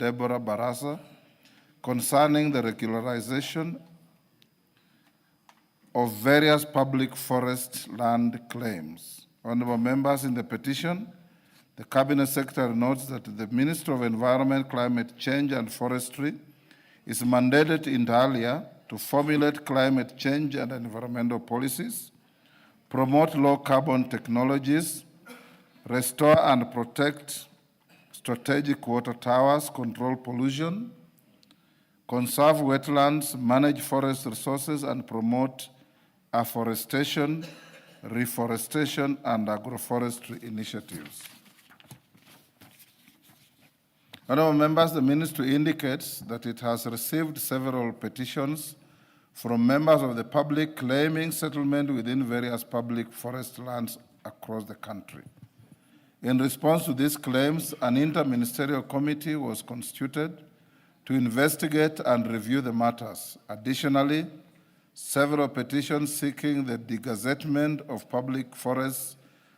Deborah Barasa concerning the regularization of various public forest land claims. Honorable members, in the petition, the Cabinet Secretary notes that the Ministry of Environment, Climate Change and Forestry is mandated inter alia to formulate climate change and environmental policies, promote low-carbon technologies, restore and protect strategic water towers, control pollution, conserve wetlands, manage forest resources, and promote afforestation, reforestation, and agroforestry initiatives. Honorable members, the ministry indicates that it has received several petitions from members of the public claiming settlement within various public forest lands across the country. In response to these claims, an interministerial committee was constituted to investigate and review the matters. Additionally, several petitions seeking the degazettement of public forests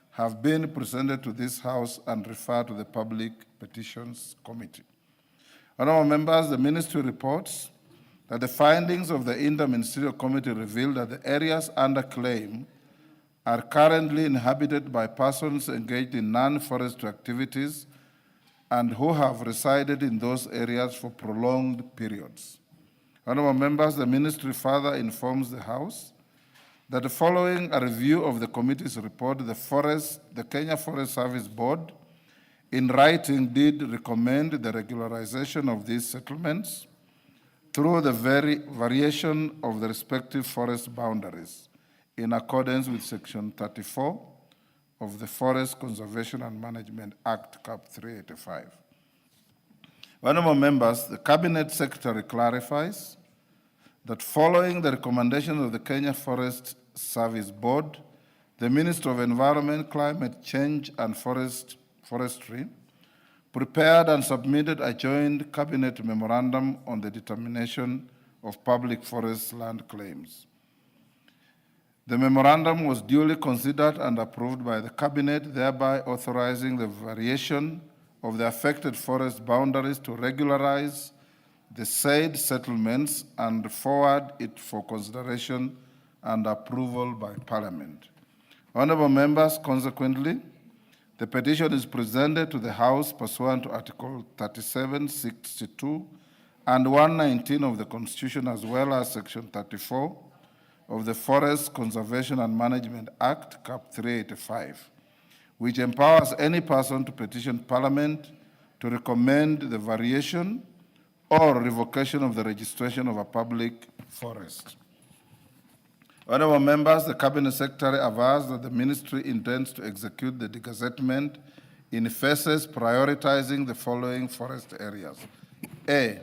have been presented to this House and referred to the Public Petitions Committee. Honorable members, the ministry reports that the findings of the Interministerial Committee reveal that the areas under claim are currently inhabited by persons engaged in non-forestry activities and who have resided in those areas for prolonged periods. Honorable members, the ministry further informs the House that following a review of the committee's report, the Kenya Forest Service Board, in writing, did recommend the regularization of these settlements through the variation of the respective forest boundaries in accordance with Section 34 of the Forest Conservation and Management Act, Cap 385. Honorable members, the Cabinet Secretary clarifies that following the recommendation of the Kenya Forest Service Board, the Ministry of Environment, Climate Change and Forestry prepared and submitted a joint cabinet memorandum on the determination of public forest land claims. The memorandum was duly considered and approved by the cabinet, thereby authorizing the variation of the affected forest boundaries to regularize the said settlements and forward it for consideration and approval by Parliament. Honorable members, consequently, the petition is presented to the House pursuant to Article 37, 62, and 119 of the Constitution, as well as Section 34 of the Forest Conservation and Management Act, Cap 385, which empowers any person to petition Parliament to recommend the variation or revocation of the registration of a public forest. Honorable members, the Cabinet Secretary avers that the ministry intends to execute the degazettement in phases prioritizing the following forest areas. A,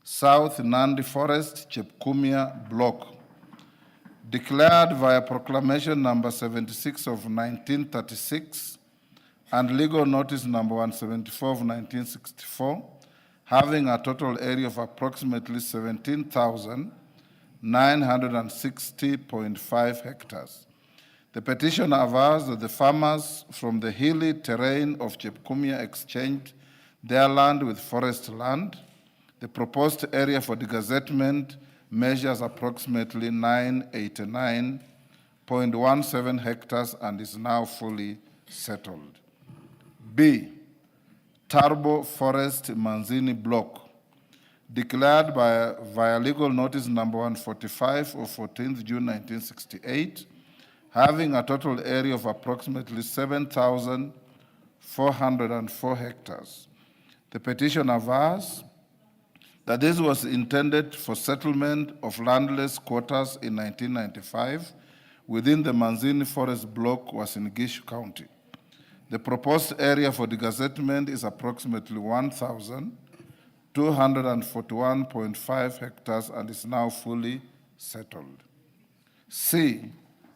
South Nandi Forest, Chepkumia Block, declared via Proclamation number 76 of 1936 and Legal Notice number 174 of 1964, having a total area of approximately 17,960.5 hectares. The petition avers that the farmers from the hilly terrain of Chepkumia exchanged their land with forest land. The proposed area for degazettement measures approximately 989.17 hectares and is now fully settled. B, Turbo Forest Manzini Block, declared via Legal Notice number 145 of 14th June 1968, having a total area of approximately 7,404 hectares. The petition avers that this was intended for settlement of landless quarters in 1995 within the Manzini Forest Block was in Gishu County. The proposed area for degazettement is approximately 1,241.5 hectares and is now fully settled. C,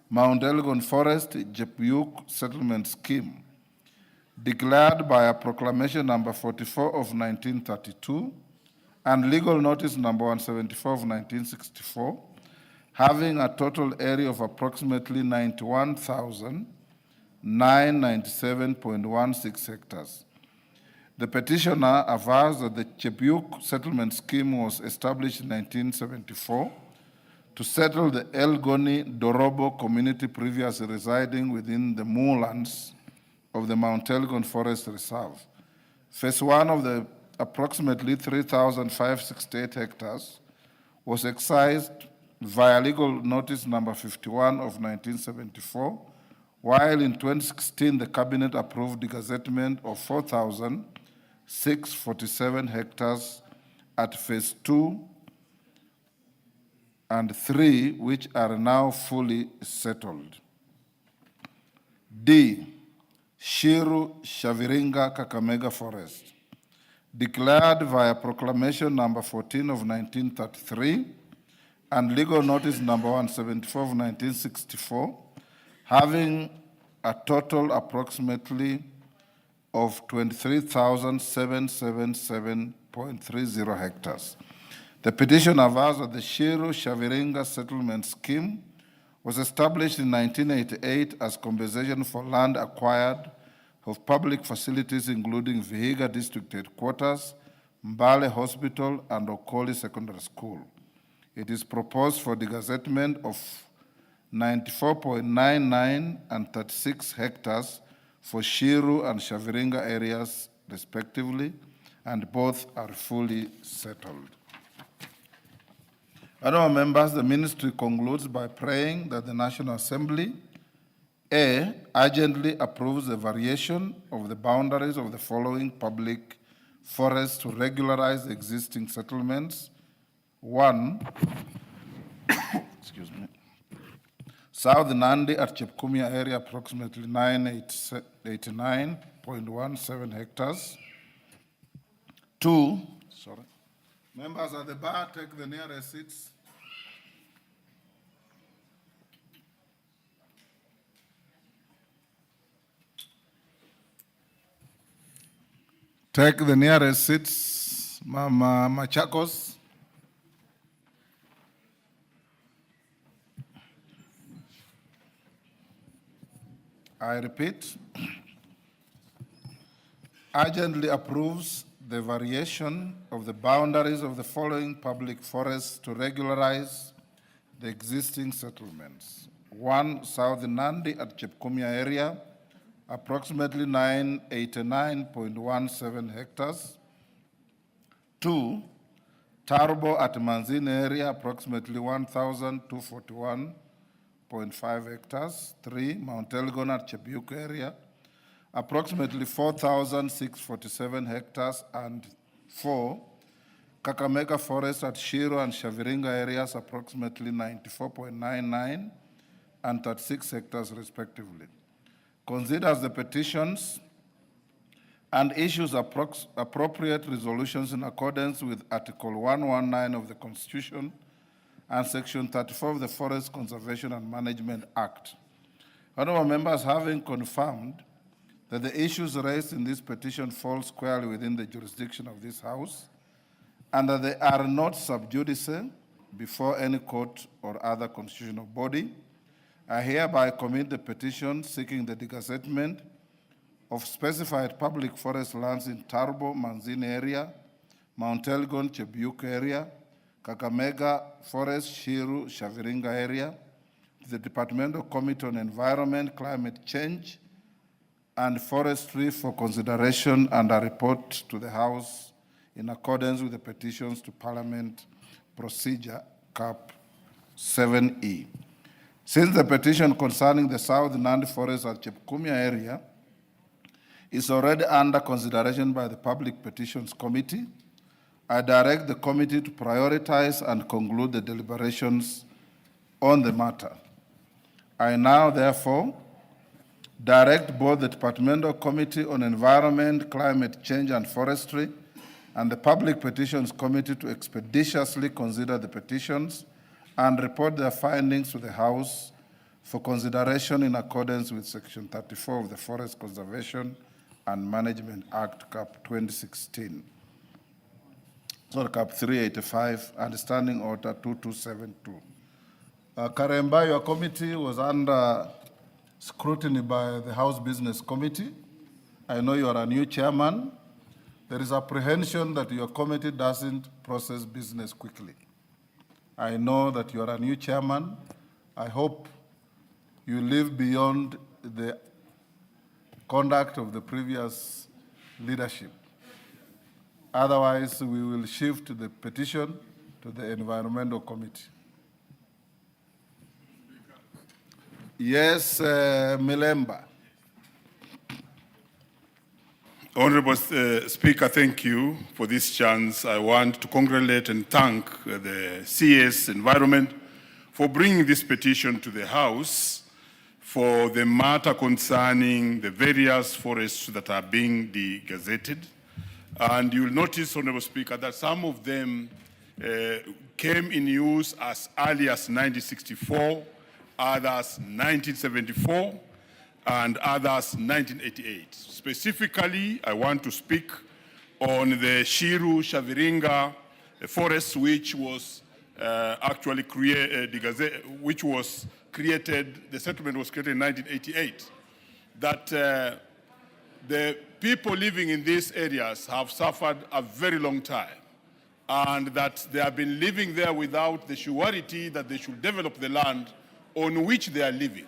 Mount Elgon Forest Jepyuk Settlement Scheme, declared by a proclamation number 44 of 1932 and Legal Notice number 174 of 1964, having a total area of approximately 91,997.16 hectares. The petitioner avers that the Chebiuk settlement scheme was established in 1974 to settle the Elgoni Dorobo community previously residing within the moorlands of the Mount Elgon Forest Reserve. Phase 1 of the approximately 3,568 hectares was excised via legal notice number 51 of 1974, while in 2016 the cabinet approved the gazettement of 4,647 hectares at phase 2 and 3, which are now fully settled. D. Shiru Shaviringa Kakamega Forest, declared via proclamation number 14 of 1933 and legal notice number 174 of 1964, having a total approximately of 23,777.30 hectares. The petition avers that the Shiru Shaviringa settlement scheme was established in 1988 as compensation for land acquired of public facilities including Vihiga District Headquarters, Mbale Hospital, and Okoli Secondary School. It is proposed for the gazettement of 94.99 and 36 hectares for Shiru and Shaviringa areas, respectively, and both are fully settled. Honourable members, the ministry concludes by praying that the National Assembly A. urgently approves the variation of the boundaries of the following public forests to regularize the existing settlements. 1. Excuse me. South Nandi at Chepkumia area, approximately 989.17 hectares. 2. Sorry. Members at the bar, take the nearest seats. Take the nearest seats, Mama Machakos. I repeat, urgently approves the variation of the boundaries of the following public forests to regularize the existing settlements. 1. South Nandi at Chepkumia area, approximately 989.17 hectares. 2. Tarbo at Manzini area, approximately 1,241.5 hectares. 3. Mount Elgon at Chebiuk area, approximately 4,647 hectares. And 4. Kakamega Forest at Shiru and Shaviringa areas, approximately 94.99 and 36 hectares, respectively. Considers the petitions and issues appropriate resolutions in accordance with Article 119 of the Constitution and Section 34 of the Forest Conservation and Management Act. Honourable members, having confirmed that the issues raised in this petition fall squarely within the jurisdiction of this House and that they are not sub judice before any court or other constitutional body, I hereby commit the petition seeking the degazettement of specified public forest lands in Tarbo, Manzini area, Mount Elgon, Chebiuk area, Kakamega Forest, Shiru, Shaviringa area, to the Departmental Committee on Environment, Climate Change, and Forestry for consideration and a report to the House in accordance with the petitions to Parliament procedure Cap 7E. Since the petition concerning the South Nandi Forest at Chepkumia area is already under consideration by the Public Petitions Committee, I direct the committee to prioritize and conclude the deliberations on the matter. I now, therefore, direct both the Departmental Committee on Environment, Climate Change and Forestry and the Public Petitions Committee to expeditiously consider the petitions and report their findings to the House for consideration in accordance with Section 34 of the Forest Conservation and Management Act, Cap 2016. Cap 385 and Standing Order 2272. Karemba, your committee was under scrutiny by the House Business Committee. I know you are a new chairman. there is apprehension that your committee doesn't process business quickly. I know that you are a new chairman. I hope you live beyond the conduct of the previous leadership. Otherwise, we will shift the petition to the Environmental Committee. Yes, Milemba. Honorable Speaker, thank you for this chance. I want to congratulate and thank the CS Environment for bringing this petition to the House for the matter concerning the various forests that are being degazetted. And you'll notice, Honorable Speaker, that some of them came in use as early as 1964, others 1974, and others 1988. Specifically, I want to speak on the Shiru Shaviringa forest, which was actually created, the settlement was created in 1988. That the people living in these areas have suffered a very long time, and that they have been living there without the surety that they should develop the land on which they are living.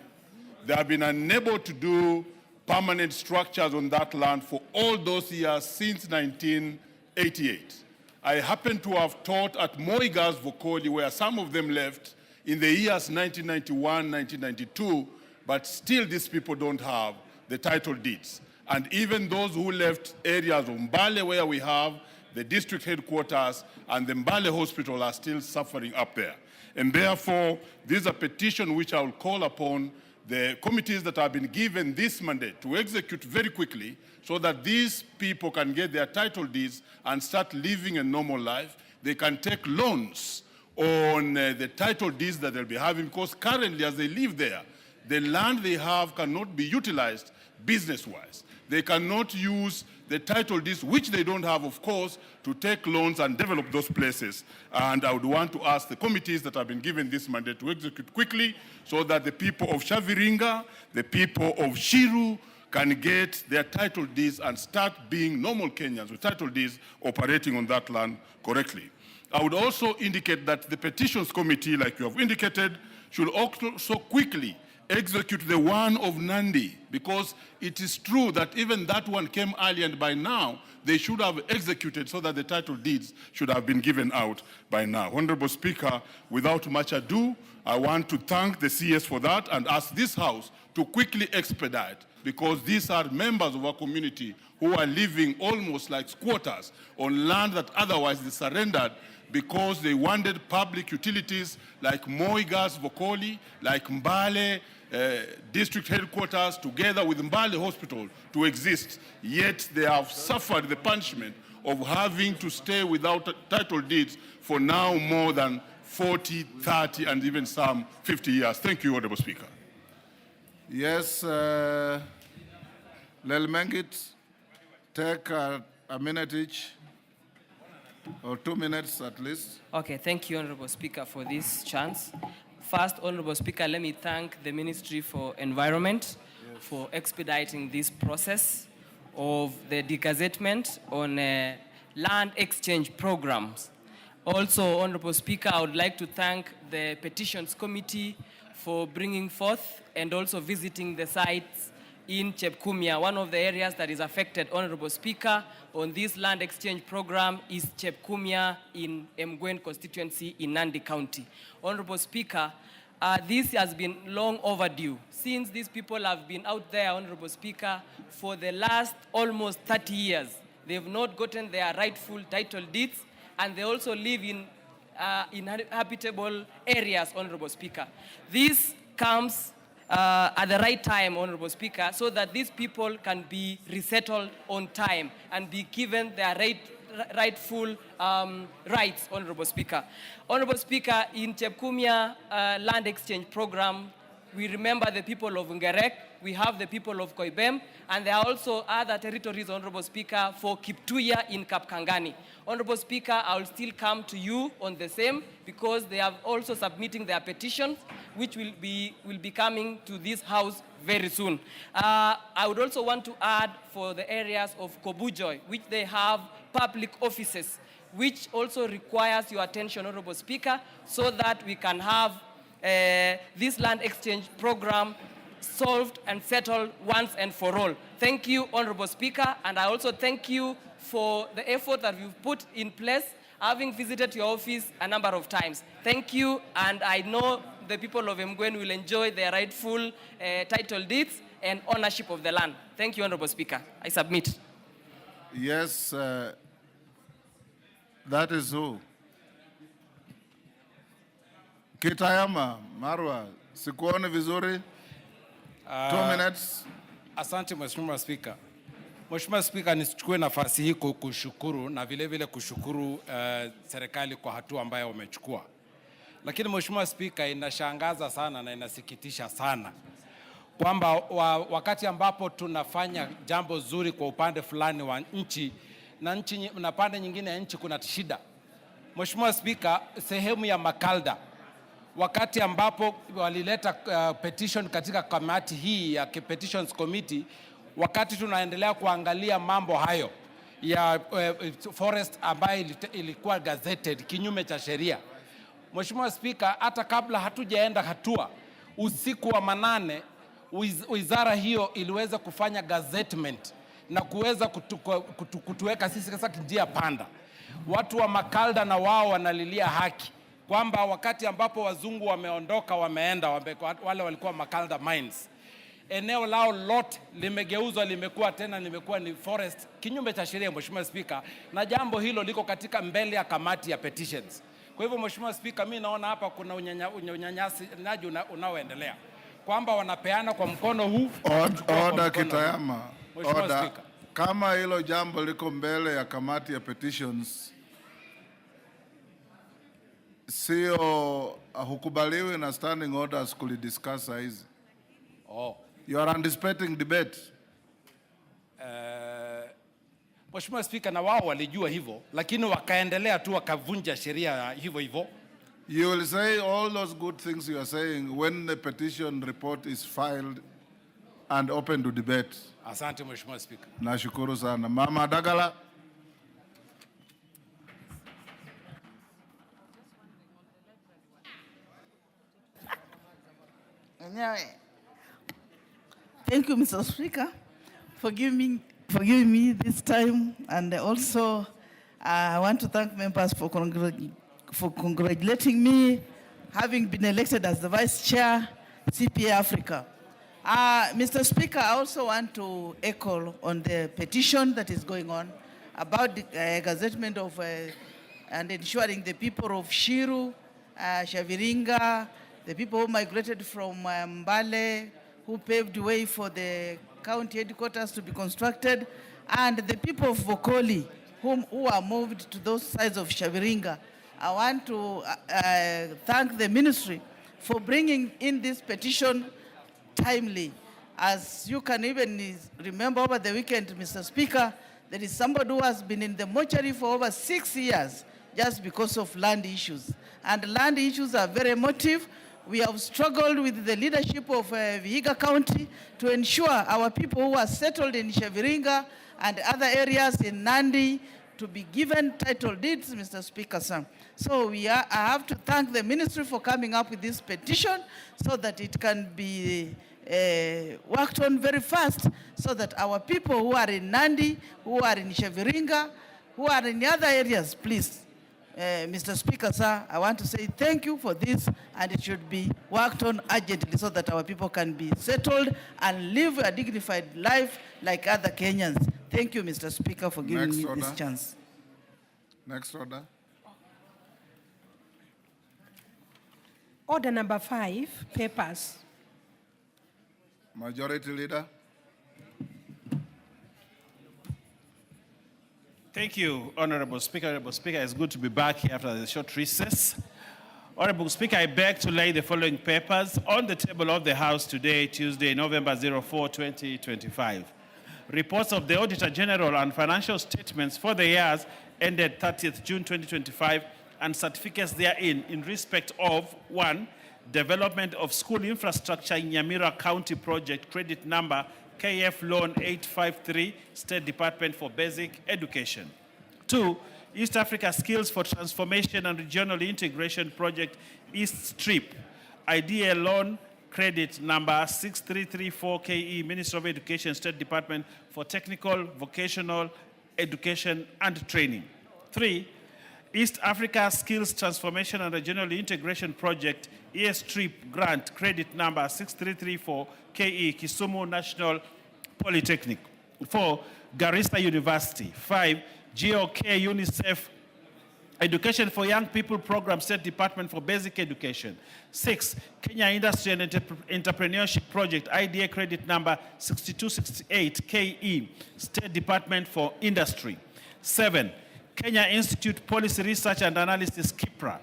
They have been unable to do permanent structures on that land for all those years since 1988. I happen to have taught at Moigas Vokoli, where some of them left in the years 1991, 1992, but still these people don't have the title deeds. And even those who left areas of Mbale, where we have the district headquarters, and the Mbale Hospital are still suffering up there. And therefore, this is a petition which I will call upon the committees that have been given this mandate to execute very quickly so that these people can get their title deeds and start living a normal life. They can take loans on the title deeds that they'll be having, because currently as they live there, the land they have cannot be utilized business-wise. They cannot use the title deeds, which they don't have, of course, to take loans and develop those places. And I would want to ask the committees that have been given this mandate to execute quickly so that the people of Shaviringa, the people of Shiru can get their title deeds and start being normal Kenyans with title deeds operating on that land correctly. I would also indicate that the petitions committee, like you have indicated, should also quickly execute the one of Nandi, because it is true that even that one came early, and by now they should have executed so that the title deeds should have been given out by now. Honorable Speaker, without much ado, I want to thank the CS for that and ask this House to quickly expedite, because these are members of our community who are living almost like squatters on land that otherwise they surrendered because they wanted public utilities like Moigas Vokoli, like Mbale district headquarters, together with Mbale Hospital to exist, yet they have suffered the punishment of having to stay without title deeds for now more than 40, 30, and even some 50 years. Thank you, Honorable Speaker. Yes, Lelmengit, take a minute each, or 2 minutes at least. Okay, thank you, Honorable Speaker, for this chance. First, Honorable Speaker, let me thank the Ministry for Environment for expediting this process of the degazettement on land exchange programs. Also, Honorable Speaker, I would like to thank the Petitions Committee for bringing forth and also visiting the sites in Chepkumia. One of the areas that is affected, Honorable Speaker, on this land exchange program is Chepkumia in Mgwen constituency in Nandi County. Honorable Speaker, this has been long overdue. Since these people have been out there, Honorable Speaker, for the last almost 30 years, they have not gotten their rightful title deeds, and they also live in inhabitable areas, Honorable Speaker. This comes at the right time, Honorable Speaker, so that these people can be resettled on time and be given their rightful rights, Honorable Speaker. Honorable Speaker, in Chepkumia land exchange program, we remember the people of Ngerek we have the people of Koibem, and there are also other territories, Honorable Speaker, for Kiptuya in Kapkangani. Honorable Speaker, I will still come to you on the same because they are also submitting their petitions, which will be coming to this House very soon. I would also want to add for the areas of Kobujoy, which they have public offices, which also requires your attention, Honorable Speaker, so that we can have this land exchange program solved and settled once and for all. Thank you, Honorable Speaker, and I also thank you for the effort that you've put in place, having visited your office a number of times. Thank you, and I know the people of Mgwen will enjoy their rightful title deeds and ownership of the land. Thank you, Honorable Speaker. I submit. Yes, that is who. Kitayama, Marwa, sikuone vizuri. 2 minutes. Asante Mheshimiwa Spika. Mheshimiwa Spika, nichukue nafasi hii kushukuru na vile vile kushukuru serikali kwa hatua ambayo wamechukua. Lakini Mheshimiwa Spika, inashangaza sana na inasikitisha sana kwamba wakati ambapo tunafanya jambo zuri kwa upande fulani wa nchi na pande nyingine ya nchi kuna shida. Mheshimiwa Spika, sehemu ya Makalda wakati ambapo walileta petition katika kamati hii ya Petitions Committee, wakati tunaendelea kuangalia mambo hayo ya forest ambayo ilikuwa gazetted kinyume cha sheria. Mheshimiwa Spika, hata kabla hatujaenda hatua, usiku wa manane wizara hiyo iliweza kufanya gazettement na kuweza kutuweka sisi sasa njia panda. Watu wa Makalda na wao wanalilia haki kwamba wakati ambapo wazungu wameondoka wameenda wale walikuwa Makalda mines, eneo lao lot limegeuzwa limekuwa ni forest kinyume cha sheria, Mheshimiwa Speaker, na jambo hilo liko katika mbele ya kamati ya petitions. Kwa hivyo Mheshimiwa Speaker, mimi naona hapa kuna unyanyasaji unaoendelea kwamba wanapeana kwa mkono huu. Order Kitayama. Order. Kama hilo jambo liko mbele ya kamati ya petitions, sio hukubaliwi na standing orders kulidiscuss hizi. You are anticipating debate. Mheshimiwa Speaker, na wao walijua hivyo lakini wakaendelea tu wakavunja sheria hivyo hivyo. You will say all those good things you are saying when the petition report is filed and open to debate. Asante Mheshimiwa Speaker. Nashukuru sana. Mama Dagala. Thank you, Mr. Speaker, for giving me this time, and also I want to thank members for congratulating me, having been elected as the Vice Chair, CPA Africa. Mr. Speaker, I also want to echo on the petition that is going on about the gazettement of and ensuring the people of Shiru, Shaviringa, the people who migrated from Mbale, who paved the way for the county headquarters to be constructed, and the people of Vokoli, who are moved to those sides of Shaviringa. I want to thank the ministry for bringing in this petition timely. As you can even remember over the weekend, Mr. Speaker, there is somebody who has been in the mortuary for over 6 years just because of land issues. And land issues are very emotive. We have struggled with the leadership of Vihiga County to ensure our people who are settled in Shaviringa and other areas in Nandi to be given title deeds, Mr. Speaker, sir. So I have to thank the ministry for coming up with this petition so that it can be worked on very fast, so that our people who are in Nandi, who are in Shaviringa, who are in the other areas, please, Mr. Speaker, sir, I want to say thank you for this, and it should be worked on urgently so that our people can be settled and live a dignified life like other Kenyans. Thank you, Mr. Speaker, for giving me this chance. Next order. Order number 5, papers. Majority Leader. Thank you, Honorable Speaker. Honorable Speaker, it's good to be back here after the short recess. Honorable Speaker, I beg to lay the following papers on the table of the House today, Tuesday, November 04, 2025. Reports of the Auditor General and financial statements for the years ended 30th June 2025 and certificates therein in respect of 1. Development of school infrastructure in Nyamira County project, credit number KF Loan 853, State Department for Basic Education. 2. East Africa Skills for Transformation and Regional Integration Project, East Strip, IDA Loan, credit number 6334 KE, Ministry of Education, State Department for Technical, Vocational Education and Training. 3. East Africa Skills Transformation and Regional Integration Project, ES Strip Grant, credit number 6334 KE, Kisumu National Polytechnic. 4. Garissa University. 5. GOK UNICEF Education for Young People Program, State Department for Basic Education. 6. Kenya Industry and Entrepreneurship Project, IDA credit number 6268 KE, State Department for Industry. 7. Kenya Institute Policy Research and Analysis, KIPRA.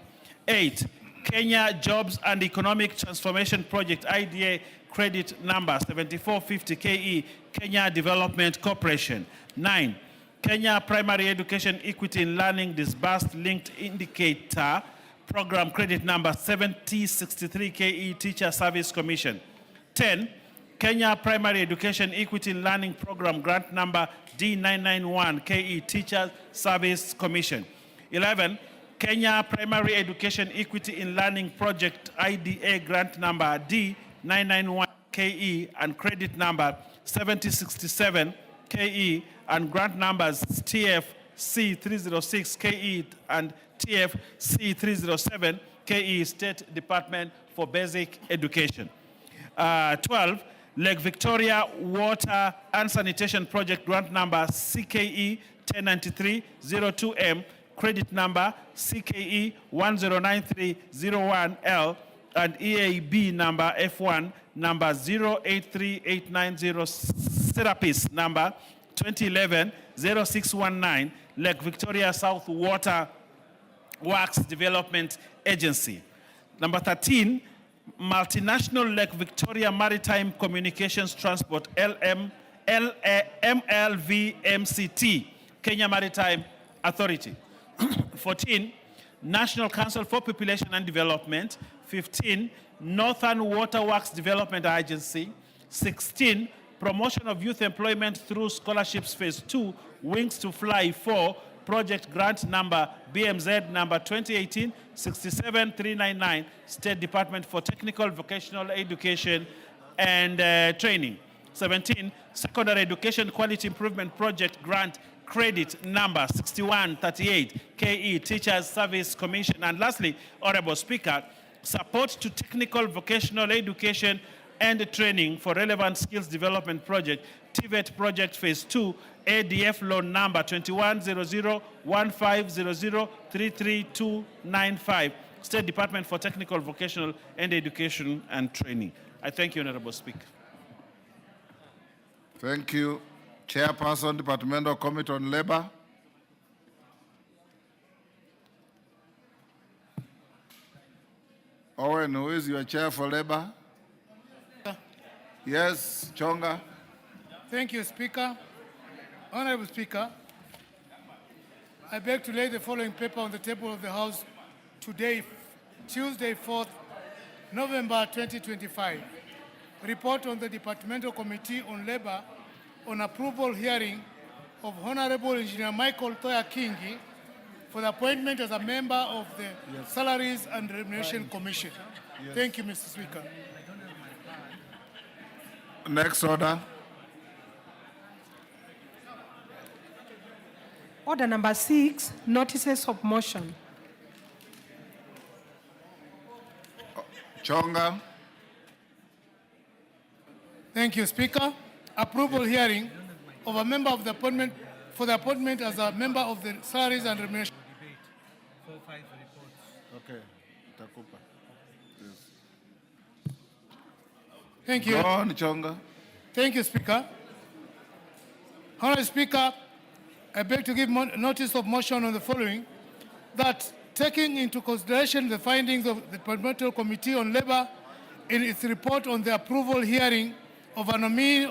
8. Kenya Jobs and Economic Transformation Project, IDA credit number 7450 KE, Kenya Development Corporation. 9. Kenya Primary Education Equity in Learning Disbursed Linked Indicator Program, credit number 7063 KE, Teacher Service Commission. 10. Kenya Primary Education Equity in Learning Program, grant number D991 KE, Teacher Service Commission. 11. Kenya Primary Education Equity in Learning Project, IDA grant number D991 KE and credit number 7067 KE and grant numbers TFC 306 KE and TFC 307 KE, State Department for Basic Education. 12. Lake Victoria Water and Sanitation Project, grant number CKE 1093-02M, credit number CKE 109301L, and EAB number F1 number 083890, Serapis number 2011-0619, Lake Victoria South Water Works Development Agency. Number 13, Multinational Lake Victoria Maritime Communications Transport, MLVMCT, Kenya Maritime Authority. 14, National Council for Population and Development. 15, Northern Water Works Development Agency. 16, Promotion of Youth Employment through Scholarships Phase 2, Wings to Fly 4, Project Grant number BMZ number 2018-67399, State Department for Technical Vocational Education and Training. 17, Secondary Education Quality Improvement Project Grant credit number 6138 KE, Teachers Service Commission. And lastly, Honorable Speaker, support to technical vocational education and training for relevant skills development project, TVET project phase 2, ADF loan number 21001500339295, State Department for Technical Vocational and Education and Training. I thank you, Honorable Speaker. Thank you. Chairperson, Departmental Committee on Labor. Owen, who is your chair for labor? Yes, Chonga. Thank you, Speaker. Honorable Speaker, I beg to lay the following paper on the table of the House today, Tuesday, 4th November 2025. Report on the Departmental Committee on Labor on approval hearing of Honorable Engineer Michael Toya Kingi for the appointment as a member of the Salaries and Remuneration Commission. Thank you, Mr. Speaker. Next order. Order number 6, notices of motion. Chonga. Thank you, Speaker. Approval hearing of a member of the appointment for the appointment as a member of the Salaries and Remuneration. Okay. Takupa. Yes. Thank you. Go on, Chonga. Thank you, Speaker. Honorable Speaker, I beg to give notice of motion on the following, that taking into consideration the findings of the Parliamentary Committee on Labour in its report on the approval hearing of a nominee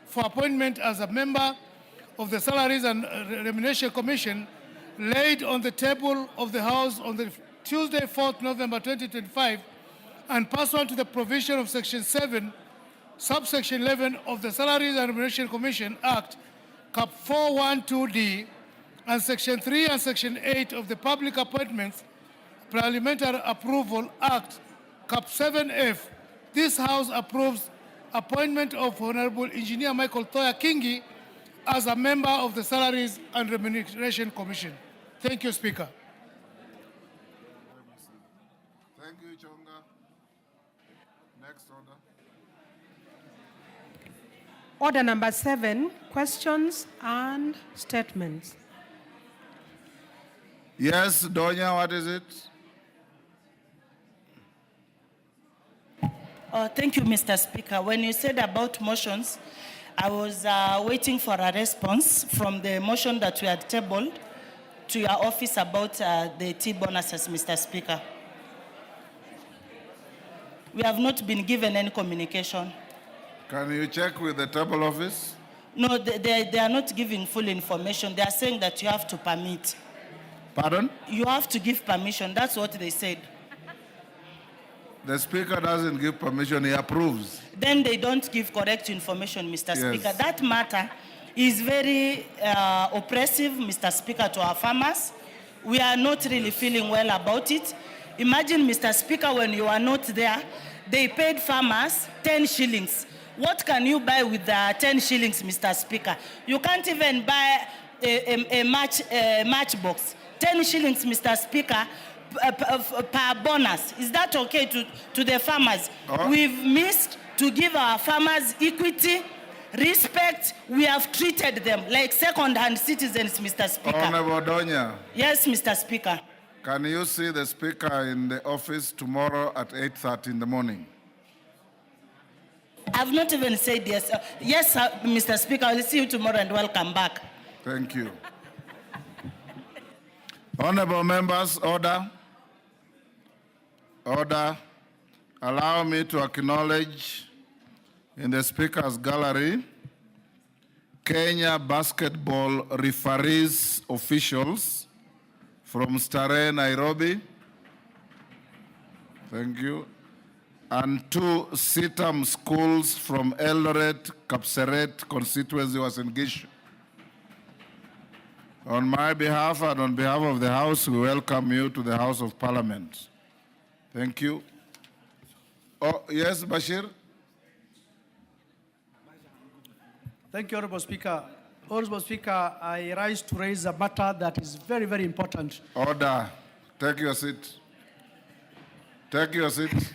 for appointment as a member of the Salaries and Remuneration Commission laid on the table of the House on the Tuesday, 4th November 2025, and pursuant to the provision of Section 7, Subsection 11 of the Salaries and Remuneration Commission Act, Cap 412D, and Section 3 and Section 8 of the Public Appointments Parliamentary Approval Act, Cap 7F, this House approves appointment of Honorable Engineer Michael Thoya Kingi as a member of the Salaries and Remuneration Commission. Thank you, Speaker. Thank you, Chonga. Next order. Order number 7, questions and statements. Yes, Donya, what is it? Thank you, Mr. Speaker. When you said about motions, I was waiting for a response from the motion that we had tabled to your office about the T bonuses, Mr. Speaker. We have not been given any communication. Can you check with the table office? No, they are not giving full information. They are saying that you have to permit. Pardon? You have to give permission. That's what they said. The speaker doesn't give permission, he approves. Then they don't give correct information, Mr. Yes. Speaker. That matter is very oppressive, Mr. Speaker, to our farmers. We are not really feeling well about it. Imagine, Mr. Speaker, when you are not there, they paid farmers 10 shillings. What can you buy with the 10 shillings, Mr. Speaker? You can't even buy a matchbox. 10 shillings, Mr. Speaker, per bonus. Is that okay to the farmers? We've missed to give our farmers equity, respect. We have treated them like second-hand citizens, Mr. Speaker. Honorable Donya, Yes, Mr. Speaker. can you see the speaker in the office tomorrow at 8:30 in the morning? I've not even said yes. Yes, Mr. Speaker, I'll see you tomorrow and welcome back. Thank you. Honorable members, order. Order. Allow me to acknowledge in the speaker's gallery Kenya basketball referees officials from Starehe, Nairobi. Thank you. And 2 Sitam schools from Eldoret, Kapseret constituency was engaged. On my behalf and on behalf of the House, we welcome you to the House of Parliament. Thank you. Oh, yes, Bashir? Thank you, Honorable Speaker. Honorable Speaker, I rise to raise a matter that is very, very important. Order. Take your seat. Take your seat.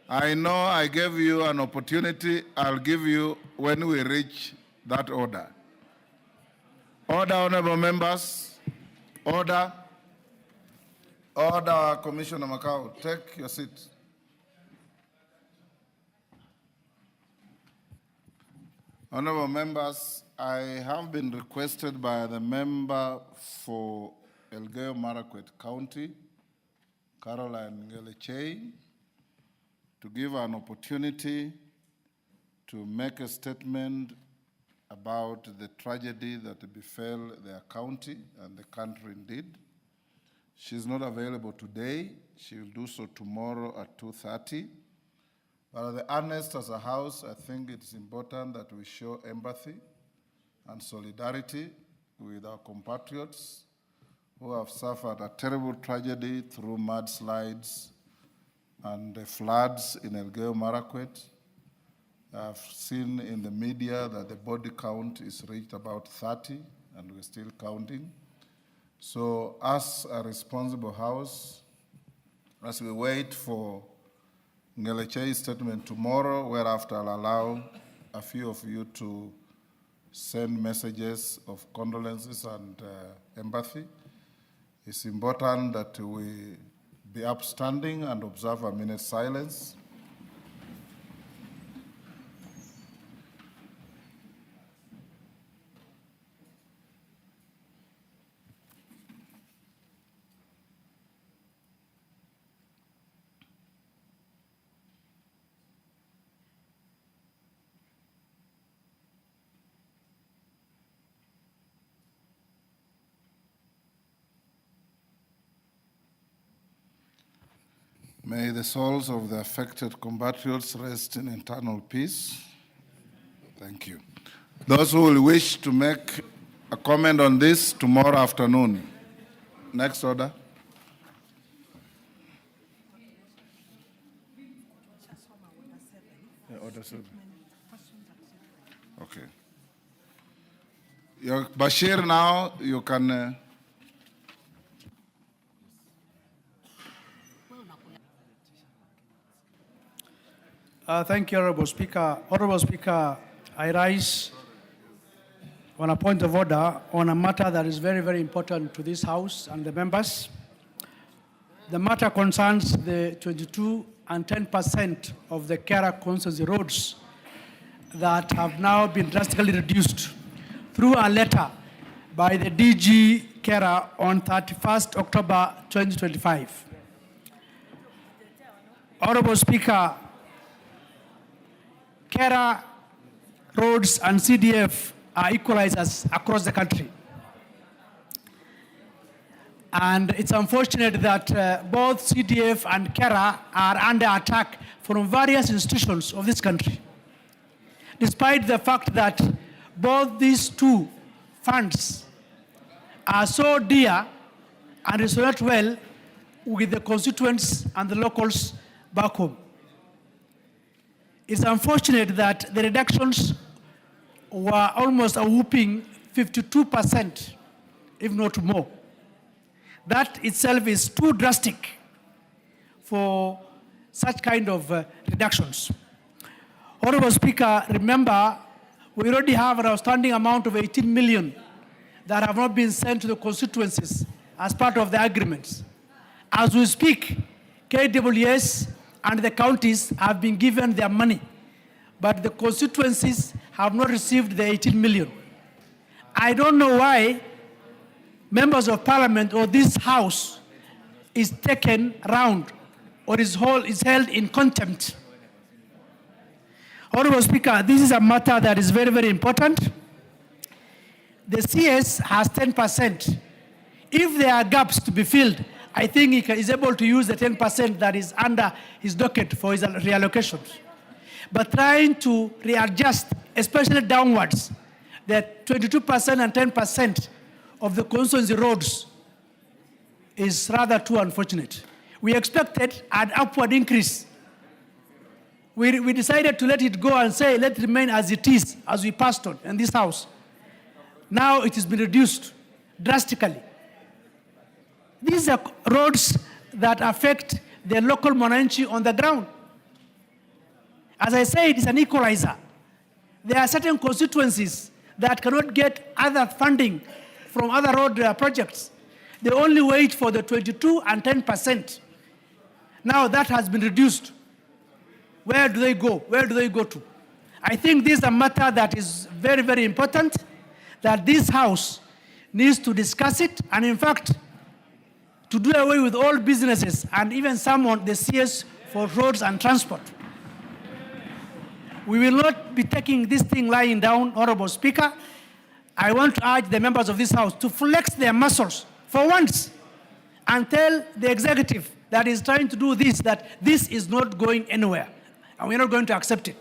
I know I gave you an opportunity. I'll give you when we reach that order. Order, honorable members. Order. Order, Commissioner Macau. Take your seat. Honorable members, I have been requested by the member for Elgeyo Marakwet County, Caroline Ngelechei, to give an opportunity to make a statement about the tragedy that befell their county and the country indeed. She's not available today. She will do so tomorrow at 2:30. But at the earnest as a House, I think it's important that we show empathy and solidarity with our compatriots who have suffered a terrible tragedy through mudslides and the floods in Elgeyo Marakwet. I've seen in the media that the body count is reached about 30, and we're still counting. So as a responsible House, as we wait for Ngelechei's statement tomorrow, whereafter I'll allow a few of you to send messages of condolences and empathy, it's important that we be upstanding and observe a minute's silence. May the souls of the affected compatriots rest in eternal peace. Thank you. Those who will wish to make a comment on this tomorrow afternoon. Next order. Order 7. Okay. Bashir, now you can. Thank you, Honorable Speaker. Honorable Speaker, I rise on a point of order on a matter that is very, very important to this House and the members. The matter concerns the 22 and 10% of the Kara constituency roads that have now been drastically reduced through a letter by the DG Kara on 31st October 2025. Honorable Speaker, Kara roads and CDF are equalizers across the country. And it's unfortunate that both CDF and Kara are under attack from various institutions of this country. Despite the fact that both these two funds are so dear and resonate well with the constituents and the locals back home. It's unfortunate that the reductions were almost a whopping 52%, if not more. That itself is too drastic for such kind of reductions. Honorable Speaker, remember, we already have an outstanding amount of 18 million that have not been sent to the constituencies as part of the agreements. As we speak, KWS and the counties have been given their money, but the constituencies have not received the 18 million. I don't know why members of parliament or this house is taken around or is held in contempt. Honorable Speaker, this is a matter that is very, very important. The CS has 10%. If there are gaps to be filled, I think he is able to use the 10% that is under his docket for his reallocations. But trying to readjust, especially downwards, the 22% and 10% of the constituency roads is rather too unfortunate. We expected an upward increase. We decided to let it go and say, let it remain as it is, as we passed on in this house. Now it has been reduced drastically. These are roads that affect the local monarchy on the ground. As I said, it's an equalizer. There are certain constituencies that cannot get other funding from other road projects. They only wait for the 22 and 10%. Now that has been reduced. Where do they go? Where do they go to? I think this is a matter that is very, very important, that this House needs to discuss it, and in fact, to do away with all businesses and even some on the CS for roads and transport. We will not be taking this thing lying down, Honorable Speaker. I want to urge the members of this House to flex their muscles for once and tell the executive that is trying to do this that this is not going anywhere and we're not going to accept it.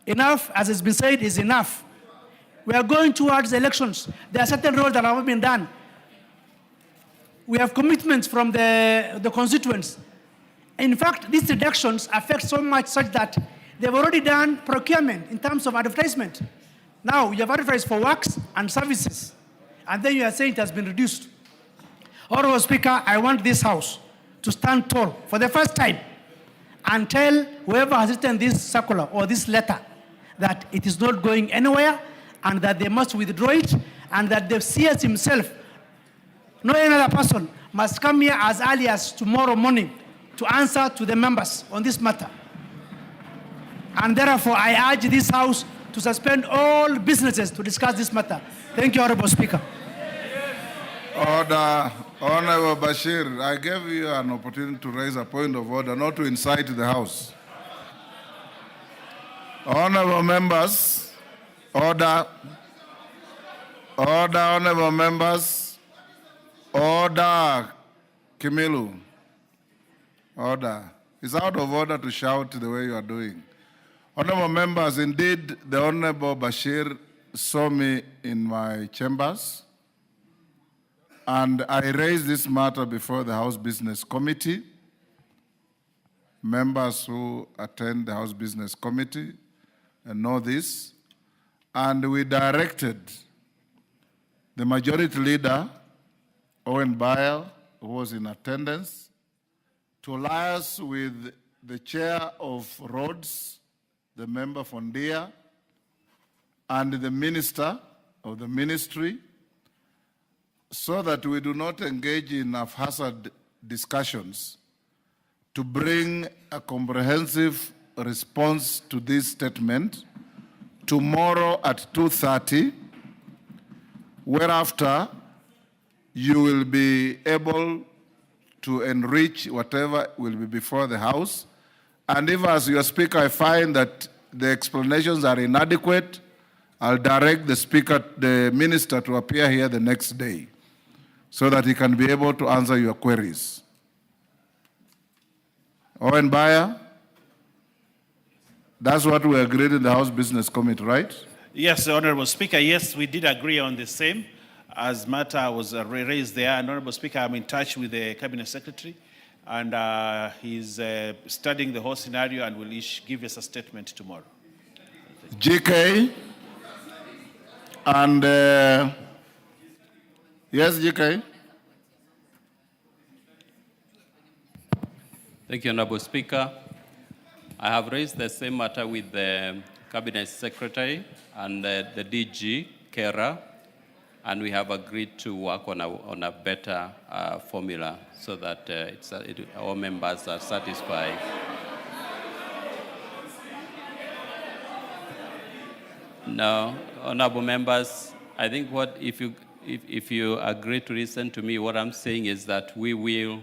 Enough, as has been said, is enough. We are going towards elections. There are certain roads that have not been done. We have commitments from the constituents. In fact, these reductions affect so much such that they've already done procurement in terms of advertisement. Now, you have advertised for works and services, and then you are saying it has been reduced. Honorable Speaker, I want this House to stand tall for the first time and tell whoever has written this circular or this letter that it is not going anywhere and that they must withdraw it, and that the CS himself, no another person, must come here as early as tomorrow morning to answer to the members on this matter. And therefore, I urge this House to suspend all businesses to discuss this matter. Thank you, Honorable Speaker. Order. Honorable Bashir, I gave you an opportunity to raise a point of order, not to incite the House. Honorable members, order. Order, honorable members. Order. Kimilu. Order. It's out of order to shout the way you are doing. Honorable members, indeed, the Honorable Bashir saw me in my chambers, and I raised this matter before the House Business Committee. Members who attend the House Business Committee know this, and we directed the Majority Leader, Owen Bayer, who was in attendance, to liaise with the Chair of Roads, the member from DIA, and the Minister of the Ministry, so that we do not engage in haphazard discussions, to bring a comprehensive response to this statement tomorrow at 2:30, whereafter you will be able to enrich whatever will be before the House. And if, as your Speaker, I find that the explanations are inadequate, I'll direct the Speaker, the Minister, to appear here the next day so that he can be able to answer your queries. Owen Bayer, that's what we agreed in the House Business Committee, right? Yes, Honorable Speaker, yes, we did agree on the same. As matter was raised there, Honorable Speaker, I'm in touch with the Cabinet Secretary, and he's studying the whole scenario and will give us a statement tomorrow. GK, and yes, GK. Thank you, Honorable Speaker. I have raised the same matter with the Cabinet Secretary and the DG, Kera, and we have agreed to work on a better formula so that our members are satisfied. Now, honorable members, I think if you agree to listen to me, what I'm saying is that we will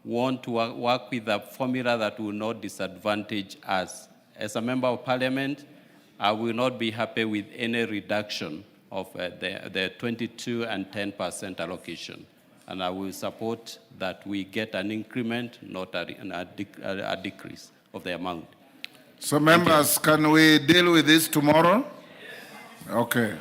want to work with a formula that will not disadvantage us. As a member of parliament, I will not be happy with any reduction of the 22 and 10% allocation. And I will support that we get an increment, not a decrease of the amount. So members, can we deal with this tomorrow? Okay.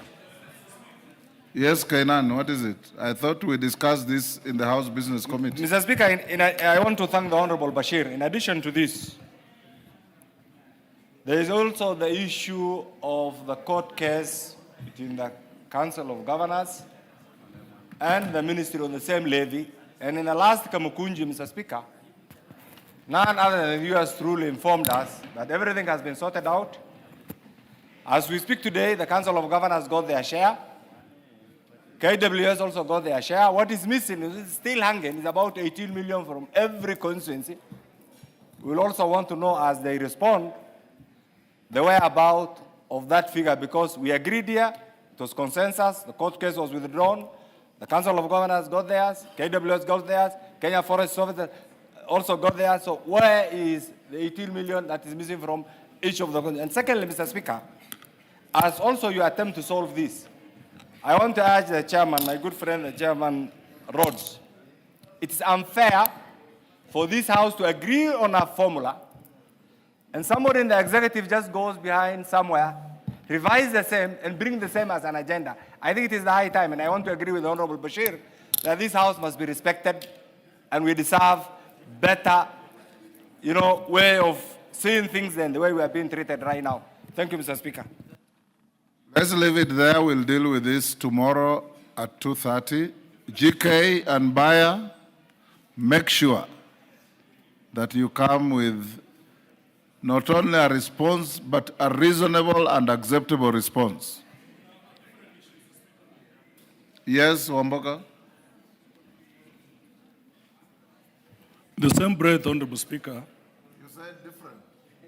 Yes, Kainan, what is it? I thought we discussed this in the House Business Committee. Mr. Speaker, I want to thank the Honorable Bashir. In addition to this, there is also the issue of the court case between the Council of Governors and the Ministry on the same levy. And in the last Kamukunji, Mr. Speaker, none other than you has truly informed us that everything has been sorted out. As we speak today, the Council of Governors got their share. KWS also got their share. What is missing is still hanging is about 18 million from every constituency. We'll also want to know as they respond the whereabout of that figure, because we agreed here, it was consensus, the court case was withdrawn, the Council of Governors got theirs, KWS got theirs, Kenya Forest Service also got theirs. So where is the 18 million that is missing from each of the constituencies? And secondly, Mr. Speaker, as also you attempt to solve this, I want to urge the chairman, my good friend, the chairman Rhodes, it is unfair for this House to agree on a formula and somebody in the executive just goes behind somewhere, revise the same, and bring the same as an agenda. I think it is the high time, and I want to agree with the Honorable Bashir, that this House must be respected, and we deserve better, way of seeing things than the way we are being treated right now. Thank you, Mr. Speaker. Let's leave it there. We'll deal with this tomorrow at 2:30. GK and Bayer, make sure that you come with not only a response, but a reasonable and acceptable response. Yes, Wamboka? The same breath, Honorable Speaker. You said different.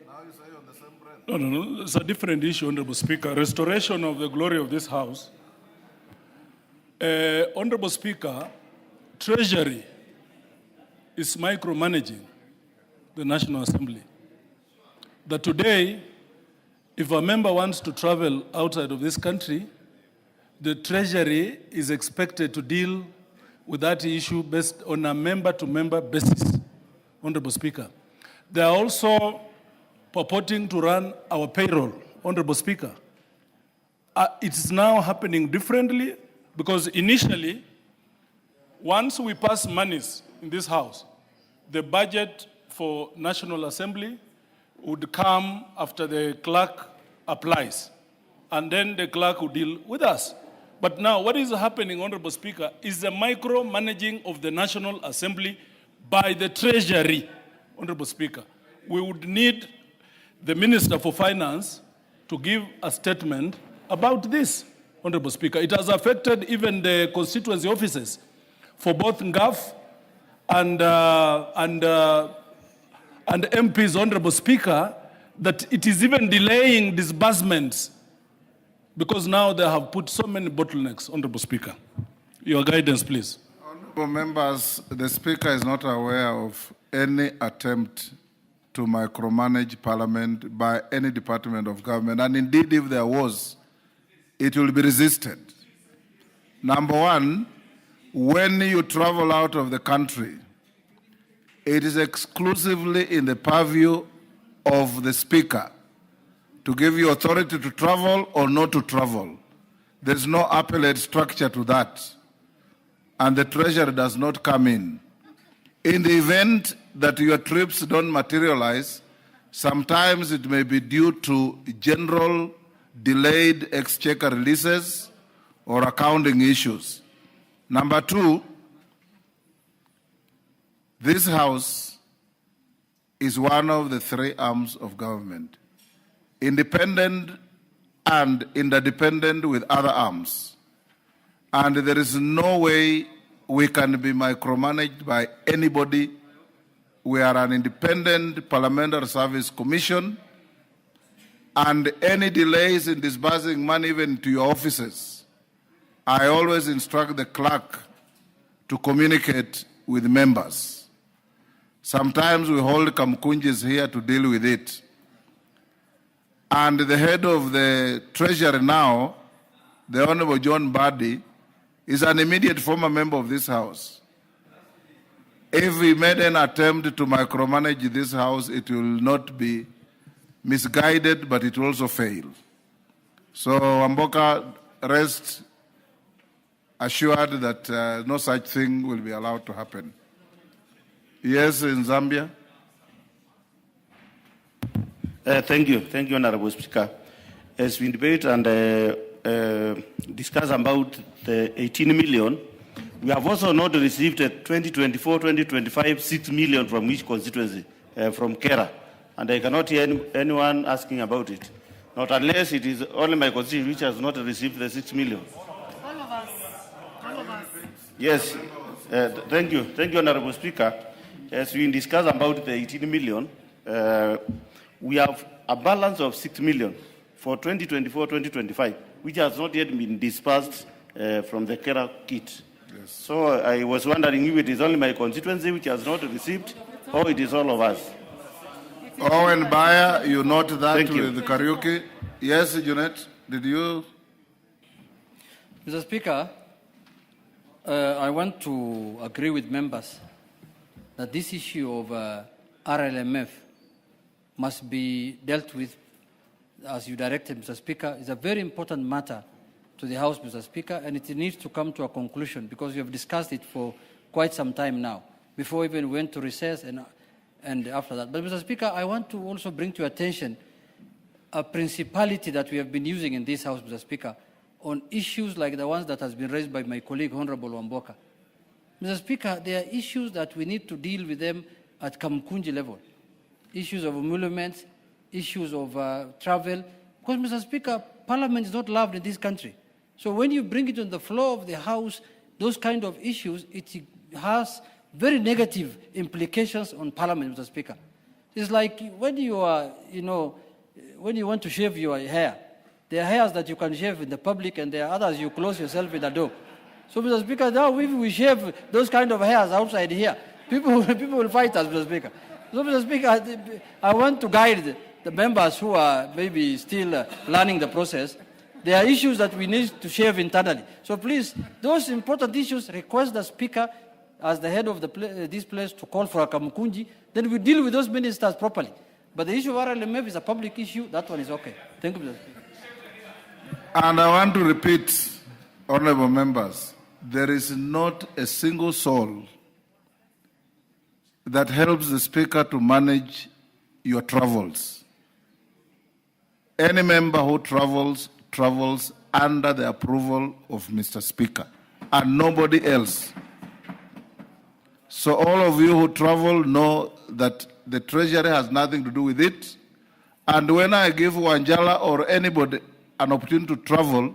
Now you say on the same breath. No. It's a different issue, Honorable Speaker. Restoration of the glory of this House. Honorable Speaker, Treasury is micromanaging the National Assembly. That today, if a member wants to travel outside of this country, the Treasury is expected to deal with that issue based on a member-to-member basis. Honorable Speaker. They are also purporting to run our payroll, Honorable Speaker. It is now happening differently because initially, once we pass monies in this House, the budget for National Assembly would come after the clerk applies, and then the clerk would deal with us. But now what is happening, Honorable Speaker, is the micromanaging of the National Assembly by the Treasury, Honorable Speaker. We would need the Minister for Finance to give a statement about this, Honorable Speaker. It has affected even the constituency offices for both NGAF and MPs, Honorable Speaker, that it is even delaying disbursements because now they have put so many bottlenecks, Honorable Speaker. Your guidance, please. Honorable members, the Speaker is not aware of any attempt to micromanage Parliament by any department of government. And indeed, if there was, it will be resisted. Number one, when you travel out of the country, it is exclusively in the purview of the Speaker to give you authority to travel or not to travel. There's no appellate structure to that. And the Treasury does not come in. In the event that your trips don't materialize, sometimes it may be due to general delayed exchequer releases or accounting issues. Number two, this House is one of the three arms of government, independent and interdependent with other arms. And there is no way we can be micromanaged by anybody. We are an independent Parliamentary Service Commission, and any delays in disbursing money even to your offices, I always instruct the clerk to communicate with members. Sometimes we hold Kamkunjis here to deal with it. And the head of the Treasury now, the Honorable John Badi, is an immediate former member of this House. If we made an attempt to micromanage this House, it will not be misguided, but it will also fail. So, Amboka, rest assured that no such thing will be allowed to happen. Yes, in Zambia. Thank you, Honorable Speaker. As we debate and discuss about the 18 million, we have also not received a 2024-2025 6 million from each constituency, from Kera. And I cannot hear anyone asking about it. Not unless it is only my constituency which has not received the 6 million. All of us. All of us. Yes, thank you, Honorable Speaker. As we discuss about the 18 million, we have a balance of 6 million for 2024-2025, which has not yet been dispersed from the Kera kit. Yes. So I was wondering if it is only my constituency which has not received, or it is all of us. Owen Bayer, you note that Thank you. with the karaoke. Yes, Junet, did you? Mr. Speaker, I want to agree with members that this issue of RLMF must be dealt with, as you directed, Mr. Speaker. It's a very important matter to the House, Mr. Speaker, and it needs to come to a conclusion because we have discussed it for quite some time now, before we even went to recess and after that. But, Mr. Speaker, I want to also bring to your attention a principality that we have been using in this House, Mr. Speaker, on issues like the ones that has been raised by my colleague, Honorable Wamboka. Mr. Speaker, there are issues that we need to deal with them at Kamkunji level. Issues of emoluments, issues of travel. Because, Mr. Speaker, Parliament is not loved in this country. So when you bring it on the floor of the House, those kind of issues, it has very negative implications on Parliament, Mr. Speaker. It's like when you are, when you want to shave your hair, there are hairs that you can shave in the public and there are others you close yourself in the door. So, Mr. Speaker, now if we shave those kind of hairs outside here, people will fight us, Mr. Speaker. So, Mr. Speaker, I want to guide the members who are maybe still learning the process. There are issues that we need to shave internally. So please, those important issues request the Speaker as the head of this place to call for a Kamukunji, then we deal with those ministers properly. But the issue of RLMF is a public issue. That one is okay. Thank you, Mr. Speaker. And I want to repeat, honorable members, there is not a single soul that helps the Speaker to manage your travels. Any member who travels under the approval of Mr. Speaker and nobody else. So all of you who travel know that the Treasury has nothing to do with it. And when I give Wanjala or anybody an opportunity to travel,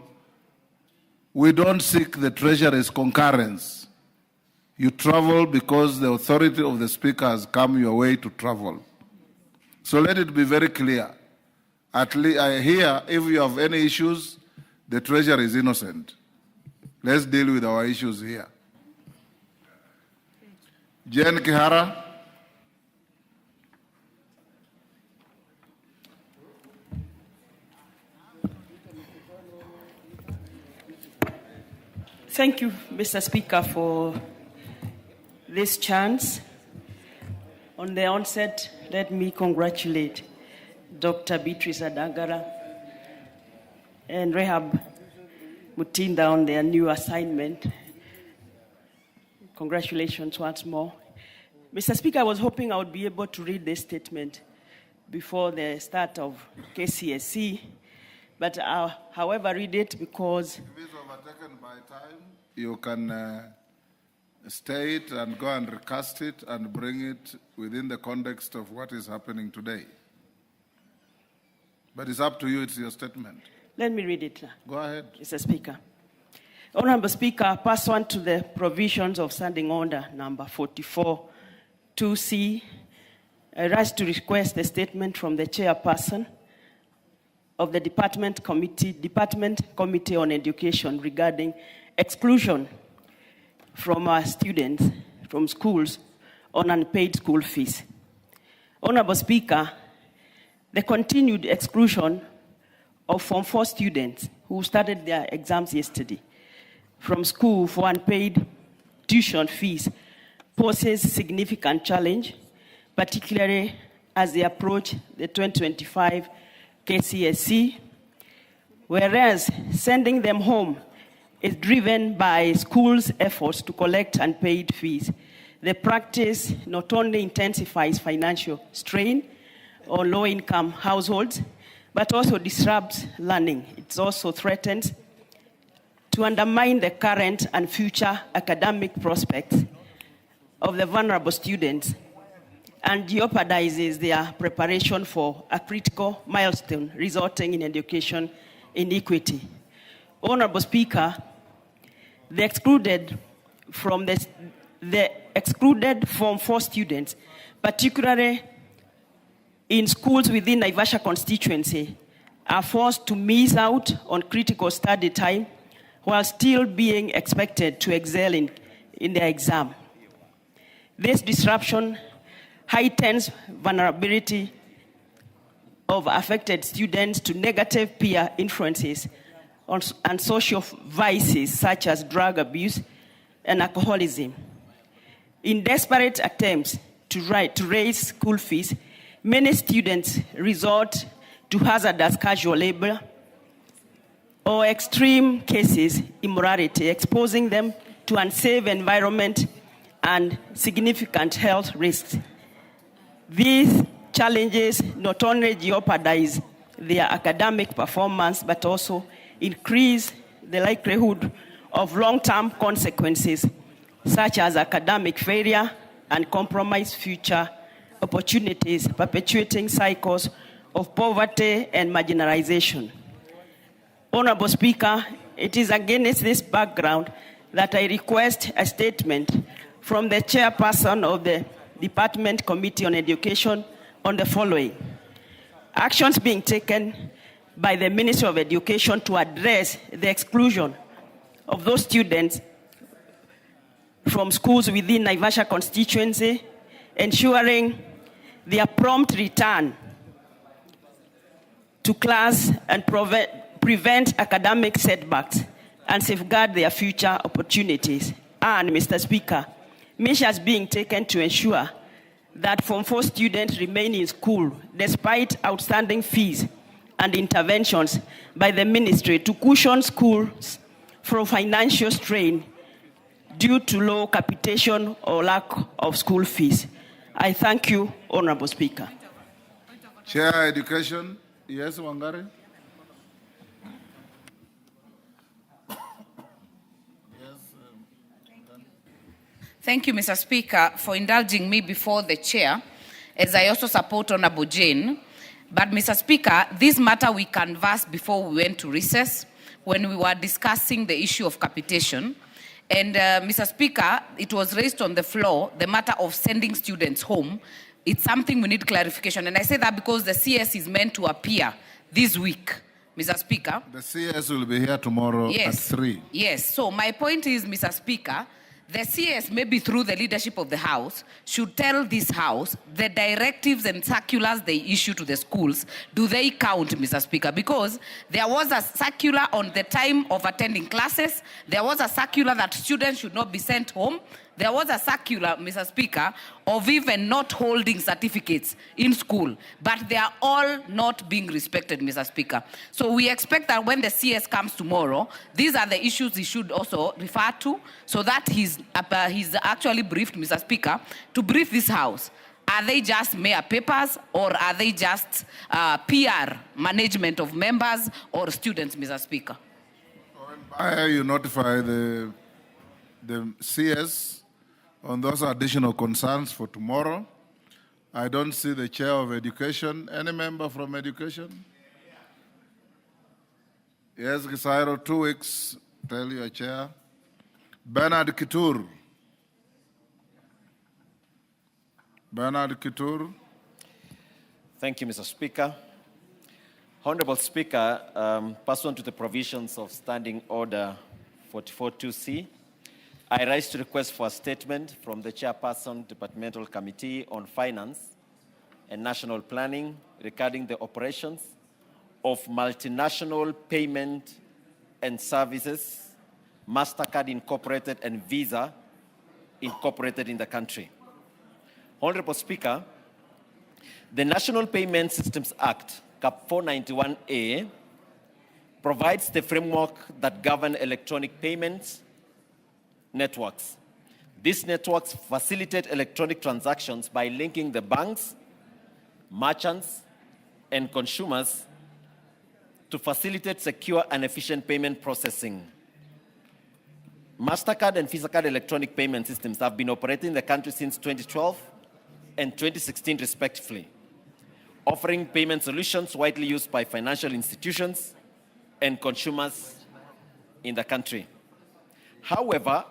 we don't seek the Treasury's concurrence. You travel because the authority of the Speaker has come your way to travel. So let it be very clear. At least here, if you have any issues, the Treasury is innocent. Let's deal with our issues here. Jen Kihara. Thank you, Mr. Speaker, for this chance. On the onset, let me congratulate Dr. Beatrice Adangara and Rehab Mutinda on their new assignment. Congratulations once more. Mr. Speaker, I was hoping I would be able to read this statement before the start of KCSE, but I'll, however, read it because... If it's overtaken by time, you can state and go and recast it and bring it within the context of what is happening today. But it's up to you, it's your statement. Let me read it. Go ahead. Mr. Speaker. Honorable Speaker, pursuant to the provisions of Standing Order number 44, 2C, I rise to request a statement from the chairperson of the Department Committee on Education regarding exclusion from our students from schools on unpaid school fees. Honorable Speaker, the continued exclusion of Form 4 students who started their exams yesterday from school for unpaid tuition fees poses significant challenge, particularly as they approach the 2025 KCSE, whereas sending them home is driven by schools' efforts to collect unpaid fees. The practice not only intensifies financial strain on low-income households, but also disrupts learning. It also threatens to undermine the current and future academic prospects of the vulnerable students and jeopardizes their preparation for a critical milestone resulting in education inequity. Honorable Speaker, the excluded Form 4 students, particularly in schools within Naivasha constituency, are forced to miss out on critical study time while still being expected to excel in their exam. This disruption heightens vulnerability of affected students to negative peer influences and social vices such as drug abuse and alcoholism. In desperate attempts to raise school fees, many students resort to hazardous casual labor or extreme cases, immorality, exposing them to unsafe environment and significant health risks. These challenges not only jeopardize their academic performance, but also increase the likelihood of long-term consequences, such as academic failure and compromise future opportunities, perpetuating cycles of poverty and marginalization. Honorable Speaker, it is against this background that I request a statement from the chairperson of the Department Committee on Education on the following. Actions being taken by the Ministry of Education to address the exclusion of those students from schools within Naivasha constituency, ensuring their prompt return to class and prevent academic setbacks and safeguard their future opportunities. And, Mr. Speaker, measures being taken to ensure that Form 4 students remain in school despite outstanding fees and interventions by the ministry to cushion schools from financial strain due to low capitation or lack of school fees. I thank you, Honorable Speaker. Chair Education, yes, Wangari. Thank you, Mr. Speaker, for indulging me before the chair, as I also support Honorable Jane. But, Mr. Speaker, this matter we canvassed before we went to recess when we were discussing the issue of capitation. And, Mr. Speaker, it was raised on the floor, the matter of sending students home. It's something we need clarification. And I say that because the CS is meant to appear this week, Mr. Speaker. The CS will be here tomorrow at 3. Yes. So my point is, Mr. Speaker, the CS, maybe through the leadership of the House, should tell this House the directives and circulars they issue to the schools. Do they count, Mr. Speaker? Because there was a circular on the time of attending classes. There was a circular that students should not be sent home. There was a circular, Mr. Speaker, of even not holding certificates in school. But they are all not being respected, Mr. Speaker. So we expect that when the CS comes tomorrow, these are the issues he should also refer to, so that he's actually briefed, Mr. Speaker, to brief this House. Are they just mere papers, or are they just PR management of members or students, Mr. Speaker? Why you notify the CS on those additional concerns for tomorrow? I don't see the chair of education. Any member from education? Yes, Gisairo, 2 weeks. Tell your chair. Bernard Kitur. Bernard Kitur. Thank you, Mr. Speaker. Honorable Speaker, pursuant to the provisions of Standing Order 44.2c, I rise to request for a statement from the Chairperson, Departmental Committee on Finance and National Planning regarding the operations of multinational payment and services, MasterCard Incorporated and Visa Incorporated in the country. Honorable Speaker, the National Payment Systems Act, Cap 491A, provides the framework that govern electronic payments networks. These networks facilitate electronic transactions by linking the banks, merchants, and consumers to facilitate secure and efficient payment processing. MasterCard and Visa card electronic payment systems have been operating in the country since 2012 and 2016 respectively, offering payment solutions widely used by financial institutions and consumers in the country. However,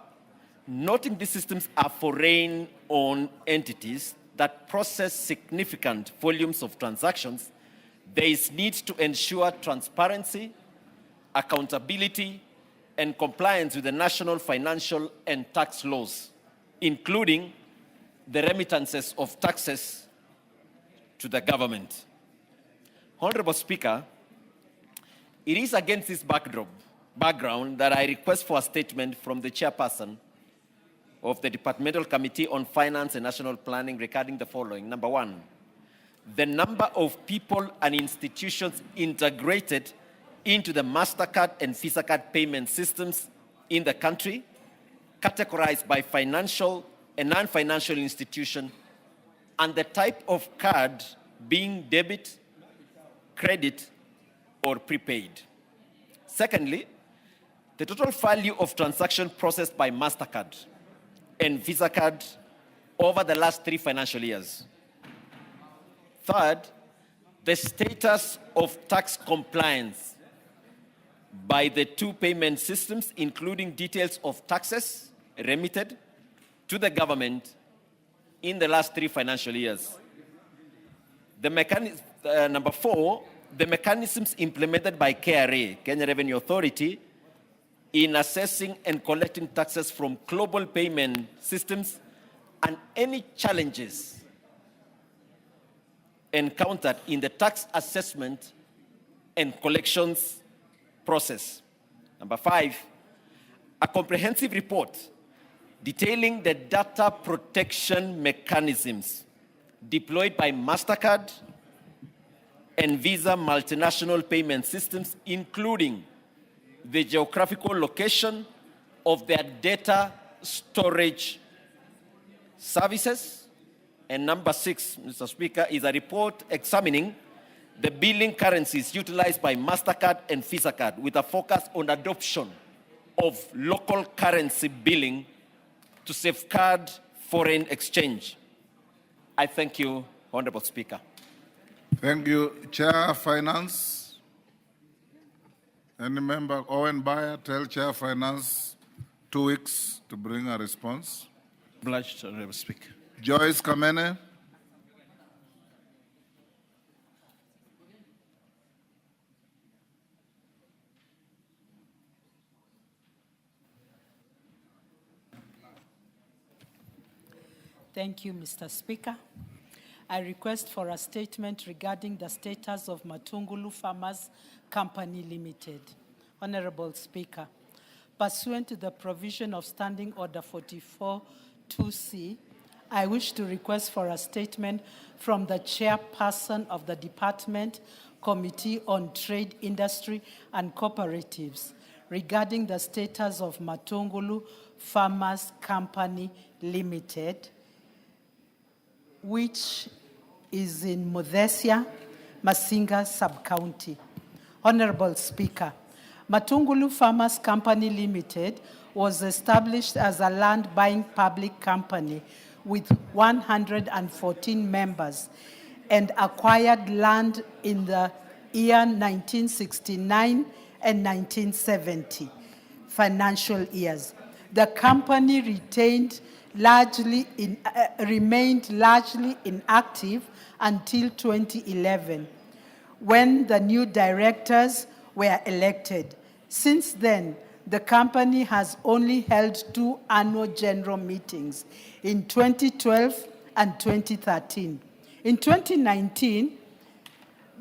noting these systems are foreign-owned entities that process significant volumes of transactions, there is need to ensure transparency, accountability, and compliance with the national financial and tax laws, including the remittances of taxes to the government. Honorable Speaker, it is against this background that I request for a statement from the chairperson of the Departmental Committee on Finance and National Planning regarding the following. Number one, the number of people and institutions integrated into the MasterCard and Visa card payment systems in the country, categorized by financial and non-financial institution, and the type of card being debit, credit, or prepaid. Secondly, the total value of transaction processed by MasterCard and Visa card over the last 3 financial years. Third, the status of tax compliance by the 2 payment systems, including details of taxes remitted to the government in the last 3 financial years. Number 4, the mechanisms implemented by KRA, Kenya Revenue Authority, in assessing and collecting taxes from global payment systems, and any challenges encountered in the tax assessment and collections process. Number 5, a comprehensive report detailing the data protection mechanisms deployed by MasterCard and Visa multinational payment systems, including the geographical location of their data storage services. And number 6, Mr. Speaker, is a report examining the billing currencies utilized by MasterCard and Visa card with a focus on adoption of local currency billing to safeguard foreign exchange. I thank you, Honorable Speaker. Thank you. Chair Finance. Any member? Owen Bayer, tell Chair Finance 2 weeks to bring a response. Obliged, Honorable Speaker. Joyce Kamene. Thank you, Mr. Speaker. I request for a statement regarding the status of Matungulu Farmers Company Limited. Honorable Speaker, pursuant to the provision of Standing Order 44-2C, I wish to request for a statement from the chairperson of the Department Committee on Trade, Industry and Cooperatives regarding the status of Matungulu Farmers Company Limited, which is in Muthesia, Masinga Sub-County. Honorable Speaker, Matungulu Farmers Company Limited was established as a land-buying public company with 114 members and acquired land in the year 1969 and 1970 financial years. The company remained largely inactive until 2011, when the new directors were elected. Since then, the company has only held 2 annual general meetings in 2012 and 2013. In 2019,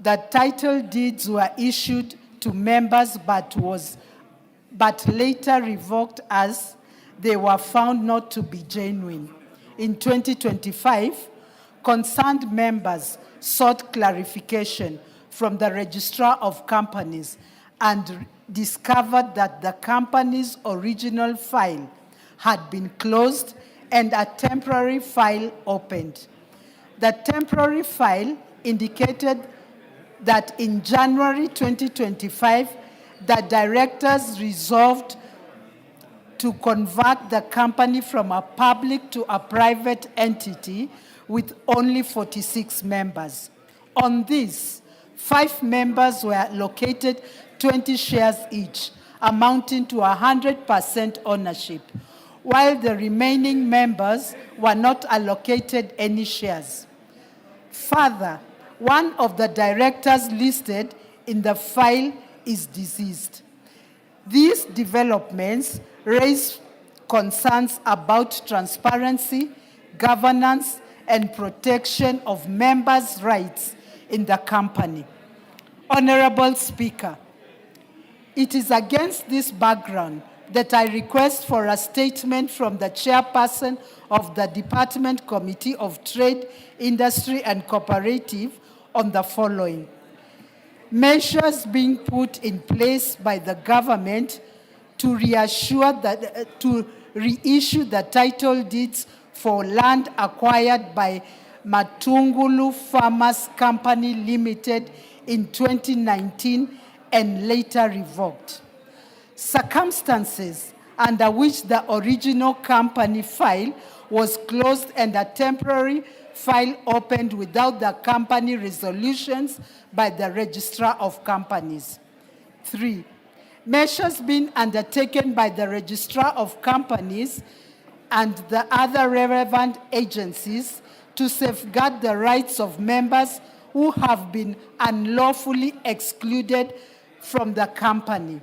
the title deeds were issued to members but later revoked as they were found not to be genuine. In 2025, concerned members sought clarification from the Registrar of Companies and discovered that the company's original file had been closed and a temporary file opened. The temporary file indicated that in January 2025, the directors resolved to convert the company from a public to a private entity with only 46 members. On this, 5 members were allocated 20 shares each, amounting to 100% ownership, while the remaining members were not allocated any shares. Further, one of the directors listed in the file is deceased. These developments raise concerns about transparency, governance, and protection of members' rights in the company. Honorable Speaker, it is against this background that I request for a statement from the chairperson of the Department Committee of Trade, Industry and Cooperative on the following. Measures being put in place by the government to reissue the title deeds for land acquired by Matungulu Farmers Company Limited in 2019 and later revoked. Circumstances under which the original company file was closed and a temporary file opened without the company resolutions by the Registrar of Companies. 3, measures being undertaken by the Registrar of Companies and the other relevant agencies to safeguard the rights of members who have been unlawfully excluded from the company.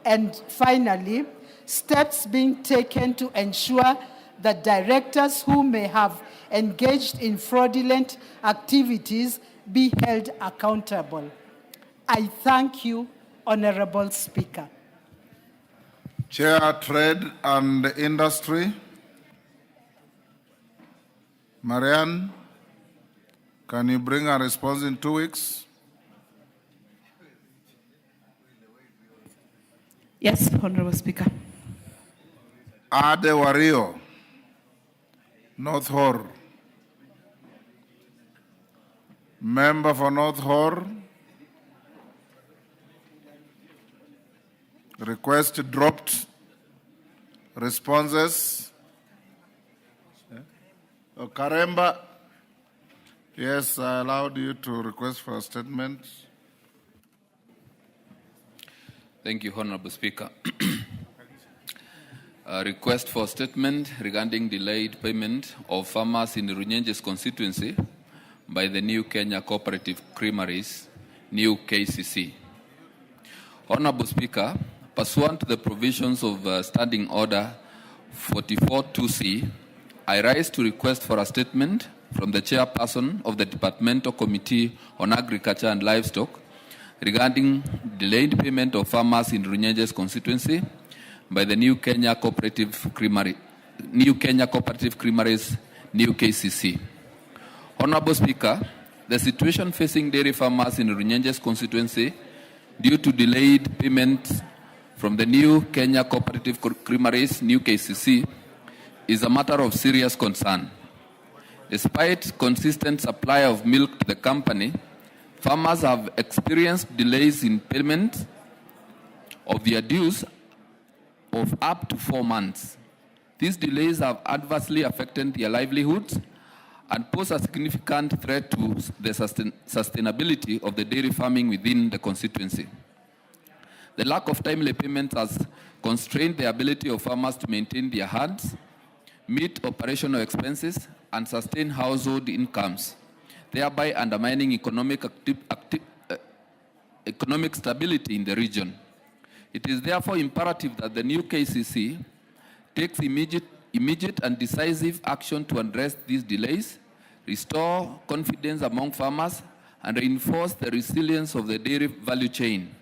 And finally, steps being taken to ensure that directors who may have engaged in fraudulent activities be held accountable. I thank you, Honorable Speaker. Chair Trade and Industry. Marianne, can you bring a response in 2 weeks? Yes, Honorable Speaker. Ade Wario, North Hor. Member for North Hor. Request dropped. Responses. Karemba. Yes, I allowed you to request for a statement. Thank you, Honorable Speaker. A request for statement regarding delayed payment of farmers in Runyenjes constituency by the New Kenya Cooperative Creameries, New KCC. Honorable Speaker, pursuant to the provisions of Standing Order 44-2C, I rise to request for a statement from the chairperson of the Departmental Committee on Agriculture and Livestock regarding delayed payment of farmers in Runyenjes constituency by the New Kenya Cooperative Creameries, New KCC. Honorable Speaker, the situation facing dairy farmers in Runyenjes constituency due to delayed payment from the New Kenya Cooperative Creameries, New KCC, is a matter of serious concern. Despite consistent supply of milk to the company, farmers have experienced delays in payment of their dues of up to 4 months. These delays have adversely affected their livelihoods and pose a significant threat to the sustainability of the dairy farming within the constituency. The lack of timely payment has constrained the ability of farmers to maintain their herds, meet operational expenses, and sustain household incomes, thereby undermining economic stability in the region. It is therefore imperative that the new KCC takes immediate and decisive action to address these delays, restore confidence among farmers, and reinforce the resilience of the dairy value chain.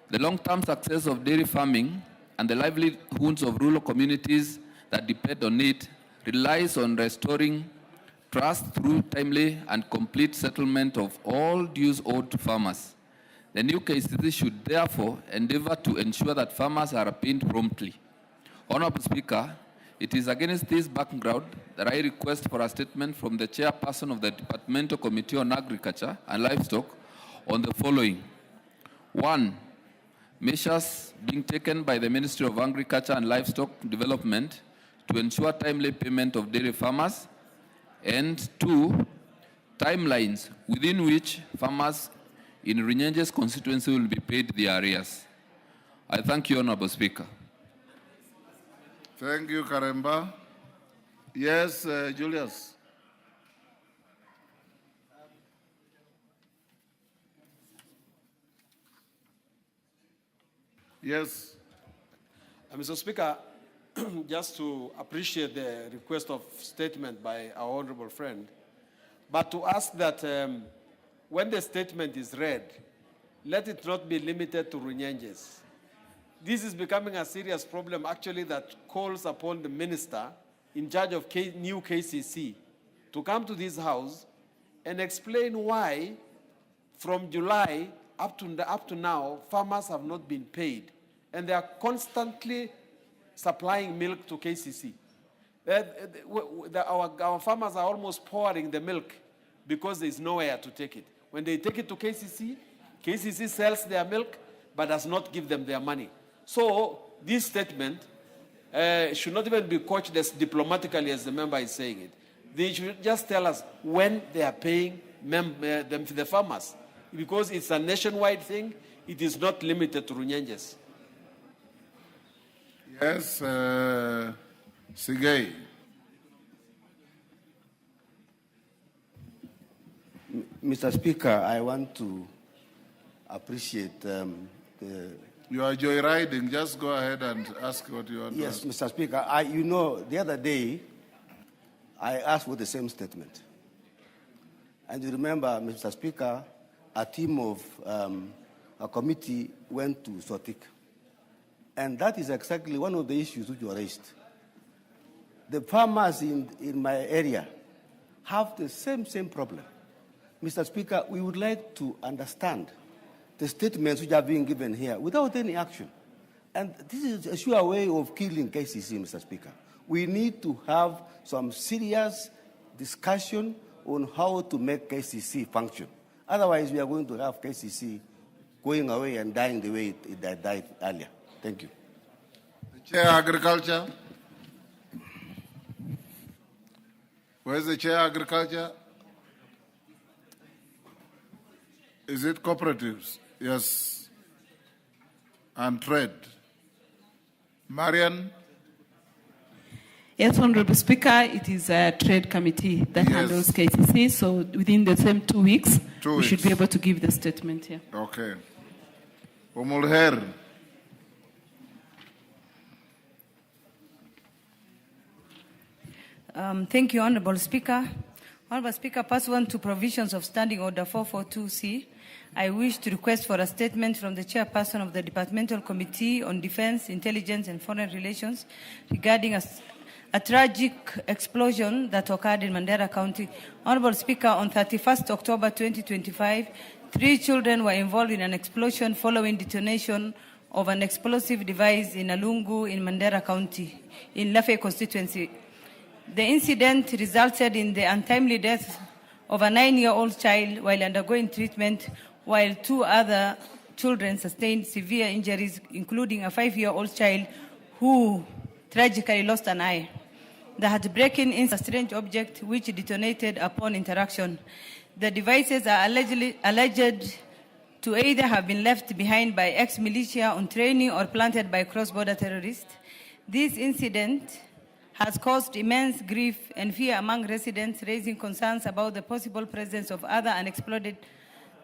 The long-term success of dairy farming and the livelihoods of rural communities that depend on it relies on restoring trust through timely and complete settlement of all dues owed to farmers. The new KCC should therefore endeavor to ensure that farmers are paid promptly. Honorable Speaker, it is against this background that I request for a statement from the chairperson of the Departmental Committee on Agriculture and Livestock on the following. 1. Measures being taken by the Ministry of Agriculture and Livestock Development to ensure timely payment of dairy farmers. And 2. Timelines within which farmers in Runyenjes constituency will be paid their arrears. I thank you, Honorable Speaker. Thank you, Karemba. Yes, Julius. Yes. Mr. Speaker, just to appreciate the request of statement by our honorable friend, but to ask that when the statement is read, let it not be limited to Runyenjes. This is becoming a serious problem, actually, that calls upon the minister in charge of new KCC to come to this house and explain why from July up to now, farmers have not been paid. And they are constantly supplying milk to KCC. Our farmers are almost pouring the milk because there's nowhere to take it. When they take it to KCC, KCC sells their milk but does not give them their money. So this statement should not even be couched as diplomatically as the member is saying it. They should just tell us when they are paying the farmers, because it's a nationwide thing. It is not limited to Runyenjes. Yes, Sigei. Mr. Speaker, I want to appreciate You are joyriding. Just go ahead and ask what you want to ask. Yes, Mr. Speaker. The other day, I asked for the same statement. And you remember, Mr. Speaker, a team of a committee went to Sotik. And that is exactly one of the issues which were raised. The farmers in my area have the same problem. Mr. Speaker, we would like to understand the statements which are being given here without any action. And this is a sure way of killing KCC, Mr. Speaker. We need to have some serious discussion on how to make KCC function. Otherwise, we are going to have KCC going away and dying the way it died earlier. Thank you. Chair Agriculture. Where's the Chair Agriculture? Is it cooperatives? Yes. And trade. Marian? Yes, Honorable Speaker, it is a trade committee that handles KCC, so within the same 2 weeks, we should be able to give the statement here. Okay. Umulher. Thank you, Honorable Speaker. Honorable Speaker, pursuant to provisions of Standing Order 442C, I wish to request for a statement from the Chairperson of the Departmental Committee on Defense, Intelligence and Foreign Relations regarding a tragic explosion that occurred in Mandera County. Honorable Speaker, on 31st October 2025, 3 children were involved in an explosion following detonation of an explosive device in Alungu in Mandera County, in Lafay constituency. The incident resulted in the untimely death of a 9-year-old child while undergoing treatment, while 2 other children sustained severe injuries, including a 5-year-old child who tragically lost an eye. The heartbreaking incident was a strange object which detonated upon interaction. The devices are alleged to either have been left behind by ex-militia on training or planted by cross-border terrorists. This incident has caused immense grief and fear among residents, raising concerns about the possible presence of other unexploded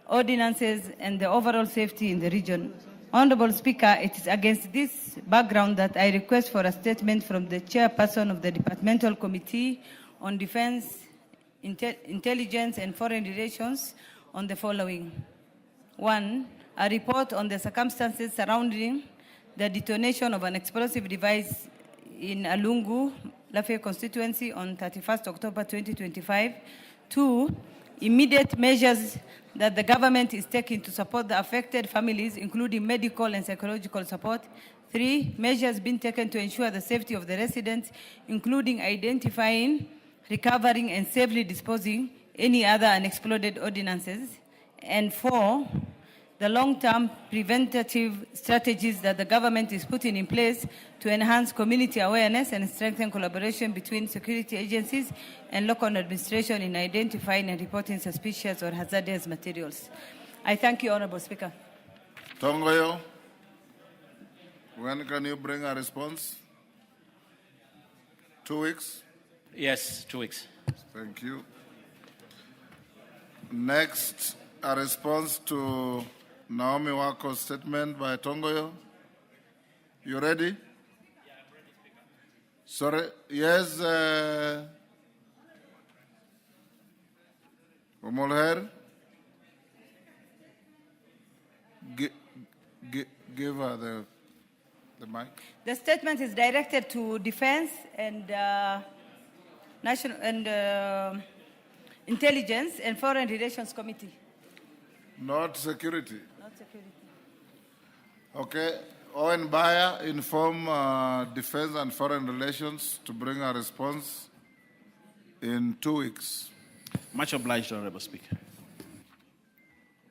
ordinances and the overall safety in the region. Honorable Speaker, it is against this background that I request for a statement from the Chairperson of the Departmental Committee on Defense, Intelligence and Foreign Relations on the following. 1, a report on the circumstances surrounding the detonation of an explosive device in Alungu, Lafay constituency on 31st October 2025. 2, immediate measures that the government is taking to support the affected families, including medical and psychological support. 3, measures being taken to ensure the safety of the residents, including identifying, recovering, and safely disposing any other unexploded ordinances. And 4, the long-term preventative strategies that the government is putting in place to enhance community awareness and strengthen collaboration between security agencies and local administration in identifying and reporting suspicious or hazardous materials. I thank you, Honorable Speaker. Tongoyo, when can you bring a response? 2 weeks? Yes, 2 weeks. Thank you. Next, a response to Naomi Wako's statement by Tongoyo. You ready? Yeah, I'm ready, Speaker. Sorry, yes, Umolher. Give her the mic. The statement is directed to Defense and National and Intelligence and Foreign Relations Committee. Not security. Not security. Okay. Owen Bayer inform Defense and Foreign Relations to bring a response in 2 weeks. Much obliged, Honorable Speaker.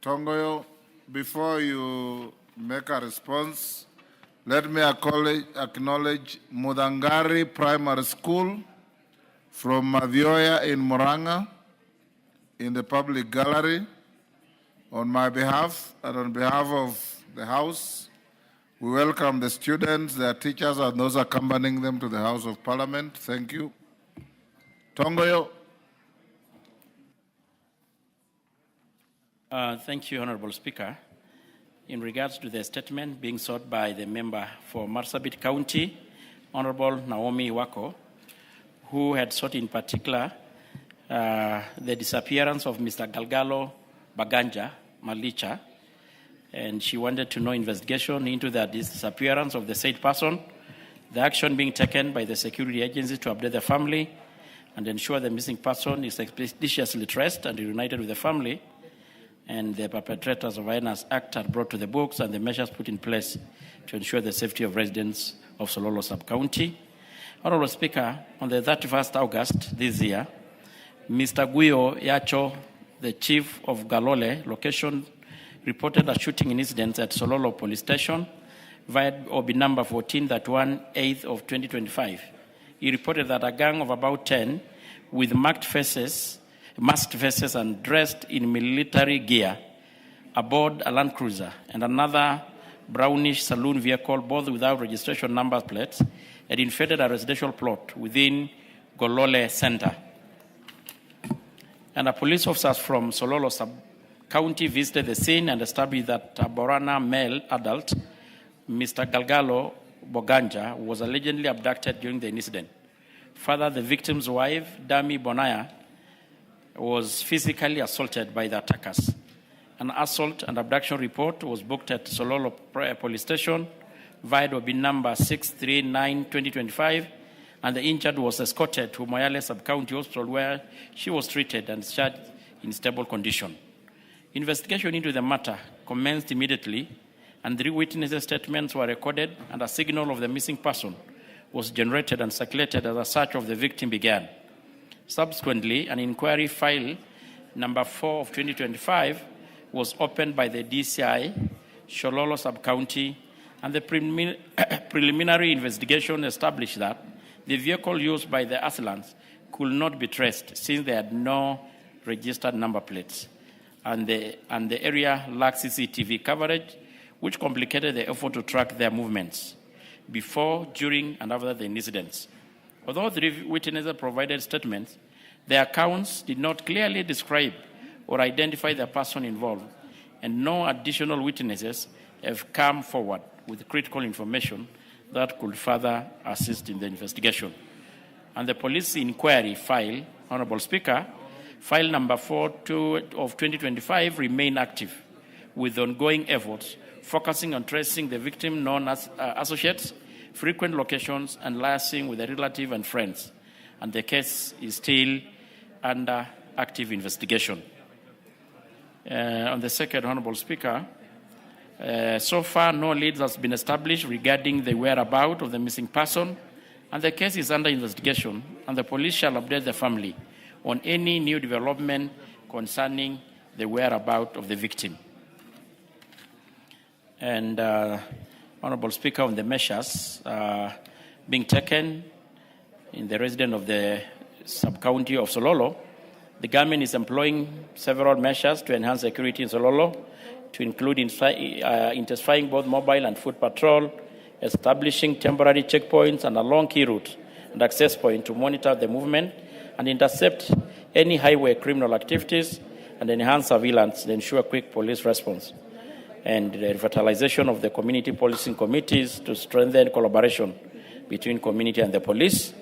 Tongoyo, before you make a response, let me acknowledge Mudangari Primary School from Mavioya in Muranga in the public gallery. On my behalf and on behalf of the House, we welcome the students, their teachers, and those accompanying them to the House of Parliament. Thank you. Tongoyo. Thank you, Honorable Speaker. In regards to the statement being sought by the member for Marsabit County, Honorable Naomi Wako, who had sought in particular the disappearance of Mr. Galgalo Baganja Malicha, and she wanted to know investigation into the disappearance of the said person, the action being taken by the security agencies to update the family, and ensure the missing person is expeditiously traced and reunited with the family, and the perpetrators of violence act are brought to the books, and the measures put in place to ensure the safety of residents of Sololo Sub-County. Honorable Speaker, on the 31st August this year, Mr. Guyo Yacho, the chief of Galole location, reported a shooting incident at Sololo Police Station via OB number 1431/8 of 2025. He reported that a gang of about 10 with masked faces and dressed in military gear aboard a Land Cruiser and another brownish saloon vehicle, both without registration number plates, had invaded a residential plot within Golole Center. And police officers from Sololo Sub-County visited the scene and established that a Borana male adult, Mr. Galgalo Boganja, was allegedly abducted during the incident. Further, the victim's wife, Dami Bonaya, was physically assaulted by the attackers. An assault and abduction report was booked at Sololo Police Station via OB number 639/2025, and the injured was escorted to Moyale Sub-County Hospital, where she was treated and discharged in stable condition. Investigation into the matter commenced immediately, and 3 witnesses' statements were recorded, and a signal of the missing person was generated and circulated as a search of the victim began. Subsequently, an inquiry file number 4 of 2025 was opened by the DCI, Sololo Sub-County, and the preliminary investigation established that the vehicle used by the assailants could not be traced since they had no registered number plates, and the area lacked CCTV coverage, which complicated the effort to track their movements before, during, and after the incidents. Although 3 witnesses provided statements, their accounts did not clearly describe or identify the person involved, and no additional witnesses have come forward with critical information that could further assist in the investigation. And the police inquiry file, Honorable Speaker, file number 4 of 2025 remain active with ongoing efforts focusing on tracing the victim known as associates, frequent locations, and liaising with the relative and friends. And the case is still under active investigation. On the second, Honorable Speaker, so far no leads has been established regarding the whereabouts of the missing person, and the case is under investigation, and the police shall update the family on any new development concerning the whereabouts of the victim. And Honorable Speaker, on the measures being taken in the residence of the sub-county of Sololo, the government is employing several measures to enhance security in Sololo, to include intensifying both mobile and foot patrol, establishing temporary checkpoints and along key routes and access points to monitor the movement and intercept any highway criminal activities, and enhance surveillance to ensure quick police response, and the revitalization of the community policing committees to strengthen collaboration between community and the police,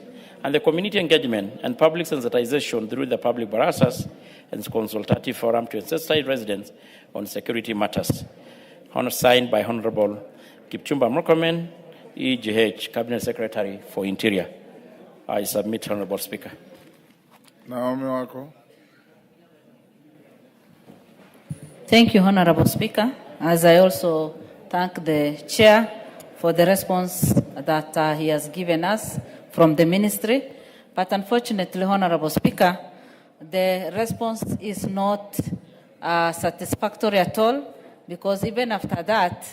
and the community engagement and public sensitization through the public barazas and consultative forum to sensitize residents on security matters. Signed by Honorable Kipchumba Murkomen, EGH, Cabinet Secretary for Interior. I submit, Honorable Speaker. Naomi Wako. Thank you, Honorable Speaker. As I also thank the Chair for the response that he has given us from the Ministry. But unfortunately, Honorable Speaker, the response is not satisfactory at all, because even after that,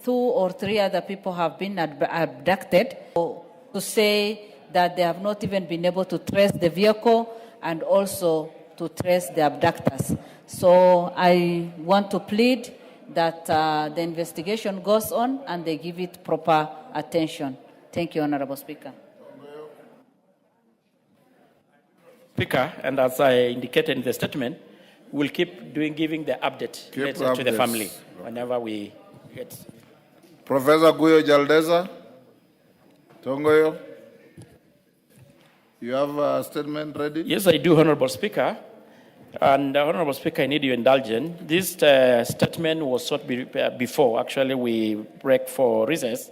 2 or 3 other people have been abducted. To say that they have not even been able to trace the vehicle and also to trace the abductors. So I want to plead that the investigation goes on and they give it proper attention. Thank you, Honorable Speaker. Speaker, and as I indicated in the statement, we'll keep giving the update to the family whenever we get. Professor Guyo Jaldeza, Tongoyo, you have a statement ready? Yes, I do, Honorable Speaker. And Honorable Speaker, I need your indulgence. This statement was sought before. Actually, we break for recess,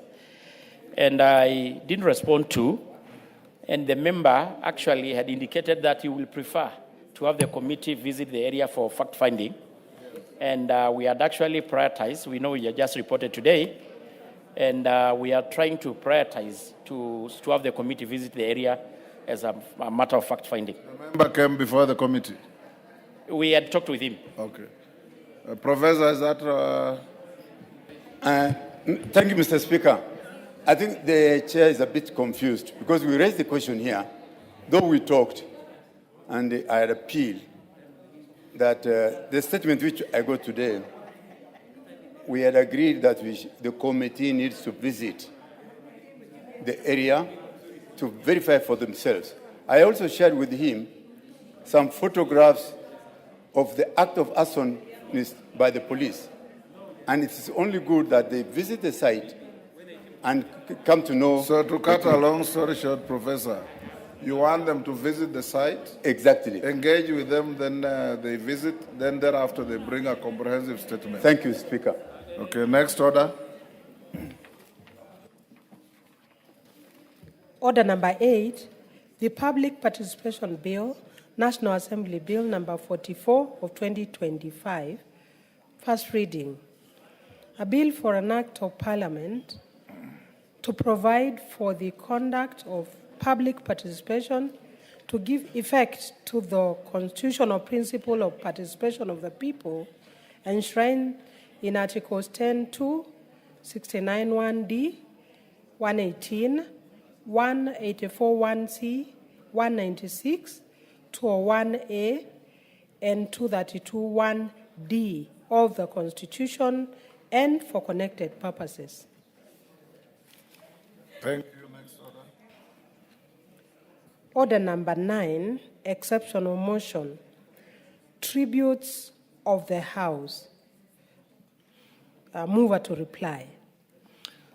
and I didn't respond to. And the member actually had indicated that he will prefer to have the committee visit the area for fact-finding. And we had actually prioritized. We know you just reported today. And we are trying to prioritize to have the committee visit the area as a matter of fact-finding. The member came before the committee? We had talked with him. Okay. Professor, is that... Thank you, Mr. Speaker. I think the chair is a bit confused because we raised the question here, though we talked, and I had appealed that the statement which I got today, we had agreed that the committee needs to visit the area to verify for themselves. I also shared with him some photographs of the act of arson by the police. And it is only good that they visit the site and come to know. So to cut a long story short, Professor, you want them to visit the site? Exactly. Engage with them, then they visit, then thereafter they bring a comprehensive statement. Thank you, Speaker. Okay, next order. Order number 8, the Public Participation Bill, National Assembly Bill number 44 of 2025, first reading. A bill for an act of Parliament to provide for the conduct of public participation, to give effect to the constitutional principle of participation of the people enshrined in Articles 10.2, 69.1d, 118, 184.1c, 196, 201a, and 232.1d of the Constitution and for connected purposes. Thank you. Next order. Order number 9, exceptional motion, tributes of the House. Mover to reply.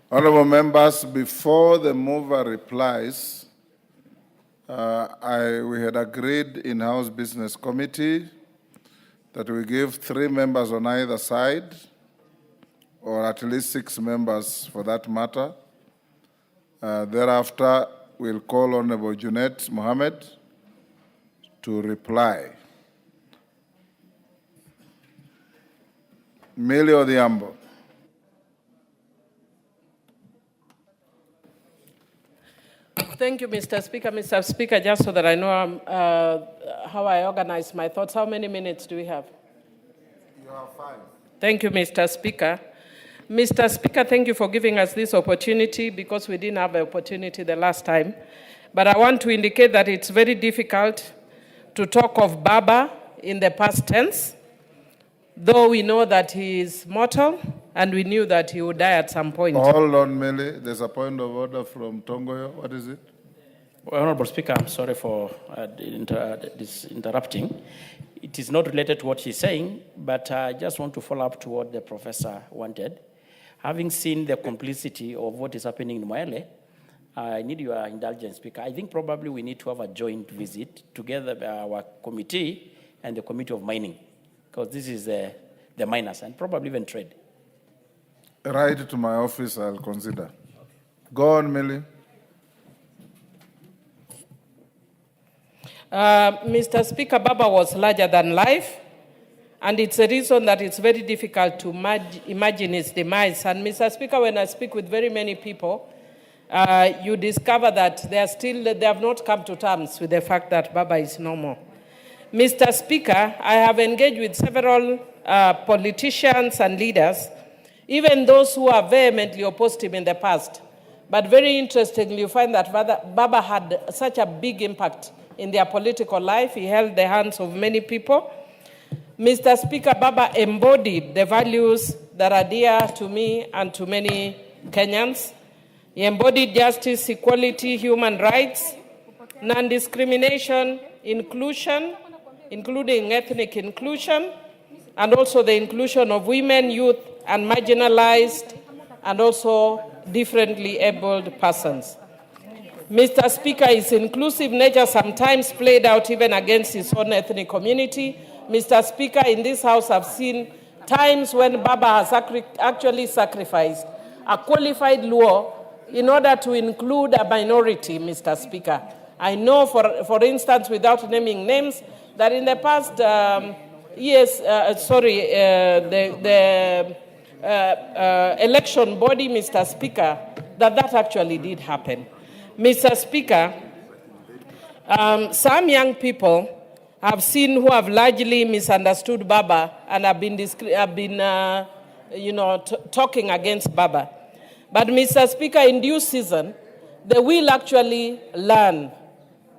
Honorable members, before the mover replies, we had agreed in House Business Committee that we give 3 members on either side, or at least 6 members for that matter. Thereafter, we'll call Honorable Junet Mohammed to reply. Millie Odhiambo. Thank you, Mr. Speaker. Mr. Speaker, just so that I know how I organize my thoughts, how many minutes do we have? You have 5. Thank you, Mr. Speaker. Mr. Speaker, thank you for giving us this opportunity because we didn't have the opportunity the last time. But I want to indicate that it's very difficult to talk of Baba in the past tense, though we know that he is mortal and we knew that he would die at some point. Hold on, Millie. There's a point of order from Tongoyo. What is it? Well, Honorable Speaker, I'm sorry for this interrupting. It is not related to what he's saying, but I just want to follow up to what the professor wanted. Having seen the complicity of what is happening in Moele, I need your indulgence, Speaker. I think probably we need to have a joint visit together, our committee and the Committee of Mining, because this is the miners and probably even trade. Write to my office, I'll consider. Go on, Millie. Mr. Speaker, Baba was larger than life, and it's a reason that it's very difficult to imagine his demise. And Mr. Speaker, when I speak with very many people, you discover that they have not come to terms with the fact that Baba is no more. Mr. Speaker, I have engaged with several politicians and leaders, even those who are vehemently opposed him in the past. But very interestingly, you find that Baba had such a big impact in their political life. He held the hands of many people. Mr. Speaker, Baba embodied the values that are dear to me and to many Kenyans. He embodied justice, equality, human rights, non-discrimination, inclusion, including ethnic inclusion, and also the inclusion of women, youth, and marginalized, and also differently abled persons. Mr. Speaker, his inclusive nature sometimes played out even against his own ethnic community. Mr. Speaker, in this House, I've seen times when Baba has actually sacrificed a qualified Luo in order to include a minority, Mr. Speaker. I know, for instance, without naming names, that in the past election body, Mr. Speaker, that actually did happen. Mr. Speaker, some young people have seen who have largely misunderstood Baba and have been talking against Baba. But Mr. Speaker, in due season, they will actually learn.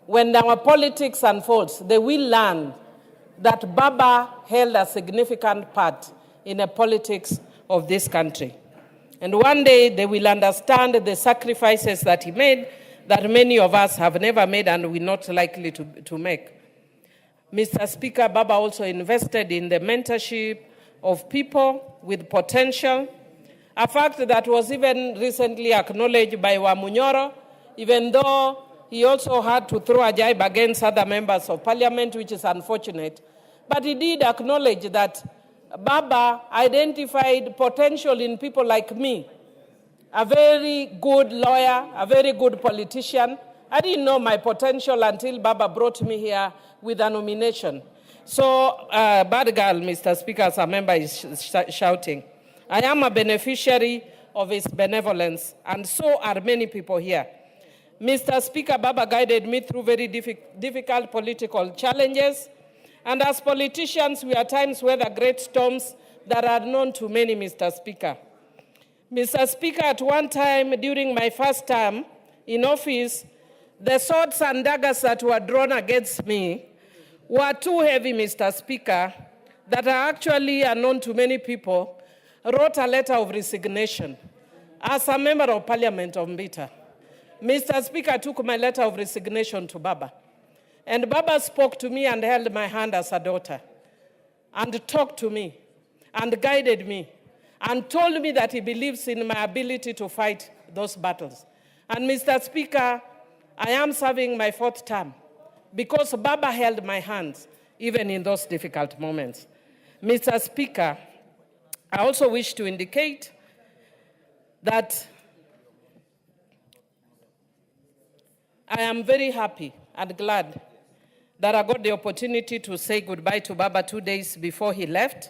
When our politics unfolds, they will learn that Baba held a significant part in the politics of this country. And one day they will understand the sacrifices that he made that many of us have never made and we're not likely to make. Mr. Speaker, Baba also invested in the mentorship of people with potential, a fact that was even recently acknowledged by Wamunyoro, even though he also had to throw a jibe against other members of parliament, which is unfortunate. But he did acknowledge that Baba identified potential in people like me, a very good lawyer, a very good politician. I didn't know my potential until Baba brought me here with a nomination. So, bad girl, Mr. Speaker, as a member is shouting. I am a beneficiary of his benevolence, and so are many people here. Mr. Speaker, Baba guided me through very difficult political challenges, and as politicians, we at times weather great storms that are known to many, Mr. Speaker. Mr. Speaker, at one time during my first term in office, the swords and daggers that were drawn against me were too heavy, Mr. Speaker, that are actually unknown to many people, wrote a letter of resignation as a member of Parliament of Mbita. Mr. Speaker, took my letter of resignation to Baba. And Baba spoke to me and held my hand as a daughter and talked to me and guided me and told me that he believes in my ability to fight those battles. And Mr. Speaker, I am serving my 4th term because Baba held my hands even in those difficult moments. Mr. Speaker, I also wish to indicate that I am very happy and glad that I got the opportunity to say goodbye to Baba 2 days before he left.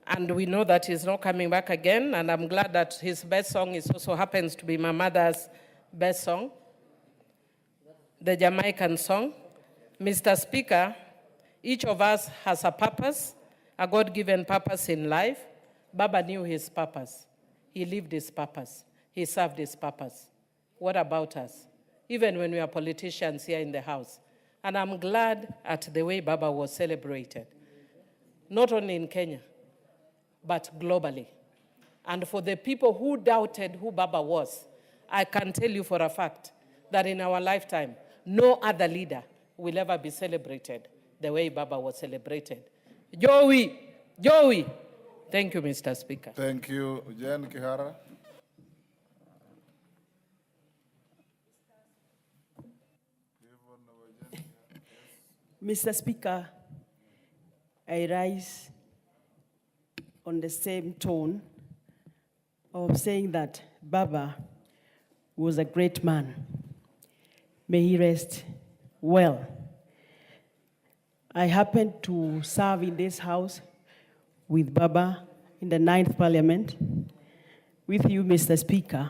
And we know that he's not coming back again. And I'm glad that his best song also happens to be my mother's best song, the Jamaican song. Mr. Speaker, each of us has a purpose, a God-given purpose in life. Baba knew his purpose. He lived his purpose. He served his purpose. What about us? Even when we are politicians here in the House. And I'm glad at the way Baba was celebrated, not only in Kenya, but globally. And for the people who doubted who Baba was, I can tell you for a fact that in our lifetime, no other leader will ever be celebrated the way Baba was celebrated. Joey. Thank you, Mr. Speaker. Thank you. Jen Kihara. Mr. Speaker, I rise on the same tone of saying that Baba was a great man. May he rest well. I happened to serve in this house with Baba in the 9th Parliament, with you, Mr. Speaker.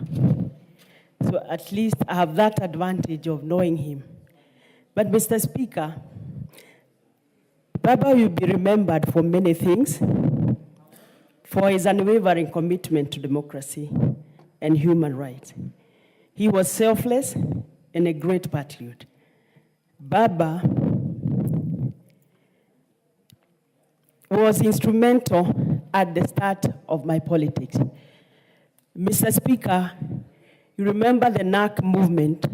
So at least I have that advantage of knowing him. But Mr. Speaker, Baba will be remembered for many things, for his unwavering commitment to democracy and human rights. He was selfless and a great patriot. Baba was instrumental at the start of my politics. Mr. Speaker, you remember the NAC movement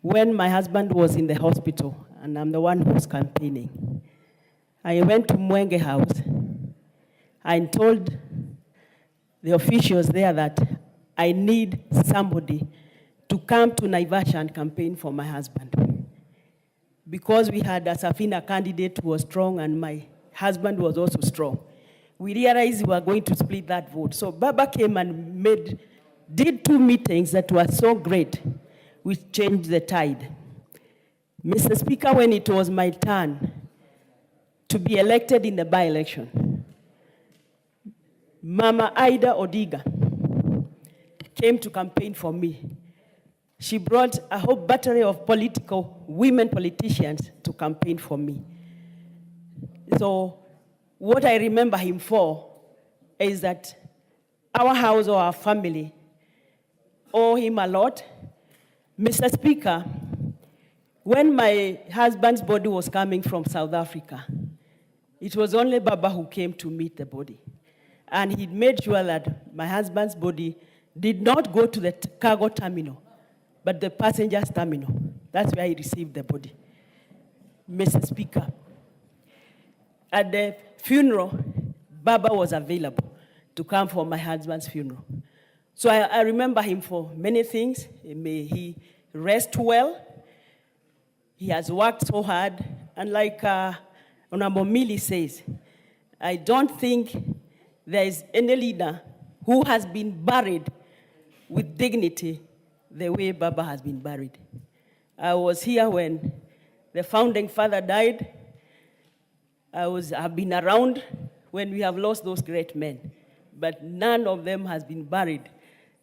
when my husband was in the hospital and I'm the one who was campaigning. I went to Mwenge House and told the officials there that I need somebody to come to Naivasha and campaign for my husband. Because we had a Safina candidate who was strong and my husband was also strong. We realized we were going to split that vote. So Baba came and did 2 meetings that were so great. which changed the tide. Mr. Speaker, when it was my turn to be elected in the by-election, Mama Ida Odiga came to campaign for me. She brought a whole battery of women politicians to campaign for me. So what I remember him for is that our house or our family owe him a lot. Mr. Speaker, when my husband's body was coming from South Africa, it was only Baba who came to meet the body. And he made sure that my husband's body did not go to the cargo terminal, but the passenger's terminal. That's where he received the body. Mr. Speaker, at the funeral, Baba was available to come for my husband's funeral. So I remember him for many things. May he rest well. He has worked so hard. And like Honorable Millie says, I don't think there is any leader who has been buried with dignity the way Baba has been buried. I was here when the founding father died. I've been around when we have lost those great men, but none of them has been buried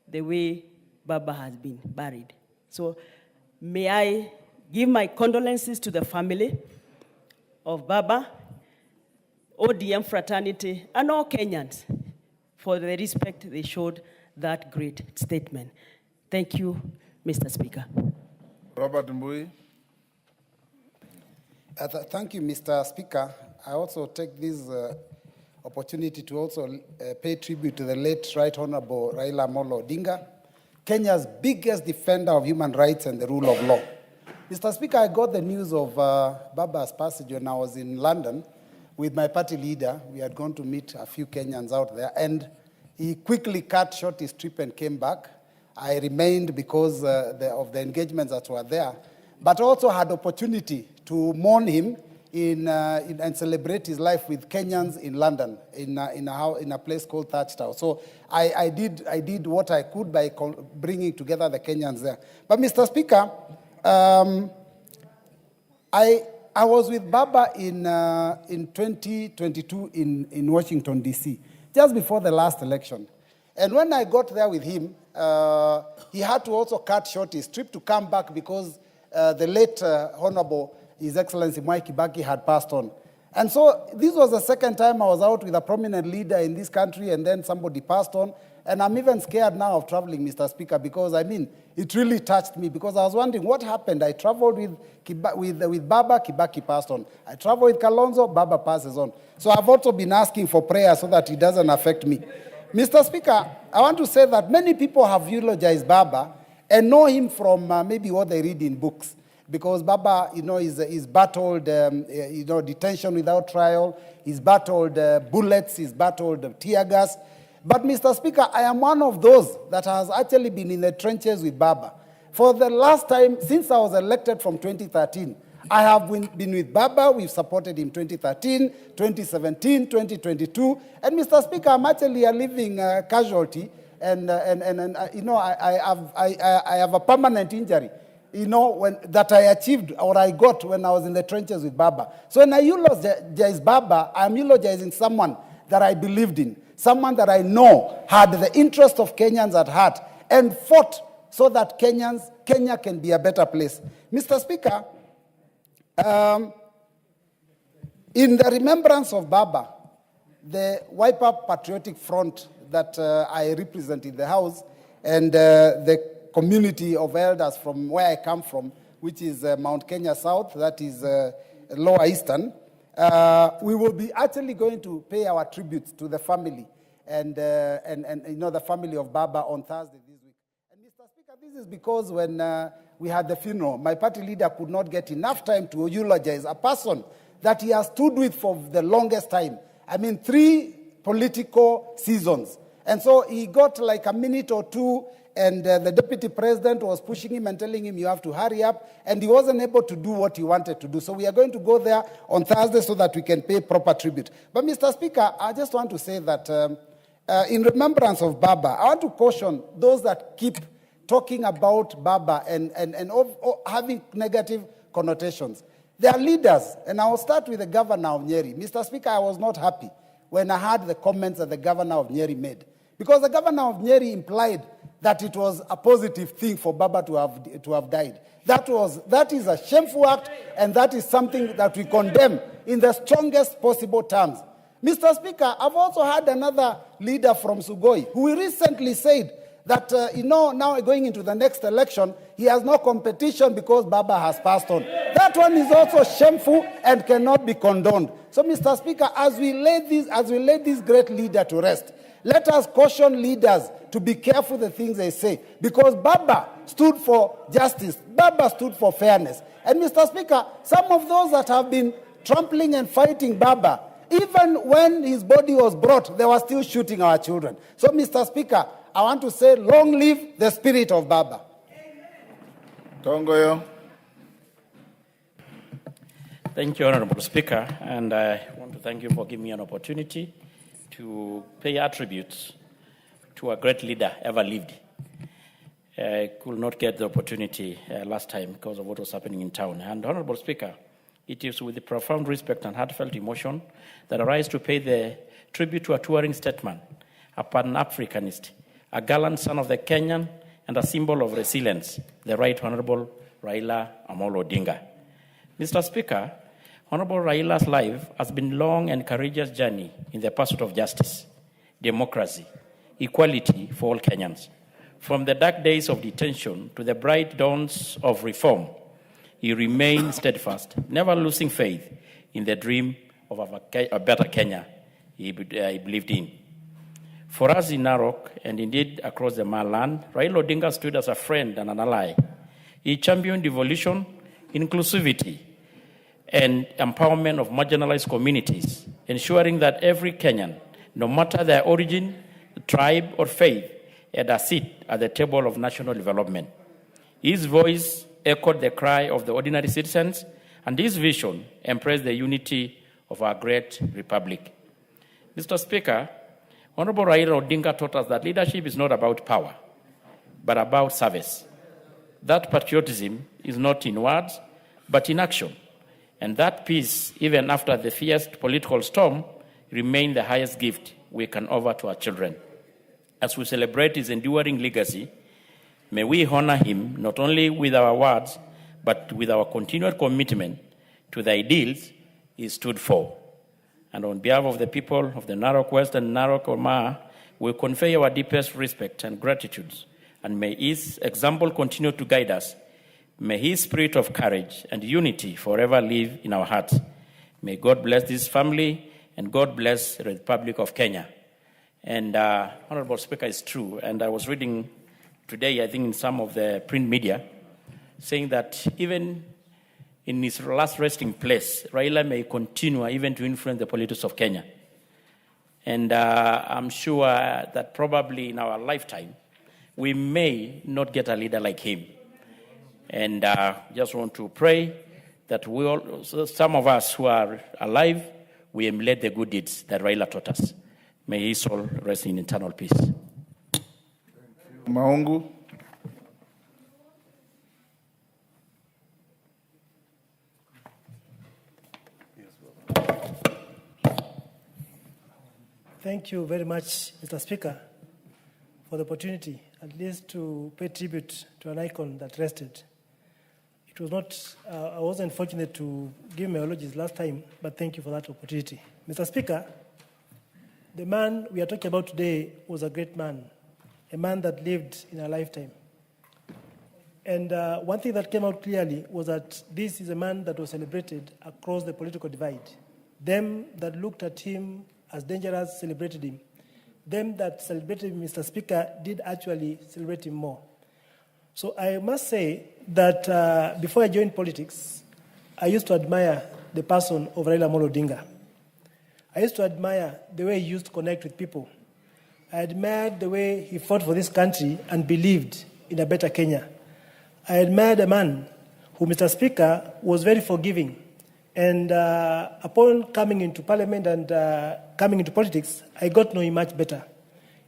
the way Baba has been buried. So may I give my condolences to the family of Baba, ODM fraternity, and all Kenyans for the respect they showed that great statement. Thank you, Mr. Speaker. Robert Mbui. Thank you, Mr. Speaker. I also take this opportunity to also pay tribute to the late Right Honorable Raila Amolo Odinga, Kenya's biggest defender of human rights and the rule of law. Mr. Speaker, I got the news of Baba's passage when I was in London with my party leader. We had gone to meet a few Kenyans out there, and he quickly cut short his trip and came back. I remained because of the engagements that were there, but also had opportunity to mourn him and celebrate his life with Kenyans in London, in a place called Thatchtown. So I did what I could by bringing together the Kenyans there. But Mr. Speaker, I was with Baba in 2022 in Washington, D.C., just before the last election. And when I got there with him, he had to also cut short his trip to come back because the late Honorable His Excellency Mwai Kibaki had passed on. And so this was the second time I was out with a prominent leader in this country, and then somebody passed on. And I'm even scared now of traveling, Mr. Speaker, because, I mean, it really touched me, because I was wondering what happened. I traveled with Baba, Kibaki passed on. I traveled with Kalonzo, Baba passes on. So I've also been asking for prayer so that it doesn't affect me. Mr. Speaker, I want to say that many people have eulogized Baba and know him from maybe what they read in books. Because Baba, is battled, detention without trial. He's battled bullets. He's battled tear gas. But, Mr. Speaker, I am one of those that has actually been in the trenches with Baba. For the last time, since I was elected from 2013, I have been with Baba. We've supported him 2013, 2017, 2022. And, Mr. Speaker, I'm actually a living casualty. And I have a permanent injury, that I achieved or I got when I was in the trenches with Baba. So when I eulogize Baba, I'm eulogizing someone that I believed in, someone that I know had the interest of Kenyans at heart and fought so that Kenya can be a better place. Mr. Speaker, in the remembrance of Baba, the Wipe Up Patriotic Front that I represent in the House and the community of elders from where I come from, which is Mount Kenya South, that is Lower Eastern, we will be actually going to pay our tributes to the family and the family of Baba on Thursday this week. And Mr. Speaker, this is because when we had the funeral, my party leader could not get enough time to eulogize a person that he has stood with for the longest time. I mean, 3 political seasons. And so he got like a minute or two, and the deputy president was pushing him and telling him, you have to hurry up, and he wasn't able to do what he wanted to do. So we are going to go there on Thursday so that we can pay proper tribute. But, Mr. Speaker, I just want to say that in remembrance of Baba, I want to caution those that keep talking about Baba and having negative connotations. They are leaders, and I will start with the governor of Nyeri. Mr. Speaker, I was not happy when I heard the comments that the governor of Nyeri made, because the governor of Nyeri implied that it was a positive thing for Baba to have died. That is a shameful act, and that is something that we condemn in the strongest possible terms. Mr. Speaker, I've also had another leader from Sugoi who recently said that, now going into the next election, he has no competition because Baba has passed on. That one is also shameful and cannot be condoned. So, Mr. Speaker, as we lay this great leader to rest, let us caution leaders to be careful the things they say, because Baba stood for justice. Baba stood for fairness. And, Mr. Speaker, some of those that have been trampling and fighting Baba, even when his body was brought, they were still shooting our children. So, Mr. Speaker, I want to say, long live the spirit of Baba. Tongoyo. Thank you, Honorable Speaker, and I want to thank you for giving me an opportunity to pay our tribute to a great leader ever lived. I could not get the opportunity last time because of what was happening in town. And Honorable Speaker, it is with the profound respect and heartfelt emotion that I rise to pay the tribute to a touring statesman, a Pan-Africanist, a gallant son of the Kenyan, and a symbol of resilience, the Right Honorable Raila Amolo Odinga. Mr. Speaker, Honorable Raila's life has been a long and courageous journey in the pursuit of justice, democracy, equality for all Kenyans. From the dark days of detention to the bright dawns of reform, he remained steadfast, never losing faith in the dream of a better Kenya he believed in. For us in Narok, and indeed across the Marland, Raila Odinga stood as a friend and an ally. He championed devolution, inclusivity, and empowerment of marginalized communities, ensuring that every Kenyan, no matter their origin, tribe, or faith, had a seat at the table of national development. His voice echoed the cry of the ordinary citizens, and his vision embraced the unity of our great republic. Mr. Speaker, Honorable Raila Odinga taught us that leadership is not about power, but about service. That patriotism is not in words, but in action. And that peace, even after the fierce political storm, remains the highest gift we can offer to our children. As we celebrate his enduring legacy, may we honor him not only with our words, but with our continued commitment to the ideals he stood for. And on behalf of the people of the Narok West and Narok Omagh, we convey our deepest respect and gratitude, and may his example continue to guide us. May his spirit of courage and unity forever live in our hearts. May God bless this family, and God bless the Republic of Kenya. And Honorable Speaker, it's true, and I was reading today, I think in some of the print media, saying that even in his last resting place, Raila may continue even to influence the politics of Kenya. And I'm sure that probably in our lifetime, we may not get a leader like him. And just want to pray that we all, some of us who are alive, we emulate the good deeds that Raila taught us. May his soul rest in eternal peace. Maungu. Thank you very much, Mr. Speaker, for the opportunity, at least to pay tribute to an icon that rested. It was not, I wasn't fortunate to give my eulogies last time, but thank you for that opportunity. Mr. Speaker, the man we are talking about today was a great man, a man that lived in a lifetime. And one thing that came out clearly was that this is a man that was celebrated across the political divide. Them that looked at him as dangerous celebrated him. Them that celebrated him, Mr. Speaker, did actually celebrate him more. So I must say that before I joined politics, I used to admire the person of Raila Amolo Odinga. I used to admire the way he used to connect with people. I admired the way he fought for this country and believed in a better Kenya. I admired a man who, Mr. Speaker, was very forgiving. And upon coming into parliament and coming into politics, I got to know him much better.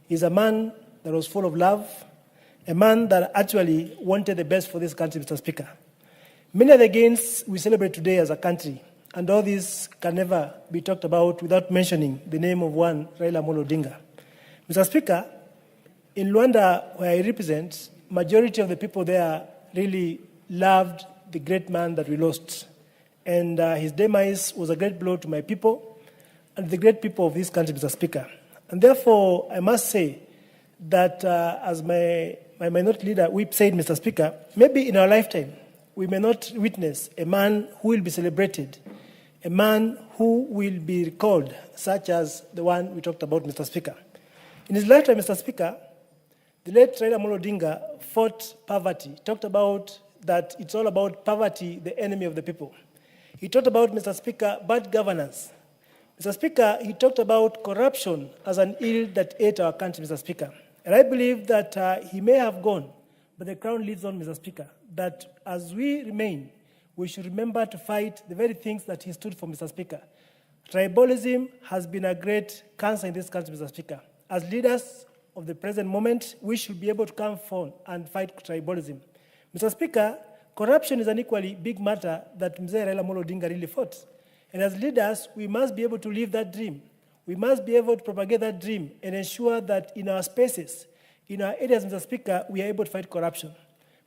He's a man that was full of love, a man that actually wanted the best for this country, Mr. Speaker. Many of the gains we celebrate today as a country, and all this can never be talked about without mentioning the name of one, Raila Amolo Odinga. Mr. Speaker, in Luanda, where I represent, majority of the people there really loved the great man that we lost. And his demise was a great blow to my people and the great people of this country, Mr. Speaker. And therefore, I must say that as my minority leader, Whip, said, Mr. Speaker, maybe in our lifetime, we may not witness a man who will be celebrated, a man who will be recalled, such as the one we talked about, Mr. Speaker. In his lifetime, Mr. Speaker, the late Raila Amolo Odinga fought poverty, talked about that it's all about poverty, the enemy of the people. He talked about, Mr. Speaker, bad governance. Mr. Speaker, he talked about corruption as an ill that ate our country, Mr. Speaker. And I believe that he may have gone, but the crown lives on, Mr. Speaker, that as we remain, we should remember to fight the very things that he stood for, Mr. Speaker. Tribalism has been a great cancer in this country, Mr. Speaker. As leaders of the present moment, we should be able to come forward and fight tribalism. Mr. Speaker, corruption is an equally big matter that Mzee Raila Amolo Odinga really fought. And as leaders, we must be able to live that dream. We must be able to propagate that dream and ensure that in our spaces, in our areas, Mr. Speaker, we are able to fight corruption.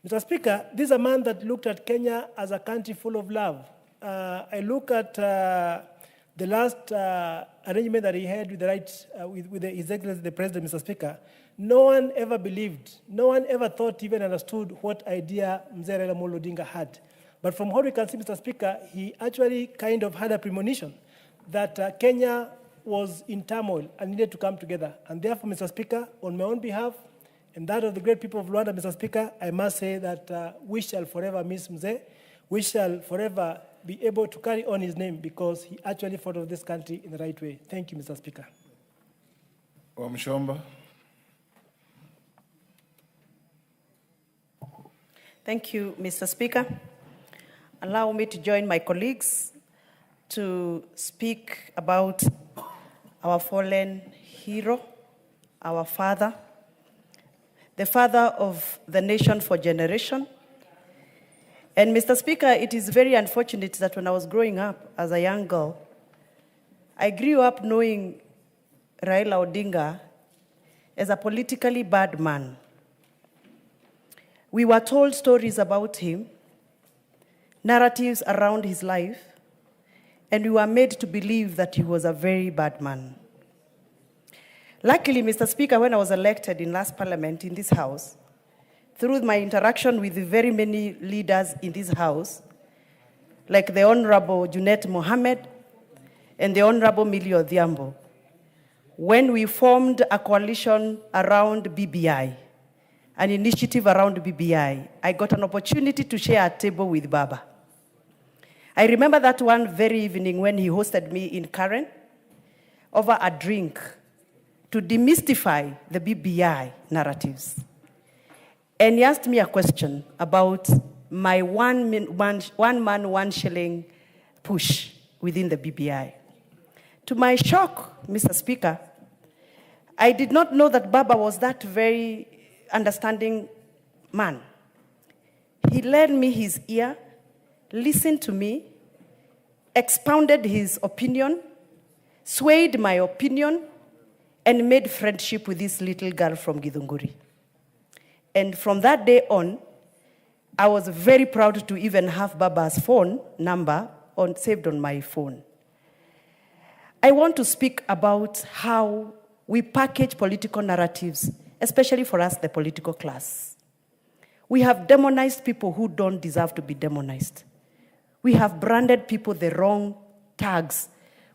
Mr. Speaker, this is a man that looked at Kenya as a country full of love. I look at the last arrangement that he had with His Excellency the President, Mr. Speaker. No one ever believed, no one ever thought, even understood what idea Mzee Raila Amolo Odinga had. But from what we can see, Mr. Speaker, he actually kind of had a premonition that Kenya was in turmoil and needed to come together. And therefore, Mr. Speaker, on my own behalf and that of the great people of Rwanda, Mr. Speaker, I must say that we shall forever miss Mzee. We shall forever be able to carry on his name because he actually fought for this country in the right way. Thank you, Mr. Speaker. Wamshomba. Thank you, Mr. Speaker. Allow me to join my colleagues to speak about our fallen hero, our father, the father of the nation for generation. And Mr. Speaker, it is very unfortunate that when I was growing up as a young girl, I grew up knowing Raila Odinga as a politically bad man. We were told stories about him, narratives around his life, and we were made to believe that he was a very bad man. Luckily, Mr. Speaker, when I was elected in last parliament in this house, through my interaction with the very many leaders in this house, like the Honorable Junet Mohammed and the Honorable Millie Odhiambo, when we formed a coalition around BBI, an initiative around BBI, I got an opportunity to share a table with Baba. I remember that one very evening when he hosted me in Karen over a drink to demystify the BBI narratives. And he asked me a question about my one man, 1 shilling push within the BBI. To my shock, Mr. Speaker, I did not know that Baba was that very understanding man. He lent me his ear, listened to me, expounded his opinion, swayed my opinion, and made friendship with this little girl from Githunguri. And from that day on, I was very proud to even have Baba's phone number saved on my phone. I want to speak about how we package political narratives, especially for us, the political class. We have demonized people who don't deserve to be demonized. We have branded people the wrong tags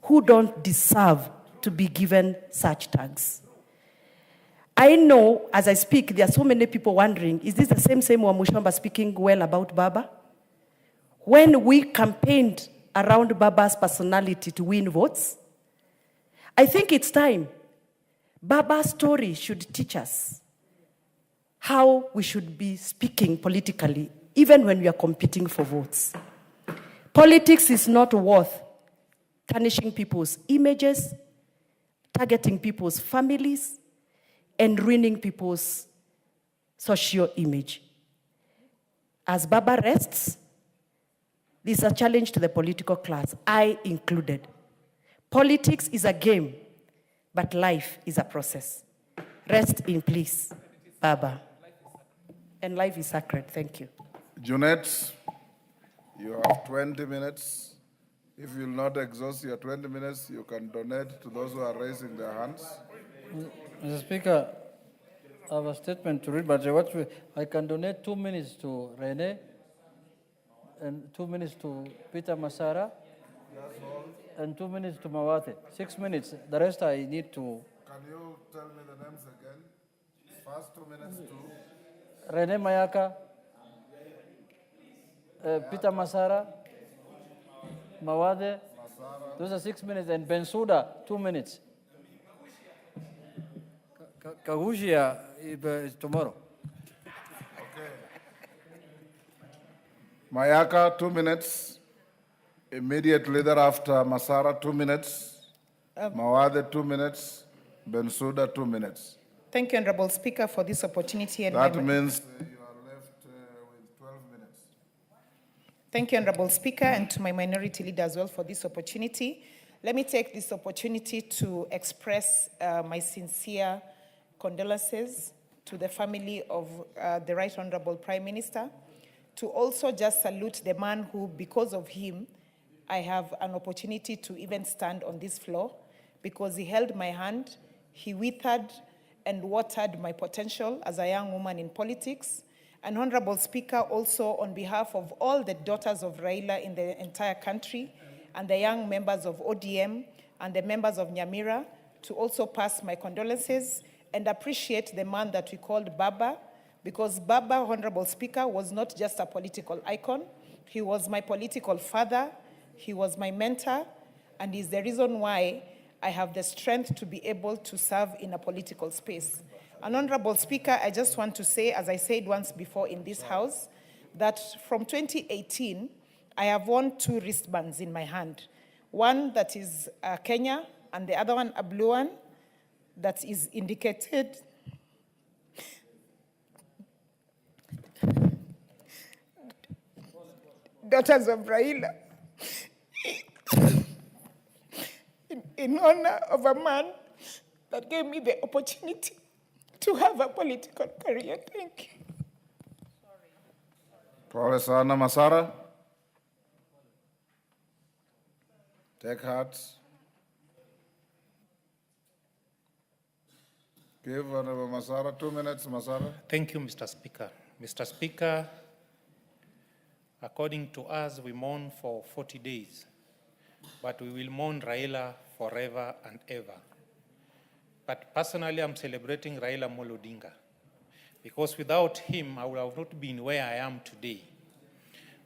who don't deserve to be given such tags. I know, as I speak, there are so many people wondering, is this the same Wamushamba speaking well about Baba? When we campaigned around Baba's personality to win votes, I think it's time. Baba's story should teach us how we should be speaking politically, even when we are competing for votes. Politics is not worth tarnishing people's images, targeting people's families, and ruining people's social image. As Baba rests, this is a challenge to the political class, I included. Politics is a game, but life is a process. Rest in peace, Baba. And life is sacred. Thank you. Junet, you have 20 minutes. If you will not exhaust your 20 minutes, you can donate to those who are raising their hands. Mr. Speaker, I have a statement to read, but I can donate 2 minutes to Rene and 2 minutes to Peter Masara and 2 minutes to Mawate. 6 minutes. The rest I need to. Can you tell me the names again? First 2 minutes to Rene Mayaka, Peter Masara, Mawade. Those are 6 minutes. And Bensouda, 2 minutes. Kagushia is tomorrow. Okay. Mayaka, 2 minutes. Immediately thereafter, Masara, 2 minutes. Mawade, 2 minutes. Bensouda, 2 minutes. Thank you, Honorable Speaker, for this opportunity. And that means you are left with 12 minutes. Thank you, Honorable Speaker, and to my minority leader as well for this opportunity. Let me take this opportunity to express my sincere condolences to the family of the Right Honorable Prime Minister, to also just salute the man who, because of him, I have an opportunity to even stand on this floor, because he held my hand, he withered and watered my potential as a young woman in politics. And Honorable Speaker, also on behalf of all the daughters of Raila in the entire country, and the young members of ODM and the members of Nyamira, to also pass my condolences and appreciate the man that we called Baba, because Baba, Honorable Speaker, was not just a political icon. He was my political father, he was my mentor, and is the reason why I have the strength to be able to serve in a political space. And Honorable Speaker, I just want to say, as I said once before in this House, that from 2018, I have worn 2 wristbands in my hand. One that is Kenya, and the other one a blue one that is indicated Daughters of Raila, in honor of a man that gave me the opportunity to have a political career. Thank you. Pole sana, Masara. Take heart. Give Honorable Masara 2 minutes, Masara. Thank you, Mr. Speaker. Mr. Speaker, according to us, we mourn for 40 days, but we will mourn Raila forever and ever. But personally, I'm celebrating Raila Amolo Odinga, because without him, I would have not been where I am today.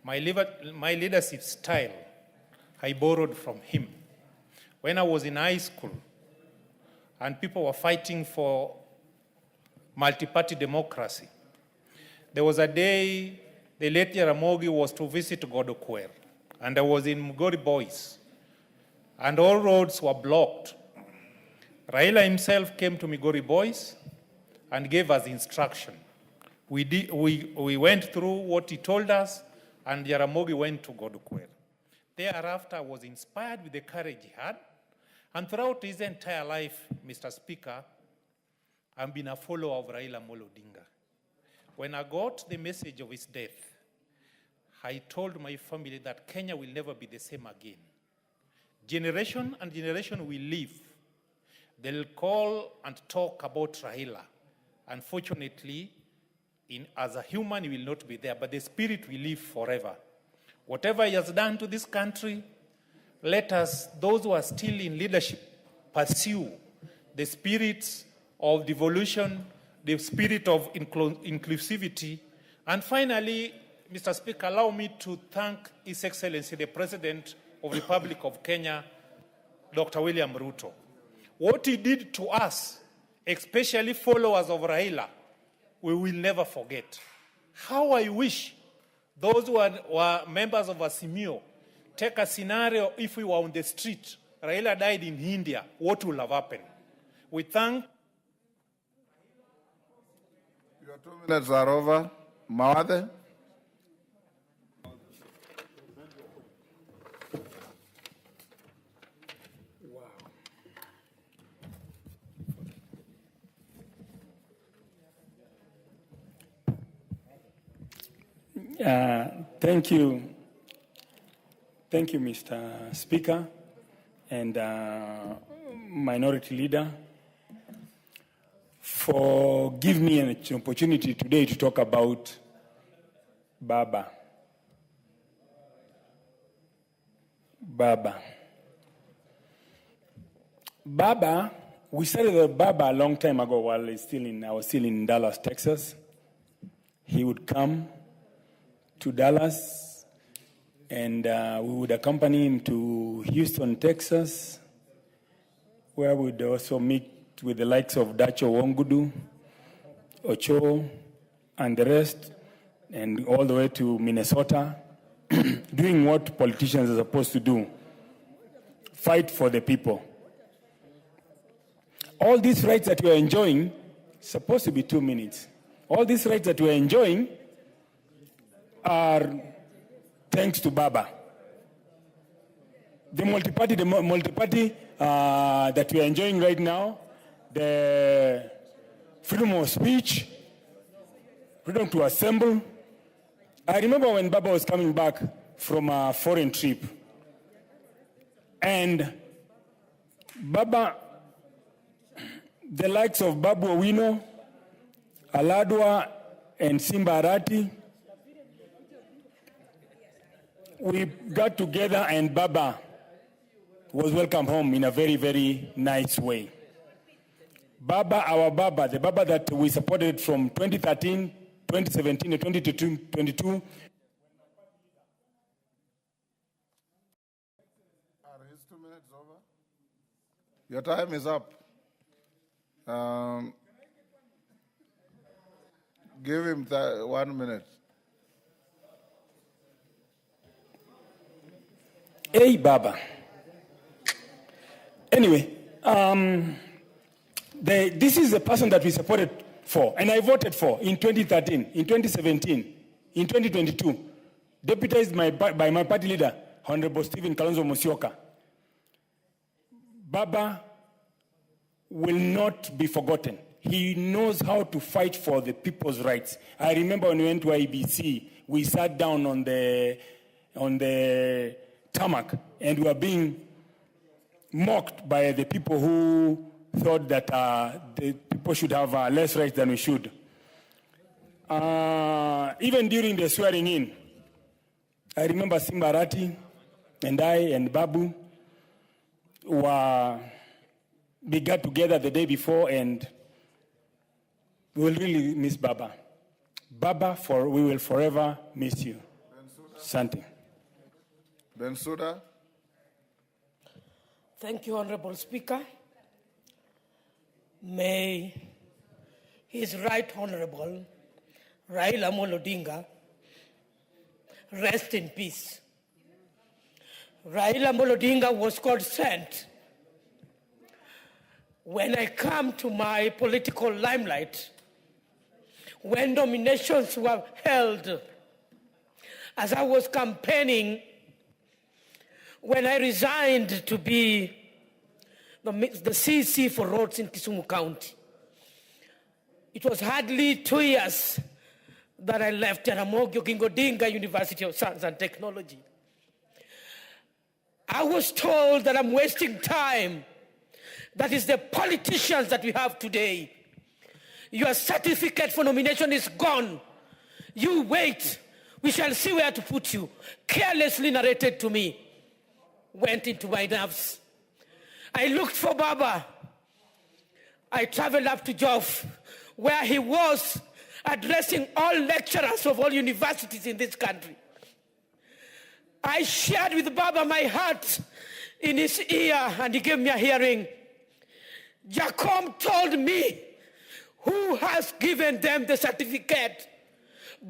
My leadership style, I borrowed from him. When I was in high school, and people were fighting for multi-party democracy, there was a day the late Jaramogi was to visit Godokwer, and I was in Mugori Boys, and all roads were blocked. Raila himself came to Migori Boys and gave us instruction. We went through what he told us, and Jaramogi went to Godokwer. Thereafter, I was inspired with the courage he had, and throughout his entire life, Mr. Speaker, I've been a follower of Raila Amolo Odinga. When I got the message of his death, I told my family that Kenya will never be the same again. Generation and generation will live. They'll call and talk about Raila. Unfortunately, as a human, he will not be there, but the spirit will live forever. Whatever he has done to this country, let us, those who are still in leadership, pursue the spirit of devolution, the spirit of inclusivity. And finally, Mr. Speaker, allow me to thank His Excellency, the President of the Republic of Kenya, Dr. William Ruto. What he did to us, especially followers of Raila, we will never forget. How I wish those who were members of Asimio take a scenario if we were on the street, Raila died in India, what will have happened? We thank... Your 2 minutes are over. Mawade? Thank you. Thank you, Mr. Speaker and Minority Leader, for giving me an opportunity today to talk about Baba. Baba, we started Baba a long time ago while I was still in Dallas, Texas. He would come to Dallas, and we would accompany him to Houston, Texas, where we would also meet with the likes of Dacho Wongudu, Ocho, and the rest, and all the way to Minnesota, doing what politicians are supposed to do, fight for the people. All these rights that we are enjoying, supposed to be 2 minutes. All these rights that we are enjoying are thanks to Baba. The multi-party that we are enjoying right now, the freedom of speech, freedom to assemble. I remember when Baba was coming back from a foreign trip, and Baba, the likes of Babu Owino, Aladwa, and Simba Arati, we got together and Baba was welcomed home in a very, very nice way. Baba, our Baba, the Baba that we supported from 2013, 2017, and 2022. Are his 2 minutes over? Your time is up. Give him 1 minute. Hey, Baba. Anyway, this is the person that we supported for, and I voted for in 2013, in 2017, in 2022, deputized by my party leader, Honorable Stephen Kalonzo Musyoka. Baba will not be forgotten. He knows how to fight for the people's rights. I remember when we went to IBC, we sat down on the tarmac, and we were being mocked by the people who thought that the people should have less rights than we should. Even during the swearing in, I remember Simba Arati and I and Babu we got together the day before, and we will really miss Baba. Baba, we will forever miss you. Santi. Bensouda. Thank you, Honorable Speaker. May His Right Honorable Raila Amolo Odinga rest in peace. Raila Amolo Odinga was God sent. When I come to my political limelight, when nominations were held, as I was campaigning, when I resigned to be the CC for roads in Kisumu County, it was hardly 2 years that I left Jaramogi Oginga Odinga University of Science and Technology. I was told that I'm wasting time. That is the politicians that we have today. Your certificate for nomination is gone. You wait. We shall see where to put you. Carelessly narrated to me. Went into my nerves. I looked for Baba. I traveled up to Joff, where he was addressing all lecturers of all universities in this country. I shared with Baba my heart in his ear, and he gave me a hearing. Jacom told me, who has given them the certificate?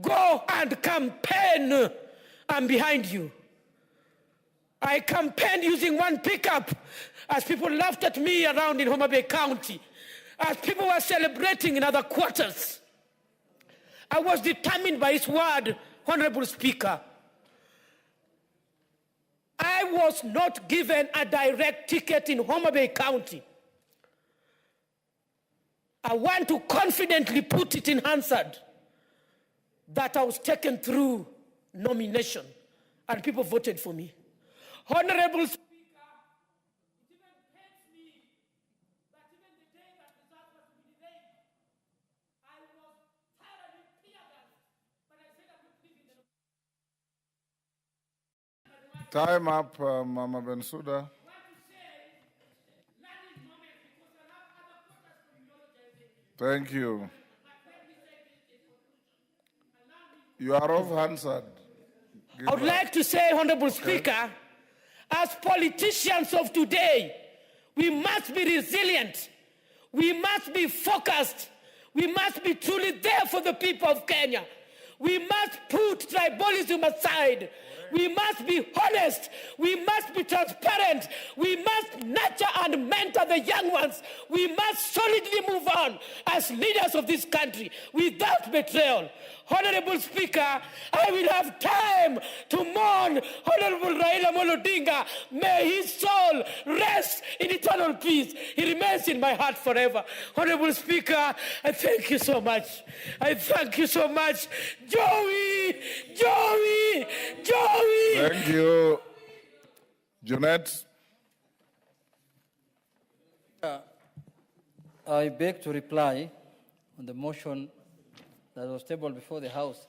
Go and campaign. I'm behind you. I campaigned using one pickup as people laughed at me around in Homa Bay County, as people were celebrating in other quarters. I was determined by his word, Honorable Speaker. I was not given a direct ticket in Homa Bay County. I want to confidently put it in Hansard that I was taken through nomination and people voted for me. Honorable Speaker, it even pains me that even the day that result was to be delayed, I was thoroughly tear-gassed, but I said I would leave in the Time up, Mama Bensouda. Thank you. You are off Hansard. I would like to say, Honorable Speaker, as politicians of today, we must be resilient. We must be focused. We must be truly there for the people of Kenya. We must put tribalism aside. We must be honest. We must be transparent. We must nurture and mentor the young ones. We must solidly move on as leaders of this country without betrayal. Honorable Speaker, I will have time to mourn Honorable Raila Amolo Odinga. May his soul rest in eternal peace. He remains in my heart forever. Honorable Speaker, I thank you so much. I thank you so much. Joey! Joey! Joey! Thank you. Jeanette. I beg to reply on the motion that was tabled before the House.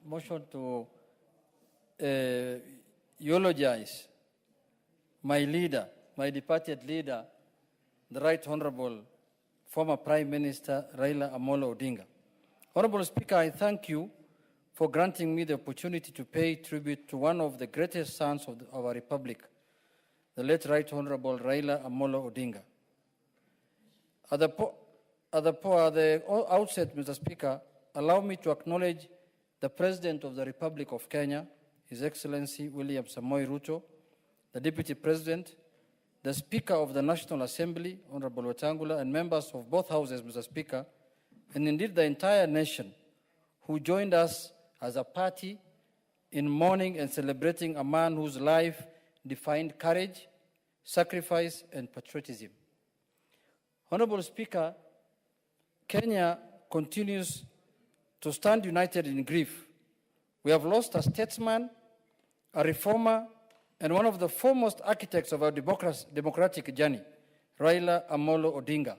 Motion to eulogize my leader, my departed leader, the Right Honorable former Prime Minister Raila Amolo Odinga. Honorable Speaker, I thank you for granting me the opportunity to pay tribute to one of the greatest sons of our Republic, the late Right Honorable Raila Amolo Odinga. At the outset, Mr. Speaker, allow me to acknowledge the President of the Republic of Kenya, His Excellency William Samoei Ruto, the Deputy President, the Speaker of the National Assembly, Honorable Wetangula, and members of both houses, Mr. Speaker, and indeed the entire nation who joined us as a party in mourning and celebrating a man whose life defined courage, sacrifice, and patriotism. Honorable Speaker, Kenya continues to stand united in grief. We have lost a statesman, a reformer, and one of the foremost architects of our democratic journey, Raila Amolo Odinga,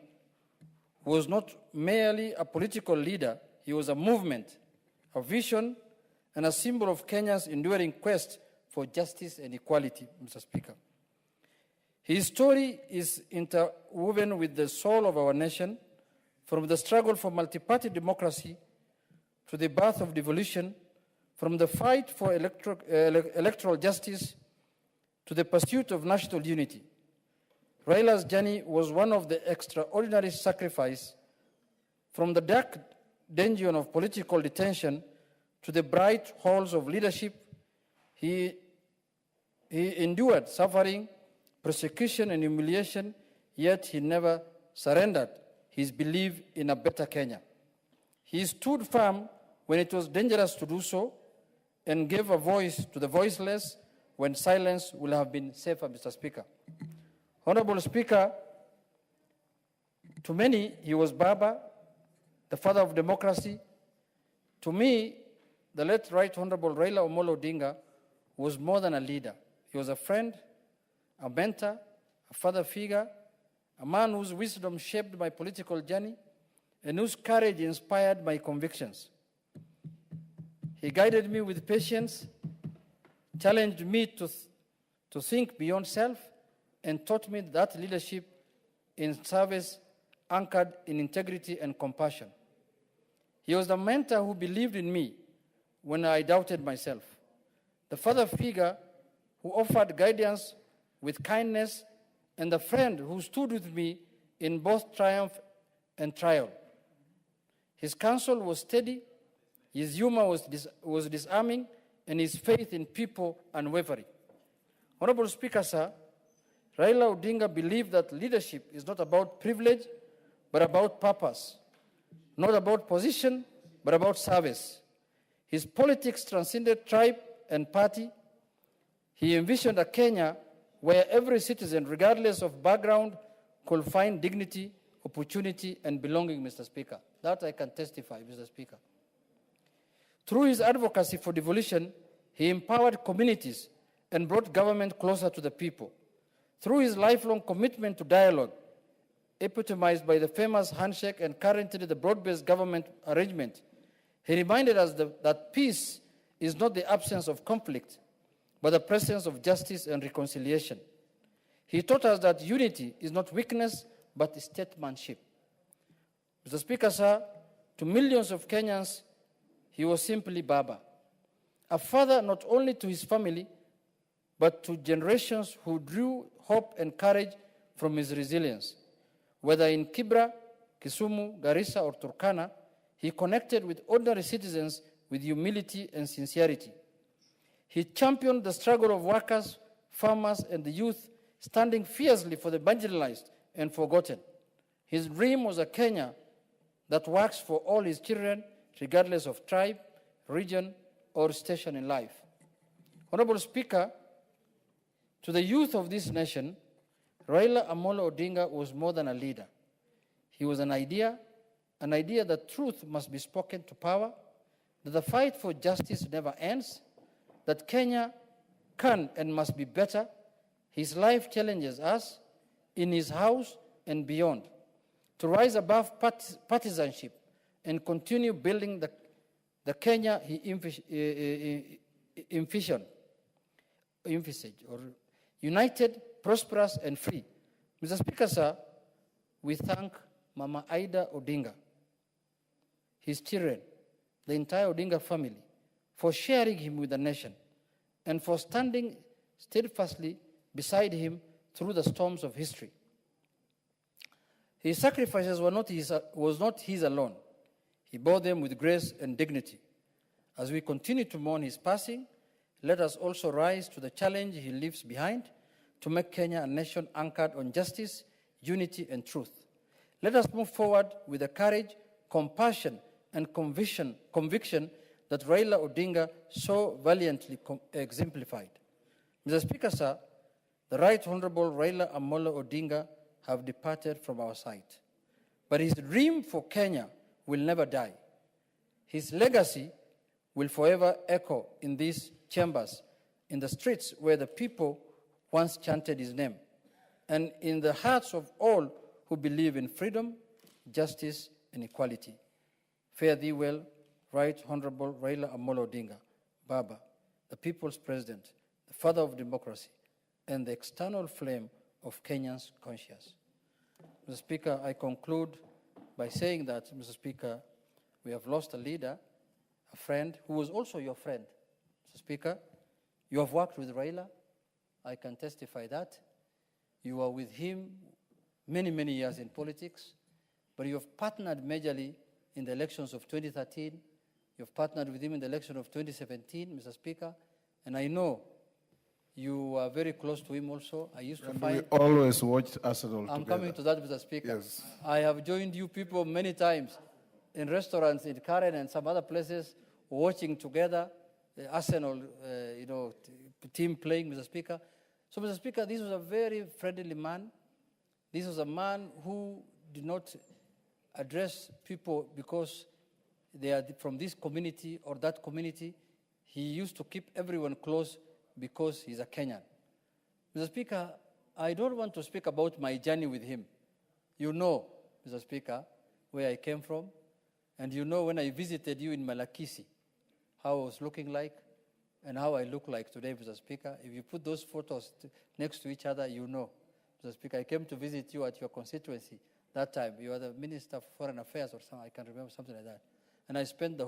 who was not merely a political leader, he was a movement, a vision, and a symbol of Kenya's enduring quest for justice and equality, Mr. Speaker. His story is interwoven with the soul of our nation, from the struggle for multi-party democracy to the birth of devolution, from the fight for electoral justice to the pursuit of national unity. Raila's journey was one of the extraordinary sacrifice, from the dark dungeon of political detention to the bright halls of leadership. He endured suffering, persecution, and humiliation, yet he never surrendered his belief in a better Kenya. He stood firm when it was dangerous to do so, and gave a voice to the voiceless when silence would have been safer, Mr. Speaker. Honorable Speaker, to many, he was Baba, the father of democracy. To me, the late Right Honorable Raila Amolo Odinga was more than a leader. He was a friend, a mentor, a father figure, a man whose wisdom shaped my political journey and whose courage inspired my convictions. He guided me with patience, challenged me to think beyond self, and taught me that leadership in service anchored in integrity and compassion. He was the mentor who believed in me when I doubted myself, the father figure who offered guidance with kindness, and the friend who stood with me in both triumph and trial. His counsel was steady, his humor was disarming, and his faith in people unwavering. Honorable Speaker, sir, Raila Odinga believed that leadership is not about privilege, but about purpose. not about position, but about service. His politics transcended tribe and party. He envisioned a Kenya where every citizen, regardless of background, could find dignity, opportunity, and belonging, Mr. Speaker. That I can testify, Mr. Speaker. Through his advocacy for devolution, he empowered communities and brought government closer to the people. Through his lifelong commitment to dialogue, epitomized by the famous handshake and currently the broad-based government arrangement, he reminded us that peace is not the absence of conflict, but the presence of justice and reconciliation. He taught us that unity is not weakness, but statesmanship. Mr. Speaker, sir, to millions of Kenyans, he was simply Baba, a father not only to his family, but to generations who drew hope and courage from his resilience. Whether in Kibra, Kisumu, Garissa, or Turkana, he connected with ordinary citizens with humility and sincerity. He championed the struggle of workers, farmers, and the youth, standing fiercely for the marginalized and forgotten. His dream was a Kenya that works for all his children, regardless of tribe, region, or station in life. Honorable Speaker, to the youth of this nation, Raila Amolo Odinga was more than a leader. He was an idea that truth must be spoken to power, that the fight for justice never ends, that Kenya can and must be better. His life challenges us in his house and beyond to rise above partisanship and continue building the Kenya he envisioned, or united, prosperous, and free. Mr. Speaker, sir, we thank Mama Aida Odinga, his children, the entire Odinga family, for sharing him with the nation and for standing steadfastly beside him through the storms of history. His sacrifices was not his alone. He bore them with grace and dignity. As we continue to mourn his passing, let us also rise to the challenge he leaves behind to make Kenya a nation anchored on justice, unity, and truth. Let us move forward with the courage, compassion, and conviction that Raila Odinga so valiantly exemplified. Mr. Speaker, sir, the Right Honorable Raila Amolo Odinga have departed from our sight. But his dream for Kenya will never die. His legacy will forever echo in these chambers, in the streets where the people once chanted his name, and in the hearts of all who believe in freedom, justice, and equality. Fare thee well, Right Honorable Raila Amolo Odinga, Baba, the people's president, the father of democracy, and the external flame of Kenyans' conscience. Mr. Speaker, I conclude by saying that, Mr. Speaker, we have lost a leader, a friend, who was also your friend. Mr. Speaker, you have worked with Raila. I can testify that. You were with him many, many years in politics, but you have partnered majorly in the elections of 2013. You have partnered with him in the election of 2017, Mr. Speaker, and I know you are very close to him also. I used to find... We always watched Arsenal together. I'm coming to that, Mr. Speaker. Yes. I have joined you people many times in restaurants in Karen and some other places, watching together the Arsenal, team playing, Mr. Speaker. So, Mr. Speaker, this was a very friendly man. This was a man who did not address people because they are from this community or that community. He used to keep everyone close because he's a Kenyan. Mr. Speaker, I don't want to speak about my journey with him. You know, Mr. Speaker, where I came from, and you know when I visited you in Malakisi, how I was looking like, and how I look like today, Mr. Speaker. If you put those photos next to each other, you know. Mr. Speaker, I came to visit you at your constituency that time. You were the Minister of Foreign Affairs or something, I can remember something like that. And I spent the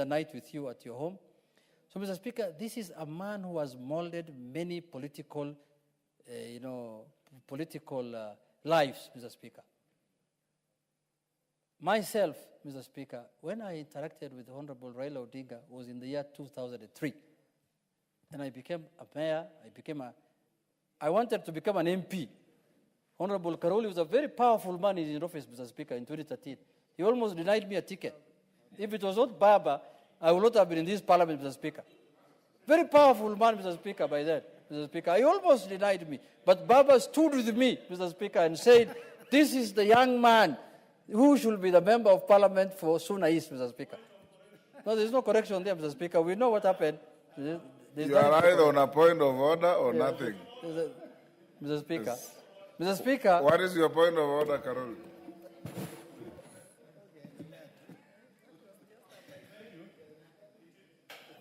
night with you at your home. So, Mr. Speaker, this is a man who has molded many political lives, Mr. Speaker. Myself, Mr. Speaker, when I interacted with Honorable Raila Odinga was in the year 2003. And I became a mayor, I wanted to become an MP. Honorable Karoli was a very powerful man in his office, Mr. Speaker, in 2013. He almost denied me a ticket. If it was not Baba, I would not have been in this parliament, Mr. Speaker. Very powerful man, Mr. Speaker, by then, Mr. Speaker. He almost denied me. But Baba stood with me, Mr. Speaker, and said, this is the young man who should be the member of parliament for Suna East, Mr. Speaker. No, there's no correction there, Mr. Speaker. We know what happened. You are either on a point of order or nothing. Mr. Speaker. Yes. Mr. Speaker. What is your point of order, Carol?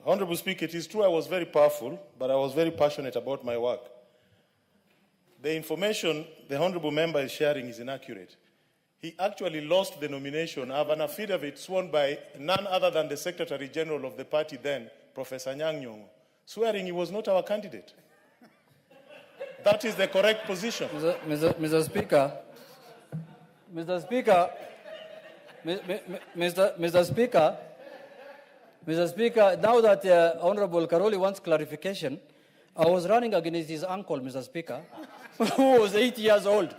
Honorable Speaker, it is true I was very powerful, but I was very passionate about my work. The information the Honorable Member is sharing is inaccurate. He actually lost the nomination. I have an affidavit sworn by none other than the Secretary General of the party then, Professor Nyang' Nyong'o, swearing he was not our candidate. That is the correct position. Mr. Speaker, Mr. Speaker, Mr. Speaker, Mr. Speaker, now that Honorable Karoli wants clarification, I was running against his uncle, Mr. Speaker, who was 8 years old.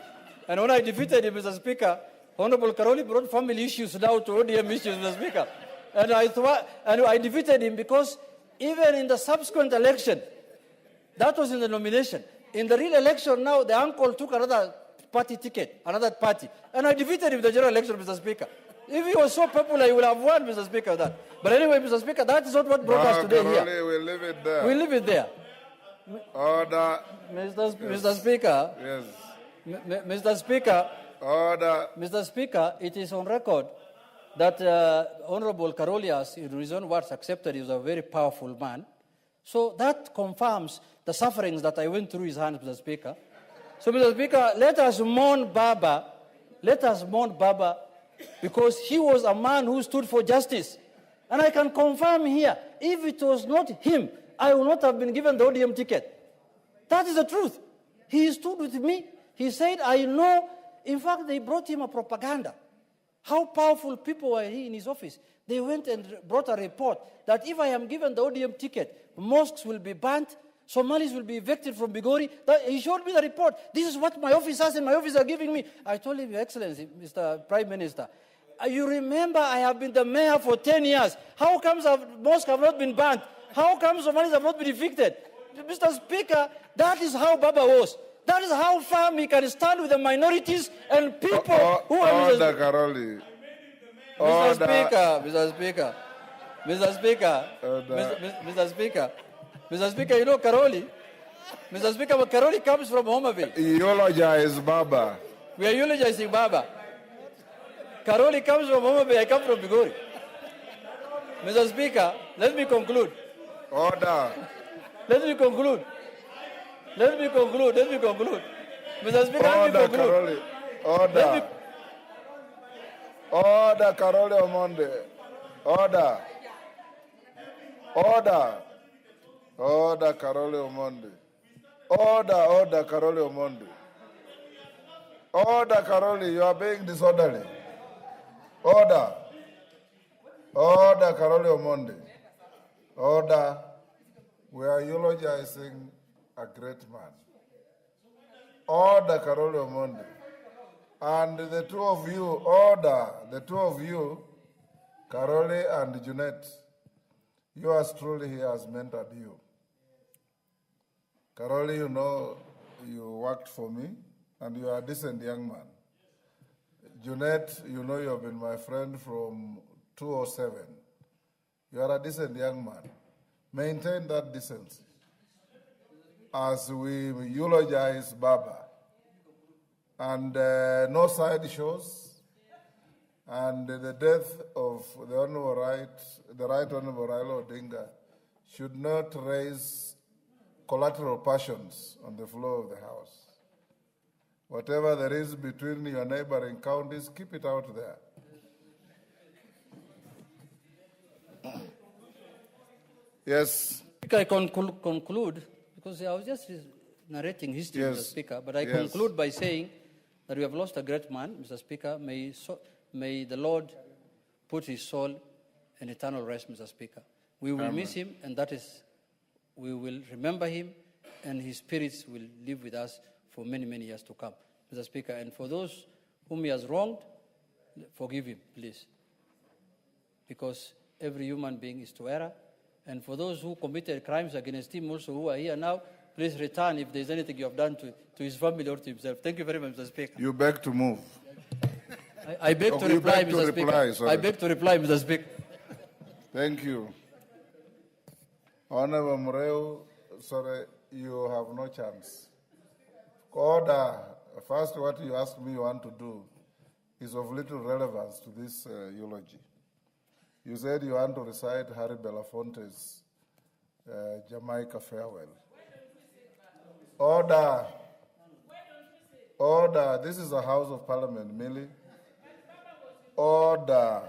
And when I defeated him, Mr. Speaker, Honorable Karoli brought family issues now to ODM issues, Mr. Speaker. And I defeated him because even in the subsequent election, that was in the nomination. In the real election now, the uncle took another party ticket, another party. And I defeated him in the general election, Mr. Speaker. If he was so popular, he would have won, Mr. Speaker, that. But anyway, Mr. Speaker, that is not what brought us today here. We'll leave it there. We'll leave it there. Order. Mr. Speaker. Yes. Mr. Speaker. Order. Mr. Speaker, it is on record that Honorable Karolias, in his own words, accepted he was a very powerful man. So that confirms the sufferings that I went through his hands, Mr. Speaker. So, Mr. Speaker, let us mourn Baba. Let us mourn Baba because he was a man who stood for justice. And I can confirm here, if it was not him, I would not have been given the ODM ticket. That is the truth. He stood with me. He said, I know. In fact, they brought him a propaganda. How powerful people were he in his office. They went and brought a report that if I am given the ODM ticket, mosques will be burnt, Somalis will be evicted from Bigori. He showed me the report. This is what my officers and my office are giving me. I told him, Your Excellency, Mr. Prime Minister, you remember I have been the mayor for 10 years. How comes mosques have not been burnt? How come Somalis have not been evicted? Mr. Speaker, that is how Baba was. That is how firm he can stand with the minorities and people who are... Order, Karoli. Mr. Speaker, Mr. Speaker, Mr. Speaker, Mr. Speaker, Mr. Speaker, you know Karoli? Mr. Speaker, but Karoli comes from Homa Bay. Eulogize Baba. We are eulogizing Baba. Karoli comes from Homa Bay, I come from Bigori. Mr. Speaker, let me conclude. Order. Let me conclude. Let me conclude. Let me conclude. Mr. Speaker, let me conclude. Karoli. Order. Order, Karoli Omonde. Order. Order. Order, Karoli Omonde. Order, Karoli Omonde. Order, Karoli, you are being disorderly. Order. Order, Karoli Omonde. Order. We are eulogizing a great man. Order, Karoli Omonde. And the two of you, order, the two of you, Karoli and Junet, yours truly he has mentored you. Karoli, you know, you worked for me, and you are a decent young man. Junet, you know you have been my friend from 2007. You are a decent young man. Maintain that decency. As we eulogize Baba, and no side shows, and the death of the Right Honorable Raila Odinga should not raise collateral passions on the floor of the House. Whatever there is between your neighboring counties, keep it out there. Yes. I can conclude, because I was just narrating history, Yes. Mr. Speaker, but I Yes. conclude by saying that we have lost a great man, Mr. Speaker. May the Lord put his soul in eternal rest, Mr. Speaker. We will miss him, and that is, we will remember him, and his spirits will live with us for many, many years to come, Mr. Speaker. And for those whom he has wronged, forgive him, please. Because every human being is to err. And for those who committed crimes against him also who are here now, please return if there's anything you have done to his family or to himself. Thank you very much, Mr. Speaker. You beg to move. I beg to reply, Mr. Speaker. Sorry. I beg to reply, Mr. Speaker. Thank you. Honorable Mureu, sorry, you have no chance. Order. First, what you asked me you want to do is of little relevance to this eulogy. You said you want to recite Harry Belafonte's Jamaica Farewell. Order. Order. This is a House of Parliament, Millie. Order.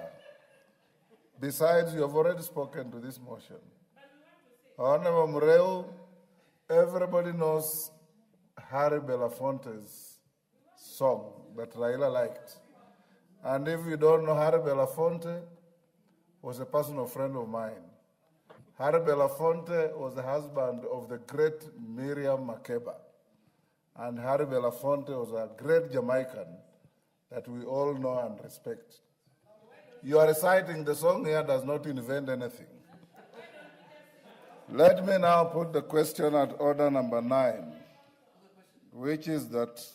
Besides, you have already spoken to this motion. Honorable Mureu, everybody knows Harry Belafonte's song that Raila liked. And if you don't know, Harry Belafonte was a personal friend of mine. Harry Belafonte was the husband of the great Miriam Makeba. And Harry Belafonte was a great Jamaican that we all know and respect. You are reciting the song here does not invent anything. Let me now put the question at order number 9, which is that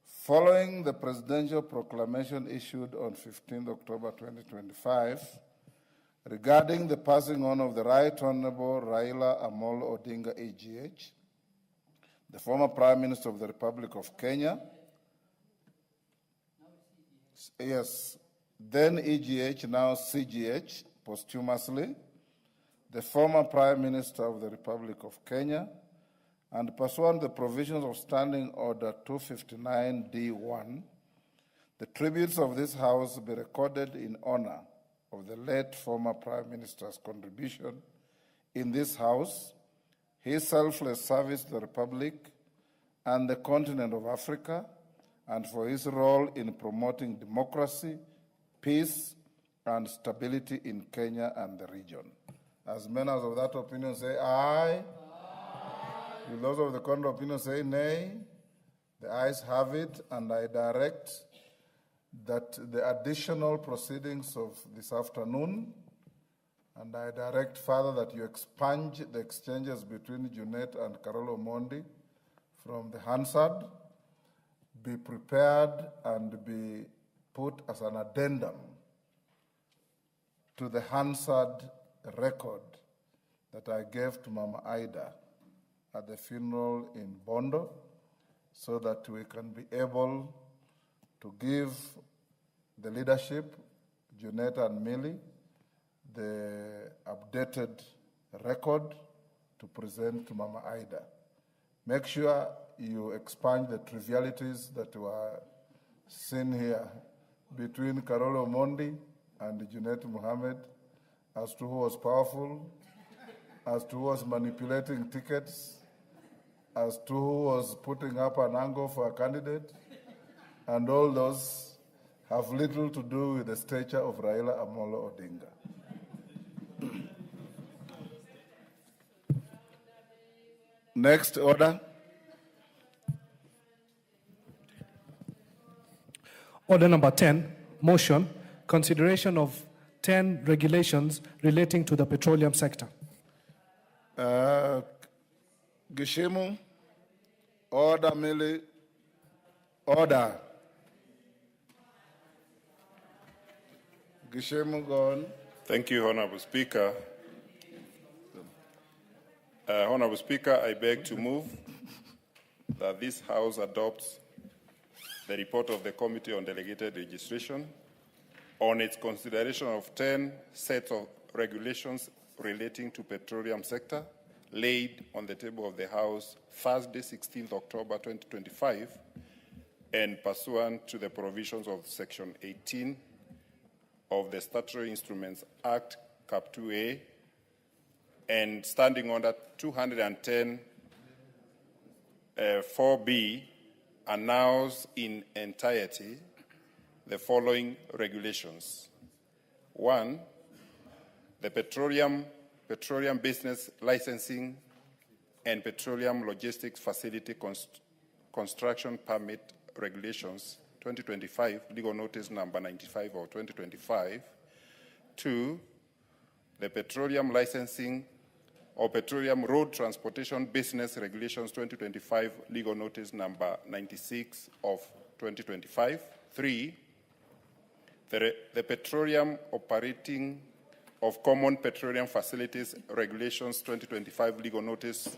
following the presidential proclamation issued on 15 October 2025 regarding the passing on of the Right Honorable Raila Amolo Odinga AGH, the former Prime Minister of the Republic of Kenya, yes, then EGH, now CGH, posthumously, the former Prime Minister of the Republic of Kenya, and pursuant to the provisions of Standing Order 259D1, the tributes of this House be recorded in honor of the late former Prime Minister's contribution in this House, his selfless service to the Republic and the continent of Africa, and for his role in promoting democracy, peace, and stability in Kenya and the region. As members of that opinion say aye. Will those of the contrary opinion say nay? The ayes have it, and I direct that the additional proceedings of this afternoon, and I direct further that you expunge the exchanges between Junet and Carolo Mondi from the Hansard, be prepared and be put as an addendum to the Hansard record that I gave to Mama Ida at the funeral in Bondo, so that we can be able to give the leadership, Junet and Millie, the updated record to present to Mama Ida. Make sure you expunge the trivialities that were seen here between Carolo Mondi and Junet Mohammed as to who was powerful, as to who was manipulating tickets, as to who was putting up an angle for a candidate, and all those have little to do with the stature of Raila Amolo Odinga. Next order. Order number 10, motion, consideration of 10 regulations relating to the petroleum sector. Gishimu, order, Millie, order. Gishimu, go on. Thank you, Honorable Speaker. Honorable Speaker, I beg to move that this House adopts the report of the Committee on Delegated Legislation on its consideration of 10 sets of regulations relating to petroleum sector laid on the table of the House Thursday, 16th October 2025, and pursuant to the provisions of Section 18 of the Statutory Instruments Act, Cap 2A, and Standing Order 210 4B, announce in entirety the following regulations. 1, the Petroleum Business Licensing and Petroleum Logistics Facility Construction Permit Regulations 2025, legal notice number 95 of 2025. 2, the Petroleum Licensing or Petroleum Road Transportation Business Regulations 2025, legal notice number 96 of 2025. 3, the Petroleum Operating of Common Petroleum Facilities Regulations 2025, legal notice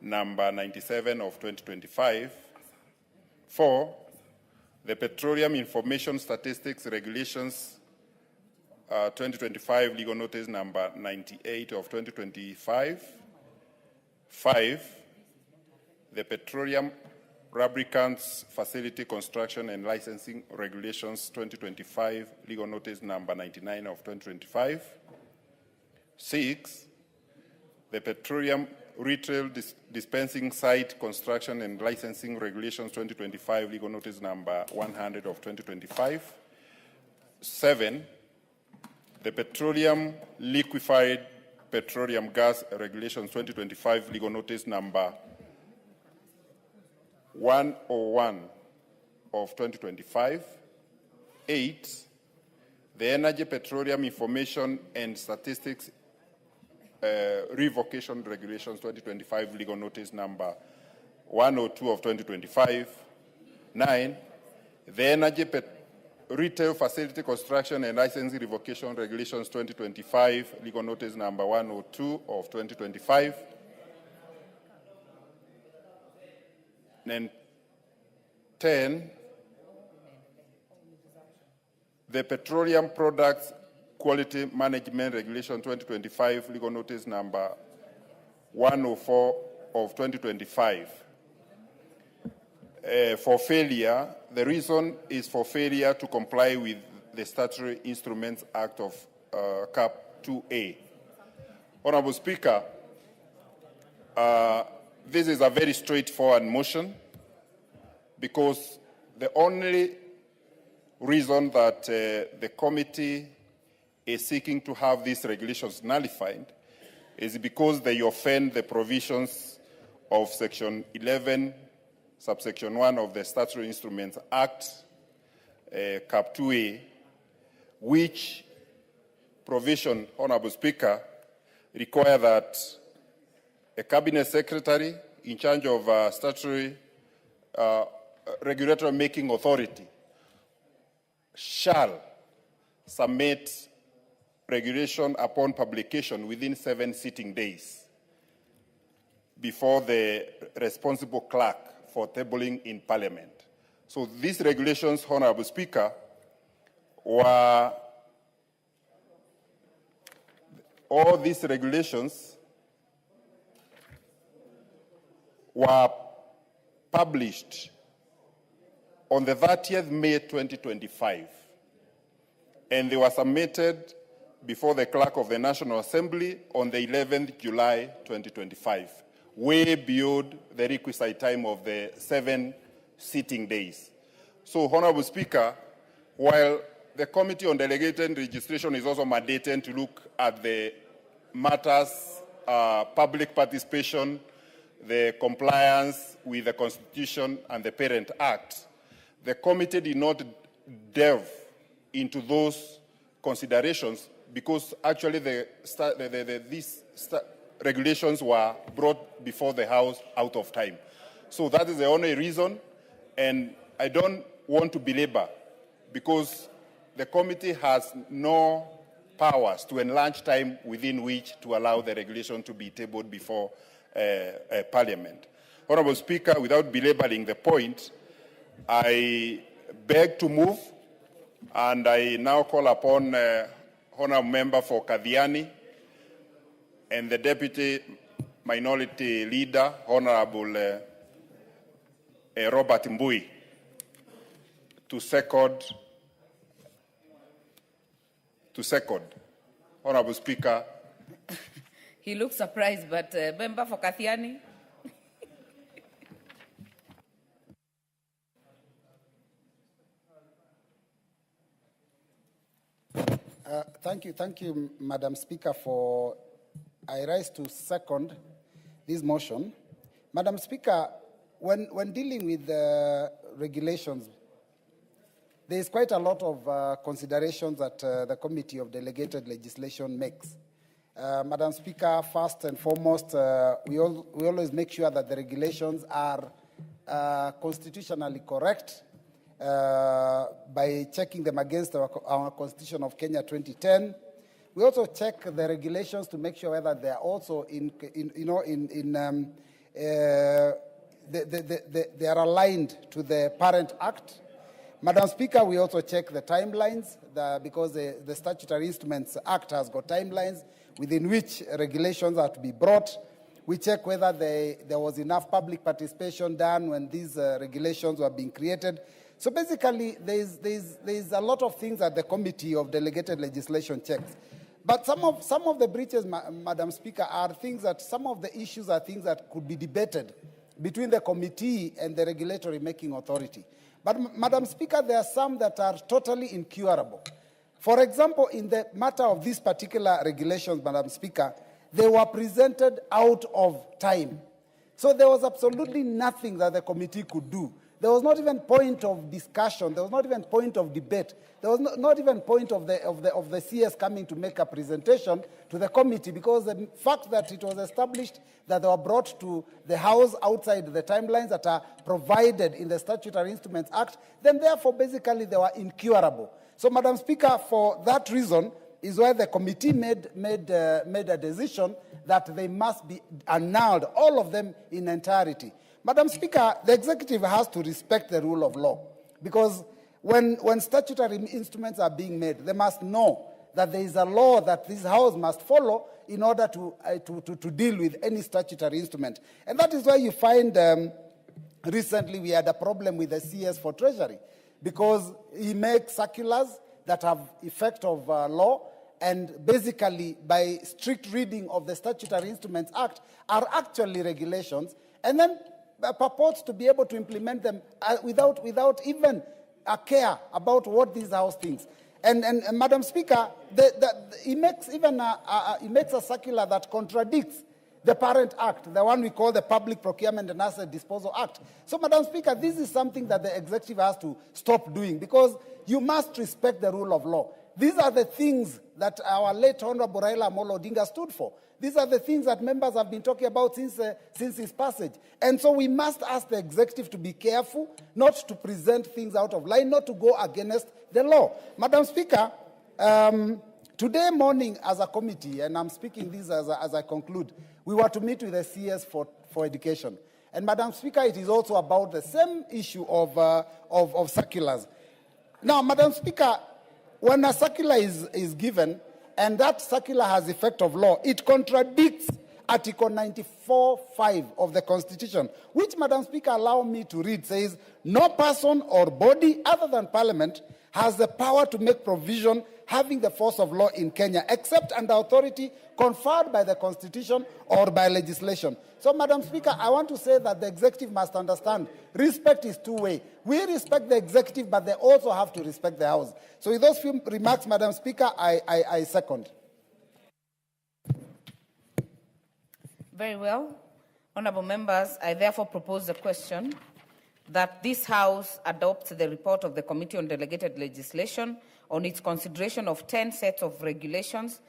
number 97 of 2025. 4, the Petroleum Information Statistics Regulations 2025, legal notice number 98 of 2025. 5, the Petroleum Lubricants Facility Construction and Licensing Regulations 2025, legal notice number 99 of 2025. 6, the Petroleum Retail Dispensing Site Construction and Licensing Regulations 2025, legal notice number 100 of 2025. 7, the Petroleum Liquefied Petroleum Gas Regulations 2025, legal notice number 101 of 2025. 8, the Energy Petroleum Information and Statistics Revocation Regulations 2025, legal notice number 102 of 2025. 9, the Energy Retail Facility Construction and Licensing Revocation Regulations 2025, legal notice number 102 of 2025. And 10, the Petroleum Products Quality Management Regulation 2025, legal notice number 104 of 2025. For failure, the reason is for failure to comply with the Statutory Instruments Act of Cap 2A. Honorable Speaker, this is a very straightforward motion because the only reason that the committee is seeking to have these regulations nullified is because they offend the provisions of Section 11, subsection 1 of the Statutory Instruments Act, Cap 2A, which provision, Honorable Speaker, require that a cabinet secretary in charge of statutory regulatory making authority shall submit regulation upon publication within 7 sitting days before the responsible clerk for tabling in Parliament. So these regulations, Honorable Speaker, all these regulations were published on the 30th May 2025, and they were submitted before the Clerk of the National Assembly on the 11th July 2025, way beyond the requisite time of the 7 sitting days. So, Honorable Speaker, while the Committee on Delegated Registration is also mandated to look at the matters, public participation, the compliance with the Constitution and the Parent Act, the committee did not delve into those considerations because actually these regulations were brought before the House out of time. So that is the only reason, and I don't want to belabor because the committee has no powers to enlarge time within which to allow the regulation to be tabled before Parliament. Honorable Speaker, without belaboring the point, I beg to move, and I now call upon Honorable Member for Kadhiani and the Deputy Minority Leader, Honorable Robert Mbui, to second. Honorable Speaker. He looks surprised, but Member for Kathiani. Thank you, Madam Speaker, for I rise to second this motion. Madam Speaker, when dealing with the regulations there is quite a lot of considerations that the Committee of Delegated Legislation makes. Madam Speaker, first and foremost, we always make sure that the regulations are constitutionally correct by checking them against our Constitution of Kenya 2010. We also check the regulations to make sure whether they are also they are aligned to the parent act. Madam Speaker, we also check the timelines because the Statutory Instruments Act has got timelines within which regulations are to be brought. We check whether there was enough public participation done when these regulations were being created. So basically, there's a lot of things that the Committee of Delegated Legislation checks. But some of the breaches, Madam Speaker, are things that some of the issues are things that could be debated between the committee and the regulatory making authority. But Madam Speaker, there are some that are totally incurable. For example, in the matter of these particular regulations, Madam Speaker, they were presented out of time. So there was absolutely nothing that the committee could do. There was not even point of discussion. There was not even point of debate. There was not even point of the CS coming to make a presentation to the committee, because the fact that it was established that they were brought to the House outside the timelines that are provided in the Statutory Instruments Act, then therefore basically they were incurable. So, Madam Speaker, for that reason is why the committee made a decision that they must be annulled, all of them in entirety. Madam Speaker, the executive has to respect the rule of law, because when statutory instruments are being made, they must know that there is a law that this House must follow in order to deal with any statutory instrument. And that is why you find recently we had a problem with the CS for Treasury, because he makes circulars that have effect of law, and basically by strict reading of the Statutory Instruments Act are actually regulations, and then purports to be able to implement them without even a care about what this House thinks. And Madam Speaker, he makes a circular that contradicts the parent act, the one we call the Public Procurement and Asset Disposal Act. So, Madam Speaker, this is something that the executive has to stop doing, because you must respect the rule of law. These are the things that our late Honorable Raila Amolo Odinga stood for. These are the things that members have been talking about since his passage. And so we must ask the executive to be careful, not to present things out of line, not to go against the law. Madam Speaker, today morning as a committee, and I'm speaking this as I conclude, we were to meet with the CS for education. And Madam Speaker, it is also about the same issue of circulars. Now, Madam Speaker, when a circular is given, and that circular has effect of law, it contradicts Article 94(5) of the Constitution, which, Madam Speaker, allow me to read, says, no person or body other than Parliament has the power to make provision having the force of law in Kenya, except under authority conferred by the Constitution or by legislation. So, Madam Speaker, I want to say that the executive must understand respect is two-way. We respect the executive, but they also have to respect the House. So with those few remarks, Madam Speaker, I second. Very well. Honourable members, I therefore propose the question that this House adopts the report of the Committee on Delegated Legislation on its consideration of 10 sets of regulations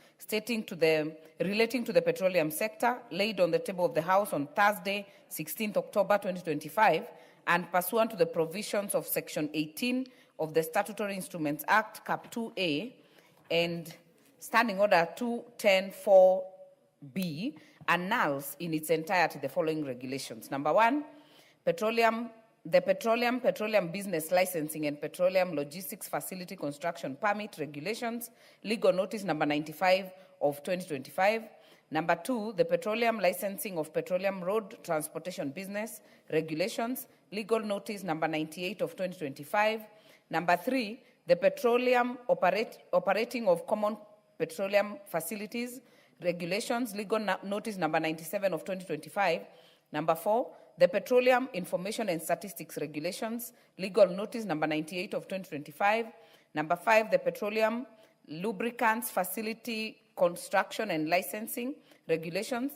relating to the petroleum sector, laid on the table of the House on Thursday, 16th October 2025, and pursuant to the provisions of Section 18 of the Statutory Instruments Act, Cap 2A, and Standing Order 2104B, annuls in its entirety the following regulations. Number one, petroleum business licensing and petroleum logistics facility construction permit regulations, legal notice number 95 of 2025. Number two, the petroleum licensing of petroleum road transportation business regulations, legal notice number 98 of 2025. Number three, the petroleum operating of common petroleum facilities regulations, legal notice number 97 of 2025. Number four, the Petroleum Information and Statistics Regulations, legal notice number 98 of 2025. Number five, the Petroleum Lubricants Facility Construction and Licensing Regulations,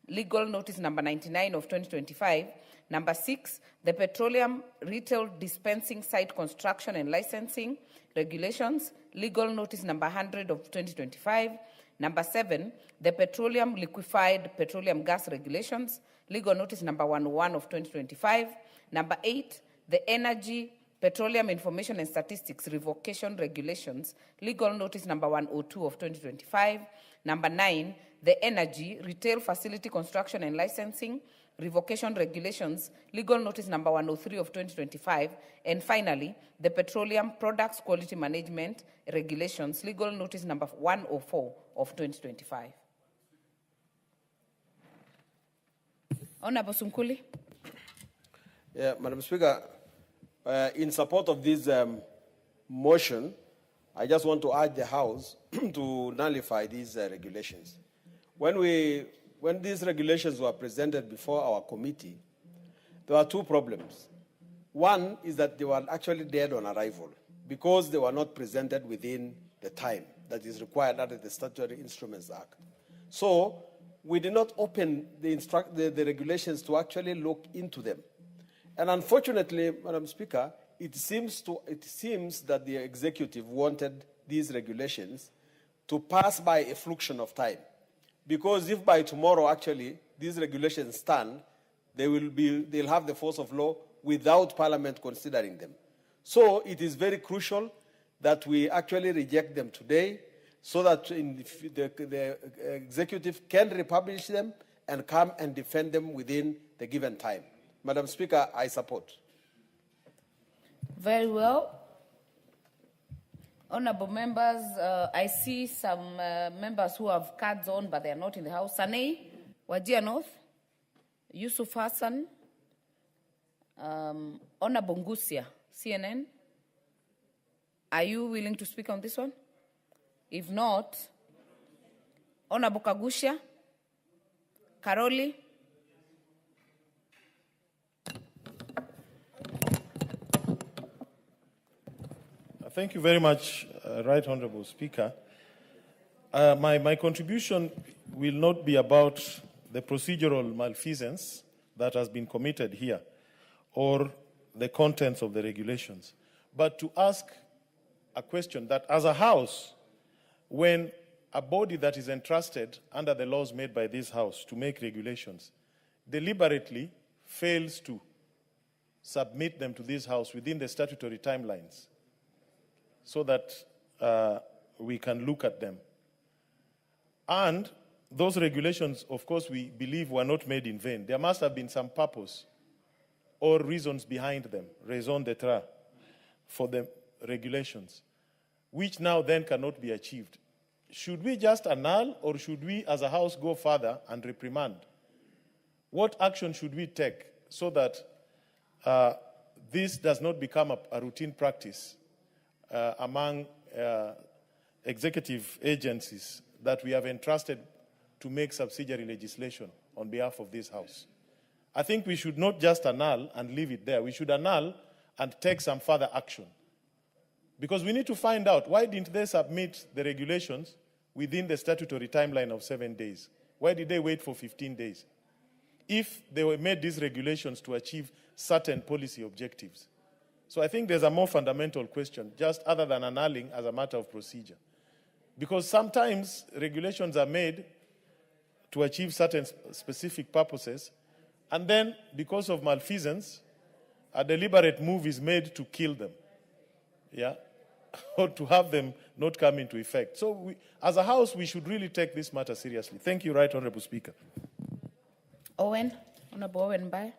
legal notice number 99 of 2025. Number 6, the petroleum retail dispensing site construction and licensing regulations, legal notice number 100 of 2025. Number 7, the petroleum liquefied petroleum gas regulations, legal notice number 101 of 2025. Number 8, the energy, petroleum information and statistics revocation regulations, legal notice number 102 of 2025. Number 9, the energy, retail facility construction and licensing revocation regulations, legal notice number 103 of 2025. And finally, the petroleum products quality management regulations, legal notice number 104 of 2025. Honorable Sumkuli. Yeah, Madam Speaker, in support of this motion, I just want to urge the House to nullify these regulations. When these regulations were presented before our committee, there were two problems. One is that they were actually dead on arrival because they were not presented within the time that is required under the Statutory Instruments Act. So we did not open the regulations to actually look into them. And unfortunately, Madam Speaker, it seems that the executive wanted these regulations to pass by a fraction of time. Because if by tomorrow, actually, these regulations stand, they'll have the force of law without Parliament considering them. So it is very crucial that we actually reject them today so that the executive can republish them and come and defend them within the given time. Madam Speaker, I support. Very well. Honorable members, I see some members who have cards on, but they are not in the House. Sanei, Wajir North, Yusuf Hassan, Honorable Ngusia, CNN. Are you willing to speak on this one? If not, Honorable Kagusha, Karoli. Thank you very much, Right Honorable Speaker. My contribution will not be about the procedural malfeasance that has been committed here or the contents of the regulations, but to ask a question that as a House, when a body that is entrusted under the laws made by this House to make regulations deliberately fails to submit them to this House within the statutory timelines, so that we can look at them. And those regulations, of course, we believe were not made in vain. There must have been some purpose or reasons behind them, raison d'etre, for the regulations, which now then cannot be achieved. Should we just annul, or should we as a House go further and reprimand? What action should we take so that this does not become a routine practice among executive agencies that we have entrusted to make subsidiary legislation on behalf of this House? I think we should not just annul and leave it there. We should annul and take some further action. Because we need to find out, why didn't they submit the regulations within the statutory timeline of 7 days? Why did they wait for 15 days? If they were made these regulations to achieve certain policy objectives. So I think there's a more fundamental question, just other than annulling as a matter of procedure. Because sometimes regulations are made to achieve certain specific purposes, and then because of malfeasance, a deliberate move is made to kill them, yeah, or to have them not come into effect. So as a House, we should really take this matter seriously. Thank you, Right Honorable Speaker. Owen, Honorable Owen Bai.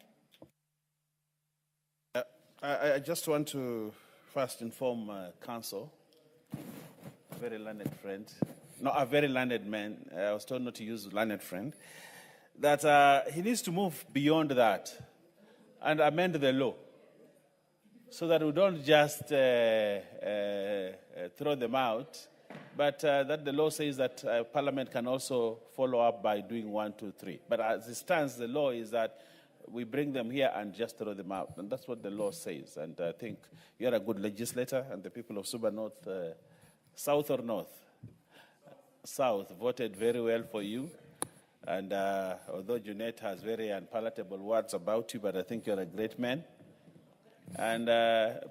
I just want to first inform Council, a very learned friend, no, a very learned man, I was told not to use learned friend, that he needs to move beyond that and amend the law so that we don't just throw them out, but that the law says that Parliament can also follow up by doing 1, 2, 3. But as it stands, the law is that we bring them here and just throw them out. And that's what the law says. And I think you're a good legislator, and the people of Suba North, South or North? South voted very well for you. And although Junet has very unpalatable words about you, but I think you're a great man. And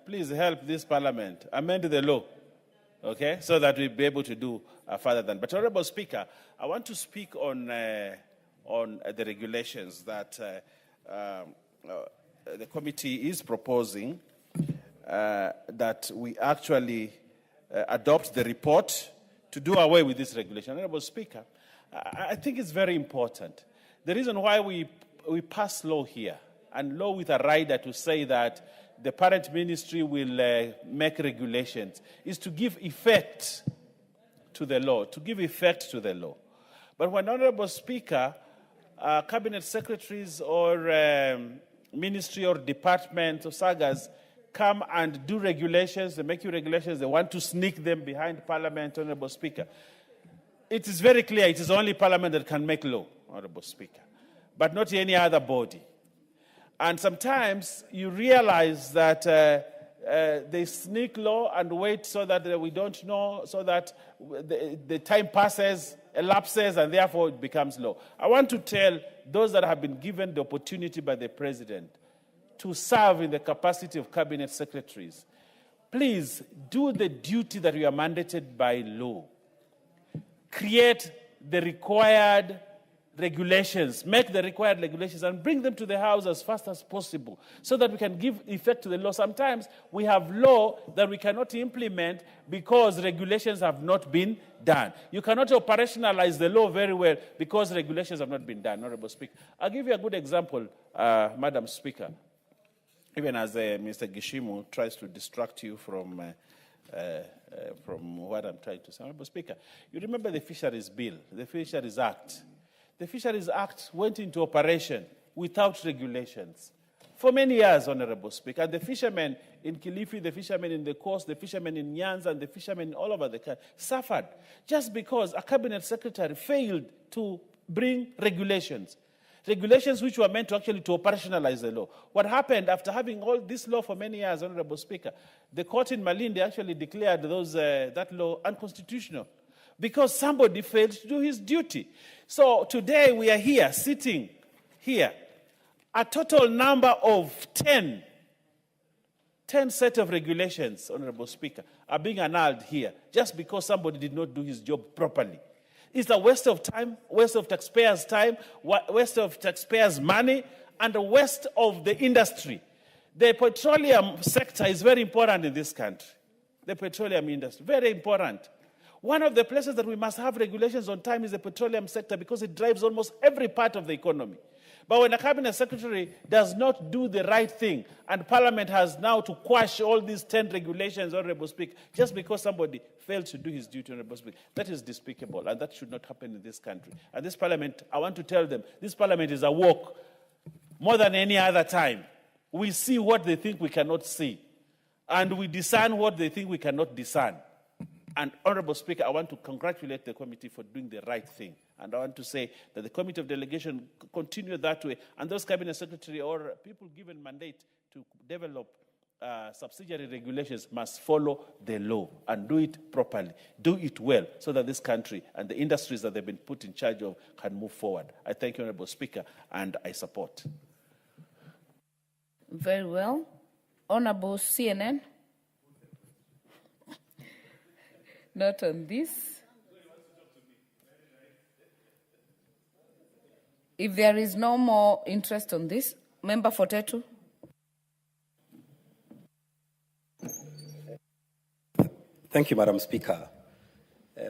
please help this parliament amend the law, okay, so that we'll be able to do further than. But Honorable Speaker, I want to speak on the regulations that the committee is proposing that we actually adopt the report to do away with this regulation. Honorable Speaker, I think it's very important. The reason why we pass law here, and law with a rider to say that the parent ministry will make regulations, is to give effect to the law, But when, Honorable Speaker, cabinet secretaries or ministry or department or sagas come and do regulations, they make you regulations, they want to sneak them behind Parliament, Honorable Speaker. It is very clear it is only Parliament that can make law, Honorable Speaker, but not any other body. And sometimes you realize that they sneak law and wait so that we don't know, so that the time passes, elapses, and therefore it becomes law. I want to tell those that have been given the opportunity by the President to serve in the capacity of cabinet secretaries, please do the duty that you are mandated by law. Create the required regulations, make the required regulations, and bring them to the House as fast as possible so that we can give effect to the law. Sometimes we have law that we cannot implement because regulations have not been done. You cannot operationalize the law very well because regulations have not been done, Honorable Speaker. I'll give you a good example, Madam Speaker. Even as Mr. Gishimu tries to distract you from what I'm trying to say. Honorable Speaker, you remember the Fisheries Bill, the Fisheries Act. The Fisheries Act went into operation without regulations for many years, Honorable Speaker. And the fishermen in Kilifi, the fishermen in the coast, the fishermen in Nyanza, and the fishermen all over the country suffered just because a cabinet secretary failed to bring regulations. Regulations which were meant to actually to operationalize the law. What happened after having all this law for many years, Honorable Speaker, the court in Malindi actually declared that law unconstitutional because somebody failed to do his duty. So today we are here, sitting here, a total number of 10 set of regulations, Honorable Speaker, are being annulled here just because somebody did not do his job properly. It's a waste of time, waste of taxpayers' time, waste of taxpayers' money, and a waste of the industry. The petroleum sector is very important in this country. The petroleum industry, very important. One of the places that we must have regulations on time is the petroleum sector because it drives almost every part of the economy. But when a cabinet secretary does not do the right thing, and Parliament has now to quash all these 10 regulations, Honorable Speaker, just because somebody failed to do his duty, Honorable Speaker, that is despicable, and that should not happen in this country. And this Parliament, I want to tell them, this Parliament is awoke more than any other time. We see what they think we cannot see, and we discern what they think we cannot discern. And Honorable Speaker, I want to congratulate the committee for doing the right thing. And I want to say that the committee of delegation continue that way. And those cabinet secretary or people given mandate to develop subsidiary regulations must follow the law and do it properly, do it well, so that this country and the industries that they've been put in charge of can move forward. I thank you, Honorable Speaker, and I support. Very well. Honorable CNN. Not on this. If there is no more interest on this, Member Fortetu. Thank you, Madam Speaker.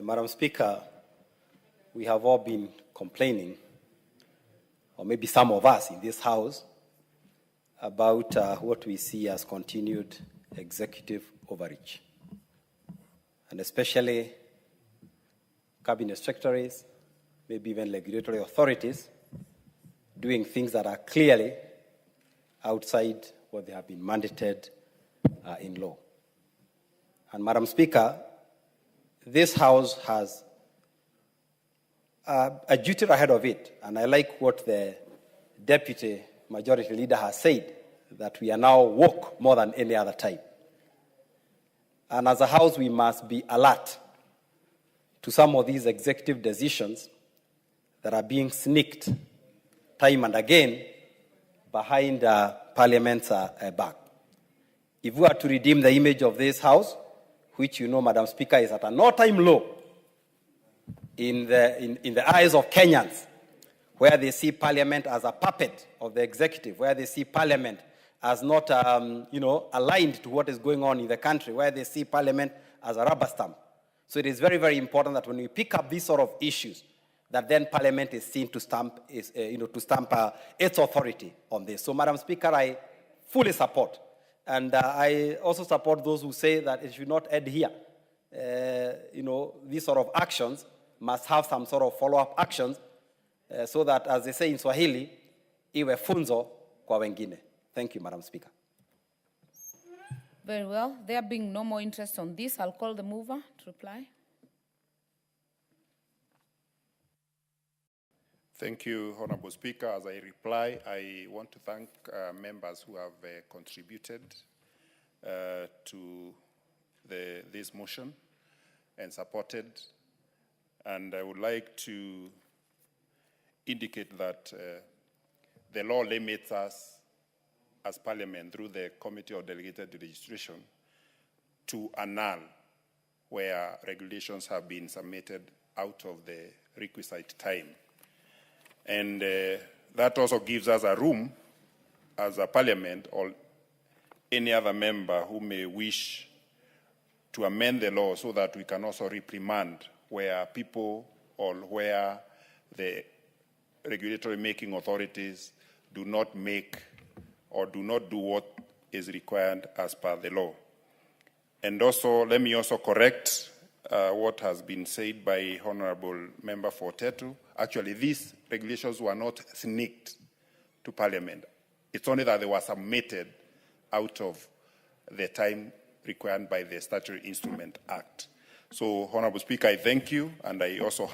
Madam Speaker, we have all been complaining, or maybe some of us in this House, about what we see as continued executive overreach. And especially cabinet secretaries, maybe even regulatory authorities, doing things that are clearly outside what they have been mandated in law. And Madam Speaker, this House has a duty ahead of it, and I like what the Deputy Majority Leader has said, that we are now woke more than any other time. And as a House, we must be alert to some of these executive decisions that are being sneaked time and again behind Parliament's back. If we are to redeem the image of this House, which you know, Madam Speaker, is at an all-time low in the eyes of Kenyans, where they see Parliament as a puppet of the executive, where they see Parliament as not, aligned to what is going on in the country, where they see Parliament as a rubber stamp. So it is very, very important that when we pick up these sort of issues, that then Parliament is seen to stamp its authority on this. So, Madam Speaker, I fully support, and I also support those who say that it should not end here. These sort of actions must have some sort of follow-up actions, so that, as they say in Swahili, iwe funzo kwa wengine. Thank you, Madam Speaker. Very well. There being no more interest on this, I'll call the mover to reply. Thank you, Honorable Speaker. As I reply, I want to thank members who have contributed to this motion and supported. And I would like to indicate that the law limits us as Parliament through the Committee of Delegated Registration to annul where regulations have been submitted out of the requisite time. And that also gives us a room as a Parliament or any other member who may wish to amend the law so that we can also reprimand where people or where the regulatory making authorities do not make or do not do what is required as per the law. And also, let me also correct what has been said by Honorable Member for Tetu. Actually, these regulations were not sneaked to Parliament. It's only that they were submitted out of the time required by the Statutory Instrument Act. So, Honorable Speaker, I thank you, and I also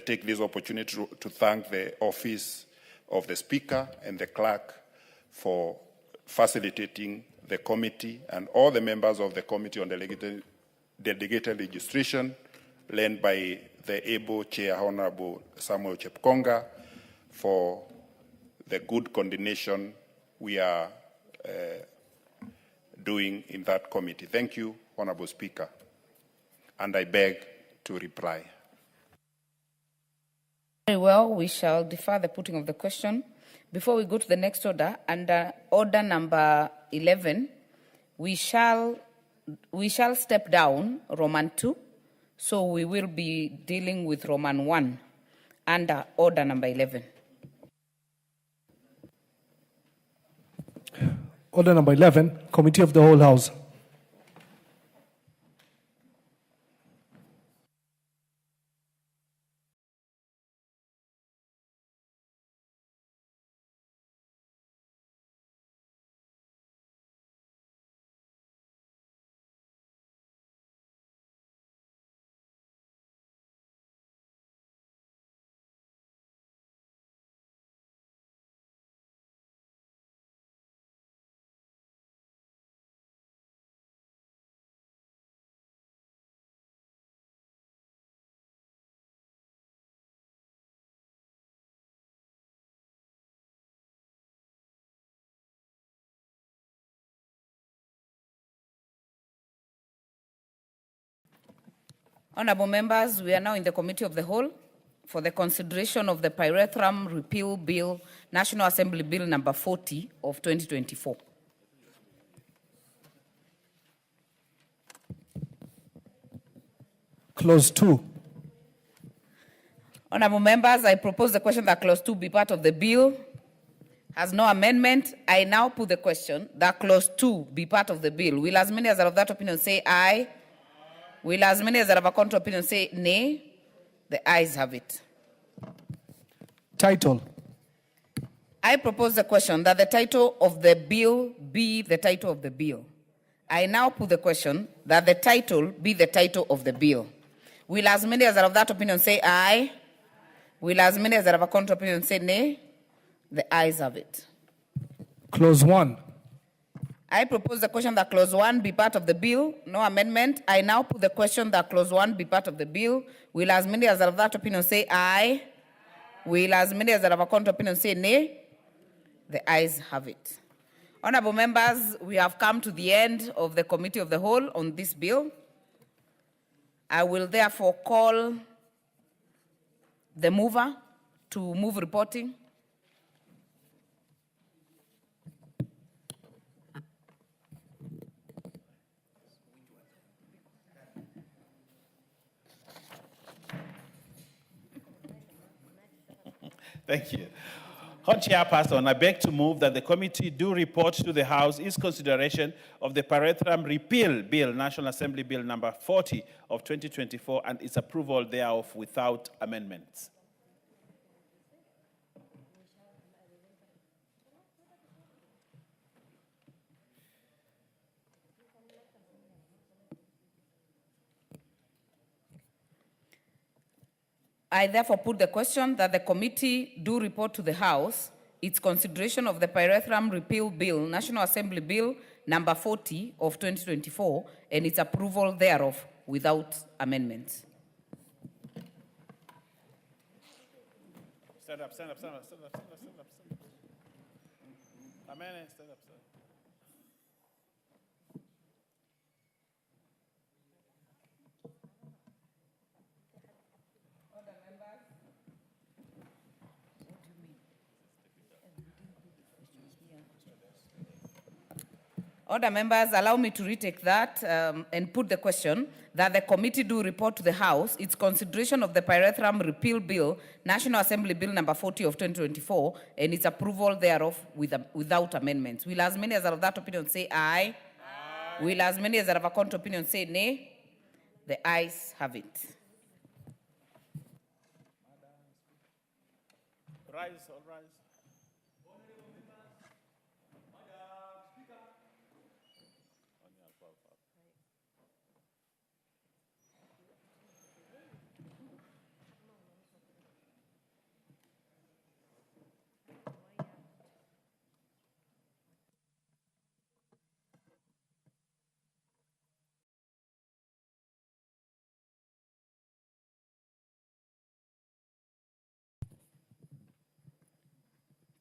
take this opportunity to thank the Office of the Speaker and the Clerk for facilitating the committee and all the members of the Committee on Delegated Registration, led by the able Chair, Honorable Samuel Chepkonga, for the good coordination we are doing in that committee. Thank you, Honorable Speaker. And I beg to reply. Very well, we shall defer the putting of the question. Before we go to the next order, under order number 11, we shall step down Roman 2, so we will be dealing with Roman 1 under order number 11. Order number 11, Committee of the Whole House. Honorable members, we are now in the Committee of the Whole for the consideration of the Pyrethrum Repeal Bill, National Assembly Bill number 40 of 2024. Clause 2. Honorable members, I propose the question that Clause 2 be part of the bill. Has no amendment. I now put the question that Clause 2 be part of the bill. Will as many as are of that opinion say aye? Will as many as are of a contrary opinion say nay? The ayes have it. Title. I propose the question that the title of the bill be the title of the bill. I now put the question that the title be the title of the bill. Will as many as are of that opinion say aye? Will as many as are of a contrary opinion say nay? The ayes have it. Clause 1. I propose the question that Clause 1 be part of the bill. No amendment. I now put the question that Clause 1 be part of the bill. Will as many as are of that opinion say aye? Will as many as that have a counter opinion say nay? The ayes have it. Honorable members, we have come to the end of the Committee of the Whole on this bill. I will therefore call the mover to move reporting. Thank you. Honorable Chairperson, I beg to move that the committee do report to the House its consideration of the Paretram Repeal Bill, National Assembly Bill number 40 of 2024, and its approval thereof without amendments. I therefore put the question that the committee do report to the House its consideration of the Pyrethrum Repeal Bill, National Assembly Bill number 40 of 2024, and its approval thereof without amendments. Stand up, stand up, stand up, stand up, stand up, stand up, stand up. Amen, stand up, stand up. Order members, allow me to retake that and put the question that the committee do report to the House its consideration of the Pyrethrum Repeal Bill, National Assembly Bill number 40 of 2024, and its approval thereof without amendments. Will as many as are of that opinion say aye? Aye. Will as many as are of a contrary opinion say nay? The ayes have it. Rise, all rise.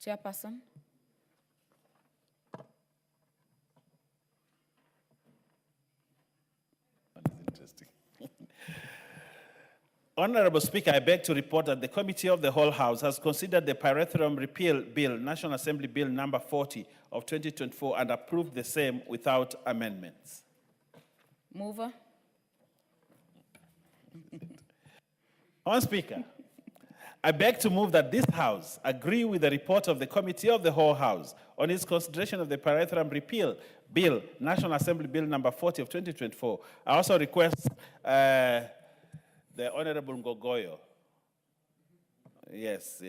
Chairperson. Interesting. Honorable Speaker, I beg to report that the Committee of the Whole House has considered the Pyrethrum Repeal Bill, National Assembly Bill number 40 of 2024, and approved the same without amendments. Mover. Honorable Speaker, I beg to move that this House agree with the report of the Committee of the Whole House on its consideration of the Pyrethrum Repeal Bill, National Assembly Bill number 40 of 2024. I also request the Honorable Ngogoyo, yes,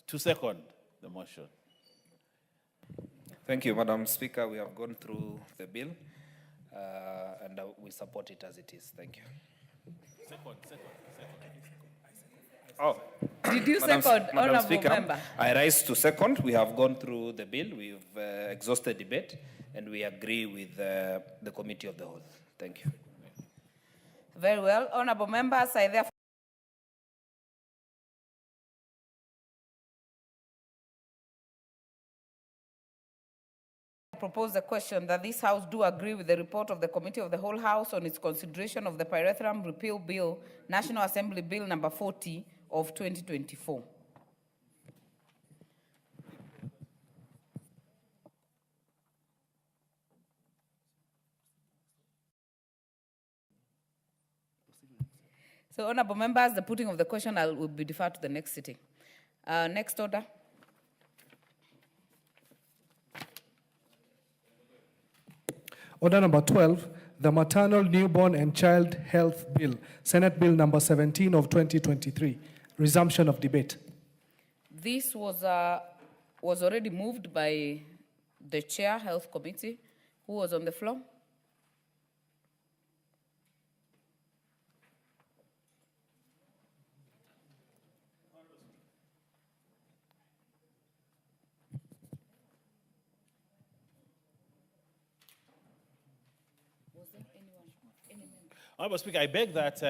to second the motion. Thank you, Madam Speaker. We have gone through the bill and we support it as it is. Thank you. Second. Oh, did you Madam second, Honorable Speaker, Member? I rise to second. We have gone through the bill. We've exhausted debate, and we agree with the Committee of the Whole. Thank you. Very well. Honorable members, I therefore propose the question that this House do agree with the report of the Committee of the Whole House on its consideration of the Pyrethrum Repeal Bill, National Assembly Bill number 40 of 2024. So, honorable members, the putting of the question will be deferred to the next sitting. Next order. Order number 12, the Maternal, Newborn and Child Health Bill, Senate Bill number 17 of 2023. Resumption of debate. This was already moved by the Chair, Health Committee, who was on the floor. Honorable Speaker, I beg that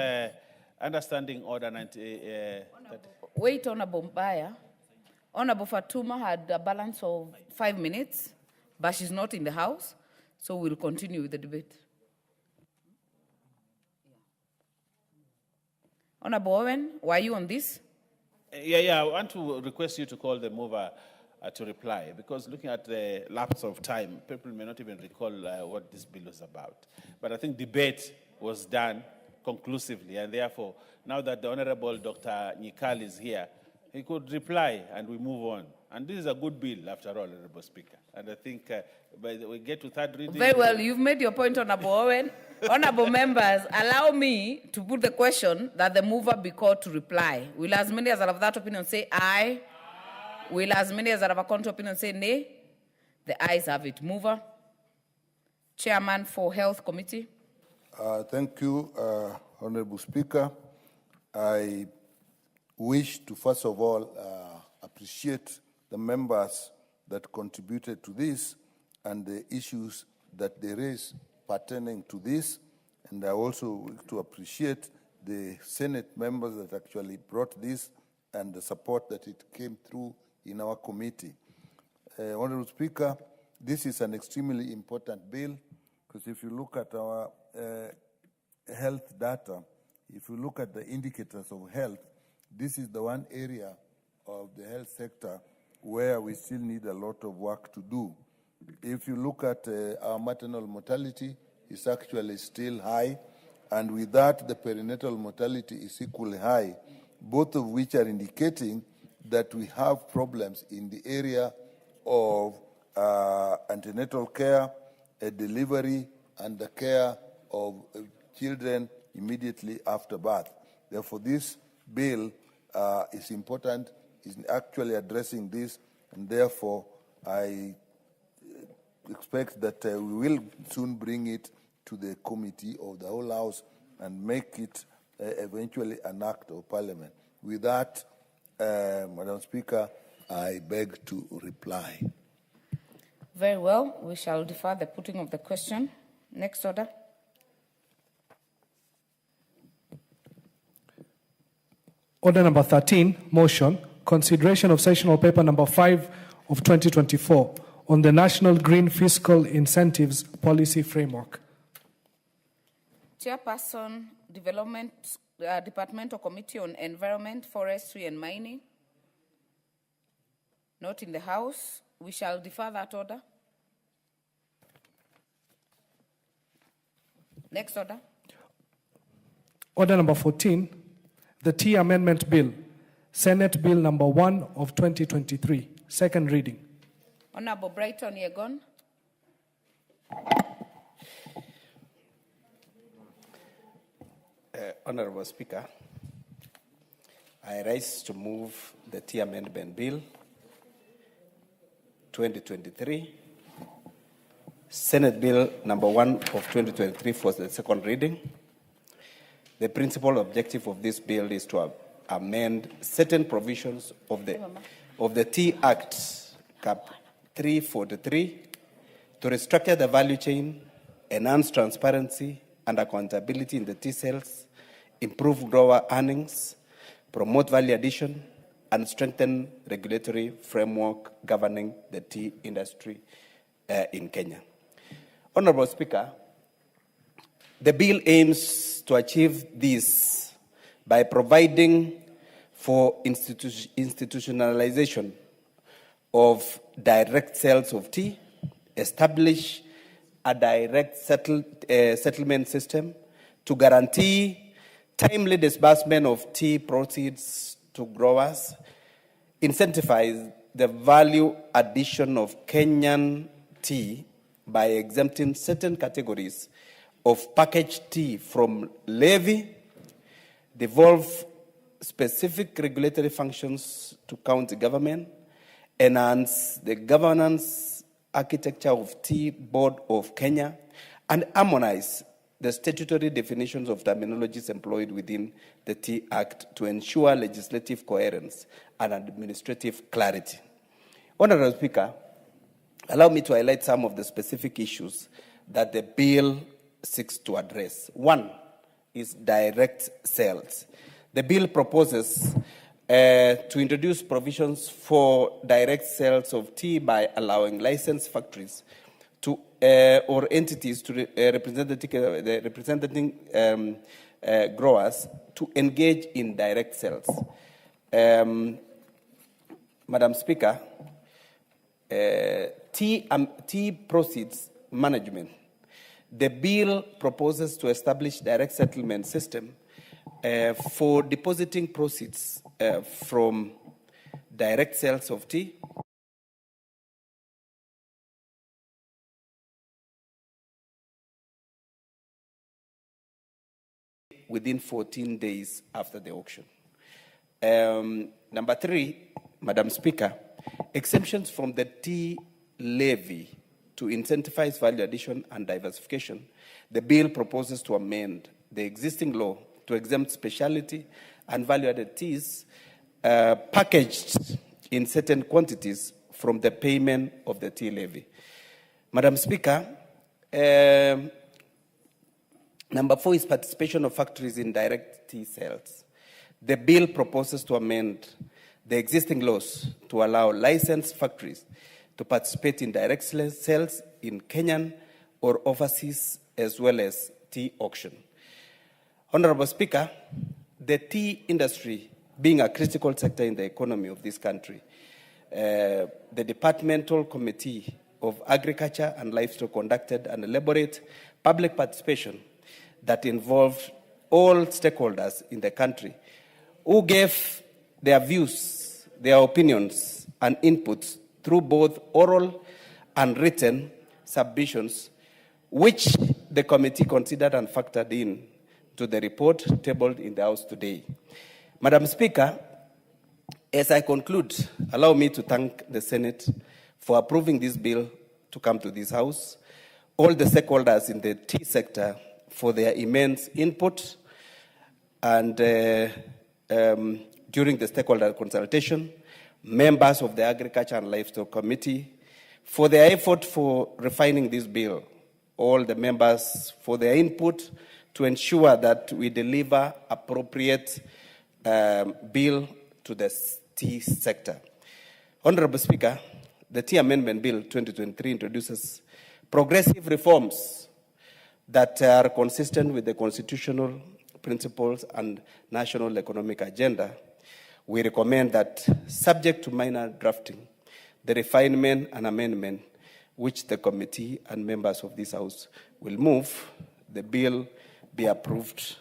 Understanding Order 90. Wait, Honorable Mbaya. Honorable Fatuma had a balance of 5 minutes, but she's not in the House, so we'll continue with the debate. Honorable Owen, were you on this? Yeah, I want to request you to call the mover to reply, because looking at the lapse of time, people may not even recall what this bill was about. But I think debate was done conclusively, and therefore, now that the Honorable Dr. Nyikal is here, he could reply and we move on. And this is a good bill, after all, Honorable Speaker. And I think by the we get to third reading. Very well, you've made your point, Honorable Owen. Honorable members, allow me to put the question that the mover be called to reply. Will as many as are of that opinion say aye? Will as many as are of a contrary opinion say nay? The ayes have it. Mover. Chairman for Health Committee. Thank you, Honorable Speaker. I wish to first of all appreciate the members that contributed to this and the issues that they raised pertaining to this. And I also wish to appreciate the Senate members that actually brought this and the support that it came through in our committee. Honorable Speaker, this is an extremely important bill because if you look at our health data, if you look at the indicators of health, this is the one area of the health sector where we still need a lot of work to do. If you look at our maternal mortality, it's actually still high, and with that, the perinatal mortality is equally high, both of which are indicating that we have problems in the area of antenatal care, delivery, and the care of children immediately after birth. Therefore, this bill is important, is actually addressing this, and therefore I expect that we will soon bring it to the committee of the whole House and make it eventually an act of Parliament. With that, Madam Speaker, I beg to reply. Very well, we shall defer the putting of the question. Next order. Order number 13, motion, consideration of sessional paper number 5 of 2024 on the National Green Fiscal Incentives Policy Framework. Chairperson, Departmental Committee on Environment, Forestry and Mining. Not in the House. We shall defer that order. Next order. Order number 14, the Tea Amendment Bill, Senate Bill number 1 of 2023, second reading. Honorable Brighton Yegon. Honorable Speaker, I rise to move the Tea Amendment Bill 2023, Senate Bill number 1 of 2023 for the second reading. The principal objective of this bill is to amend certain provisions of the Tea Act, Cap 343, to restructure the value chain, enhance transparency and accountability in the tea sales, improve grower earnings, promote value addition, and strengthen regulatory framework governing the tea industry in Kenya. Honorable Speaker, the bill aims to achieve this by providing for institutionalization of direct sales of tea, establish a direct settlement system to guarantee timely disbursement of tea proceeds to growers, incentivize the value addition of Kenyan tea by exempting certain categories of packaged tea from levy, devolve specific regulatory functions to county government, enhance the governance architecture of Tea Board of Kenya, and harmonize the statutory definitions of terminologies employed within the Tea Act to ensure legislative coherence and administrative clarity. Honorable Speaker, allow me to highlight some of the specific issues that the bill seeks to address. One is direct sales. The bill proposes to introduce provisions for direct sales of tea by allowing licensed factories to or entities to representing growers to engage in direct sales. Madam Speaker, tea proceeds management. The bill proposes to establish direct settlement system for depositing proceeds from direct sales of tea within 14 days after the auction. Number 3, Madam Speaker, exemptions from the tea levy to incentivize value addition and diversification. The bill proposes to amend the existing law to exempt specialty and value-added teas packaged in certain quantities from the payment of the tea levy. Madam Speaker, number 4 is participation of factories in direct tea sales. The bill proposes to amend the existing laws to allow licensed factories to participate in direct sales in Kenyan or overseas, as well as tea auction. Honorable Speaker, the tea industry being a critical sector in the economy of this country, the Departmental Committee of Agriculture and Livestock conducted an elaborate public participation that involved all stakeholders in the country who gave their views, their opinions, and inputs through both oral and written submissions, which the committee considered and factored in to the report tabled in the House today. Madam Speaker, as I conclude, allow me to thank the Senate for approving this bill to come to this House, all the stakeholders in the tea sector for their immense input, and during the stakeholder consultation, members of the Agriculture and Livestock Committee for their effort for refining this bill, all the members for their input to ensure that we deliver appropriate bill to the tea sector. Honorable Speaker, the Tea Amendment Bill 2023 introduces progressive reforms that are consistent with the constitutional principles and national economic agenda. We recommend that, subject to minor drafting, the refinement and amendment which the committee and members of this House will move, the bill be approved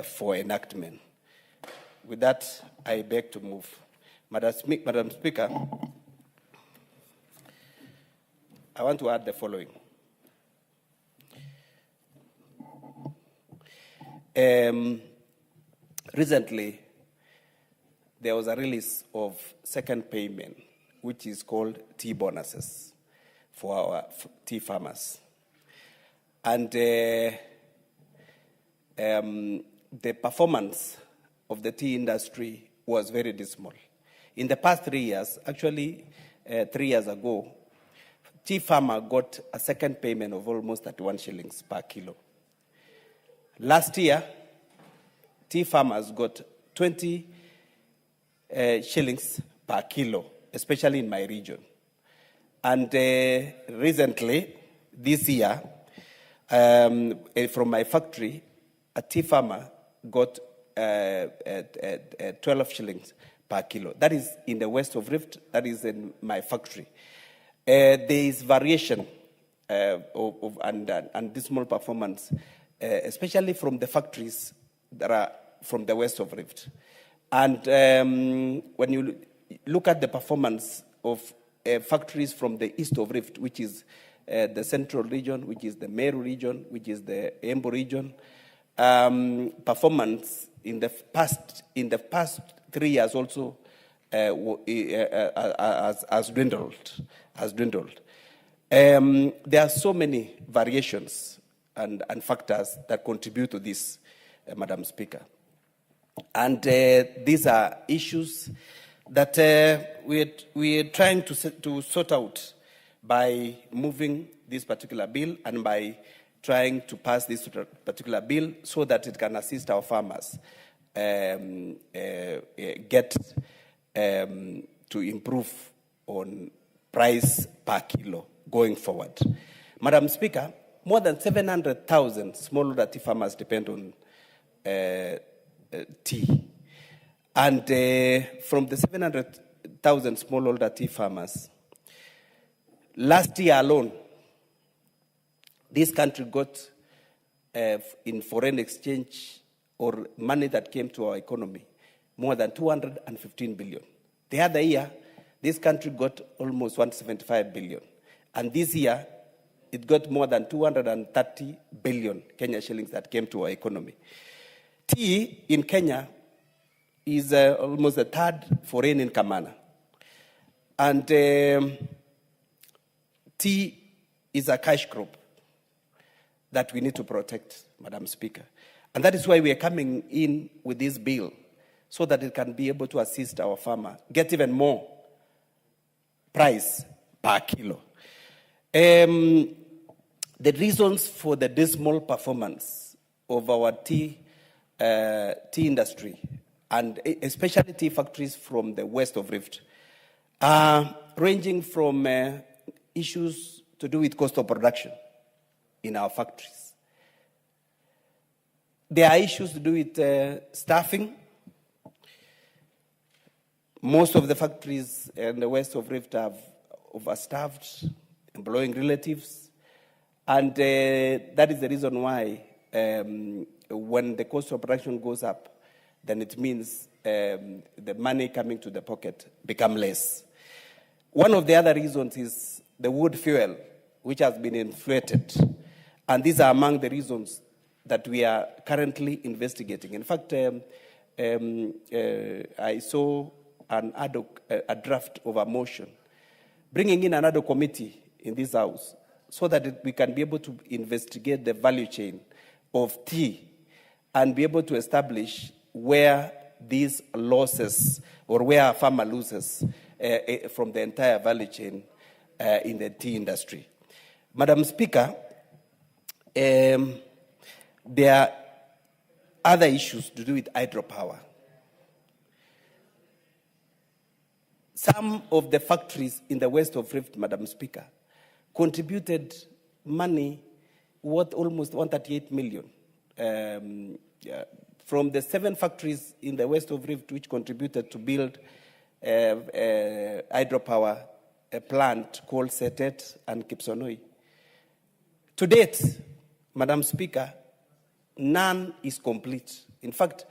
for enactment. With that, I beg to move. Madam Speaker, I want to add the following. Recently, there was a release of second payment, which is called tea bonuses for our tea farmers. And the performance of the tea industry was very dismal. In the past 3 years, actually 3 years ago, tea farmer got a second payment of almost 31 shillings per kilo. Last year, tea farmers got 20 shillings per kilo, especially in my region. And recently, this year, from my factory, a tea farmer got 12 shillings per kilo. That is in the west of Rift, that is in my factory. There is variation and dismal performance, especially from the factories that are from the west of Rift. And when you look at the performance of factories from the east of Rift, which is the central region, which is the Meru region, which is the Embu region, performance in the past 3 years also has dwindled. There are so many variations and factors that contribute to this, Madam Speaker. And these are issues that we're trying to sort out by moving this particular bill and by trying to pass this particular bill so that it can assist our farmers get to improve on price per kilo going forward. Madam Speaker, more than 700,000 smallholder tea farmers depend on tea. And from the 700,000 smallholder tea farmers, last year alone, this country got in foreign exchange or money that came to our economy more than 215 billion. The other year, this country got almost 175 billion. And this year, it got more than 230 billion Kenya shillings that came to our economy. Tea in Kenya is almost the third foreign income earner. And tea is a cash crop that we need to protect, Madam Speaker. And that is why we are coming in with this bill, so that it can be able to assist our farmer, get even more price per kilo. The reasons for the dismal performance of our tea industry, and especially tea factories from the west of Rift, are ranging from issues to do with cost of production in our factories. There are issues to do with staffing. Most of the factories in the west of Rift are overstaffed, employing relatives. And that is the reason why when the cost of production goes up, then it means the money coming to the pocket become less. One of the other reasons is the wood fuel, which has been inflated. And these are among the reasons that we are currently investigating. In fact, I saw a draft of a motion bringing in another committee in this house so that we can be able to investigate the value chain of tea and be able to establish where these losses or where a farmer loses from the entire value chain in the tea industry. Madam Speaker, there are other issues to do with hydropower. Some of the factories in the west of Rift, Madam Speaker, contributed money worth almost 138 million. From the 7 factories in the west of Rift which contributed to build a hydropower plant called Setet and Kipsonoi. To date, Madam Speaker, none is complete. In fact,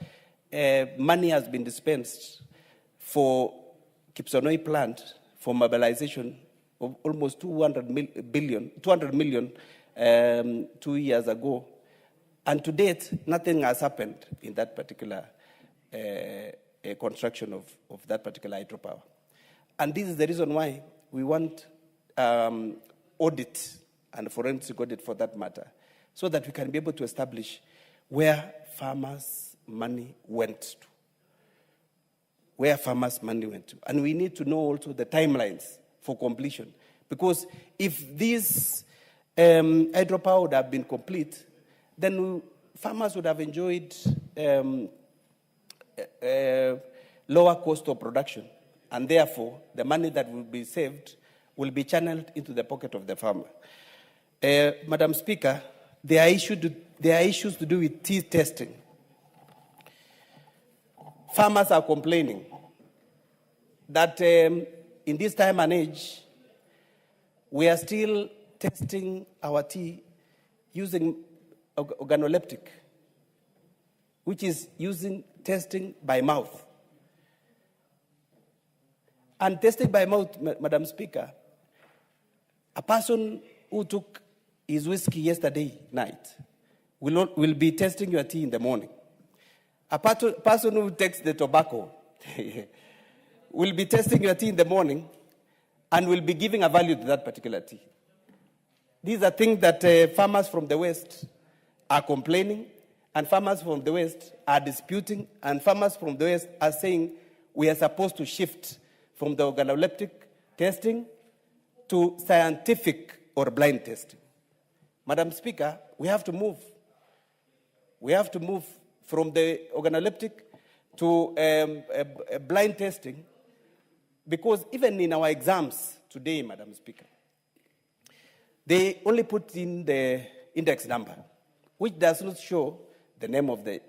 money has been dispensed for Kipsonoi plant for mobilization of almost 200 million 2 years ago. And to date, nothing has happened in that particular construction of that particular hydropower. And this is the reason why we want audit and forensic audit for that matter, so that we can be able to establish where farmers' money went to. Where farmers' money went to. And we need to know also the timelines for completion. Because if this hydropower would have been complete, then farmers would have enjoyed lower cost of production. And therefore, the money that will be saved will be channeled into the pocket of the farmer. Madam Speaker, there are issues to do with tea testing. Farmers are complaining that in this time and age, we are still testing our tea using organoleptic, which is using testing by mouth. And testing by mouth, Madam Speaker, a person who took his whiskey yesterday night will be testing your tea in the morning. A person who takes the tobacco will be testing your tea in the morning and will be giving a value to that particular tea. These are things that farmers from the West are complaining, and farmers from the West are disputing, and farmers from the West are saying we are supposed to shift from the organoleptic testing to scientific or blind testing. Madam Speaker, we have to move. We have to move from the organoleptic to blind testing, because even in our exams today, Madam Speaker, they only put in the index number, which does not show the name of the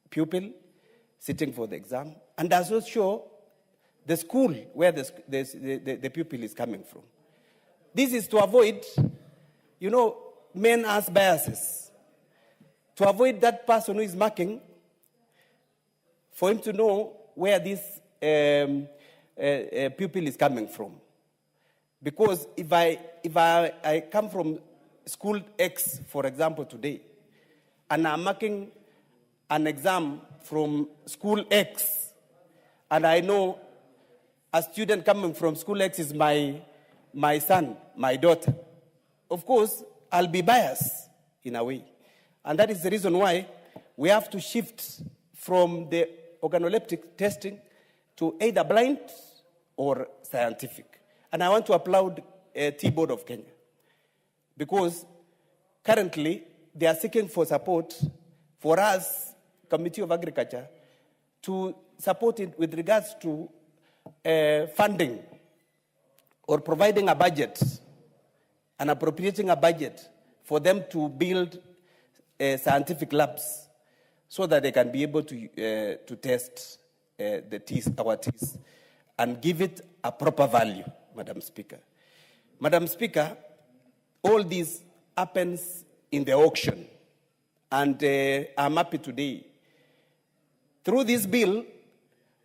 pupil sitting for the exam, and does not show the school where the pupil is coming from. This is to avoid, men as biases, to avoid that person who is marking, for him to know where this pupil is coming from. Because if I come from school X, for example, today, and I'm marking an exam from school X, and I know a student coming from school X is my son, my daughter, of course, I'll be biased in a way. And that is the reason why we have to shift from the organoleptic testing to either blind or scientific. And I want to applaud Tea Board of Kenya, because currently they are seeking for support for us, Committee of Agriculture, to support it with regards to funding or providing a budget and appropriating a budget for them to build scientific labs so that they can be able to test our teas and give it a proper value, Madam Speaker. Madam Speaker, all this happens in the auction, and I'm happy today. Through this bill,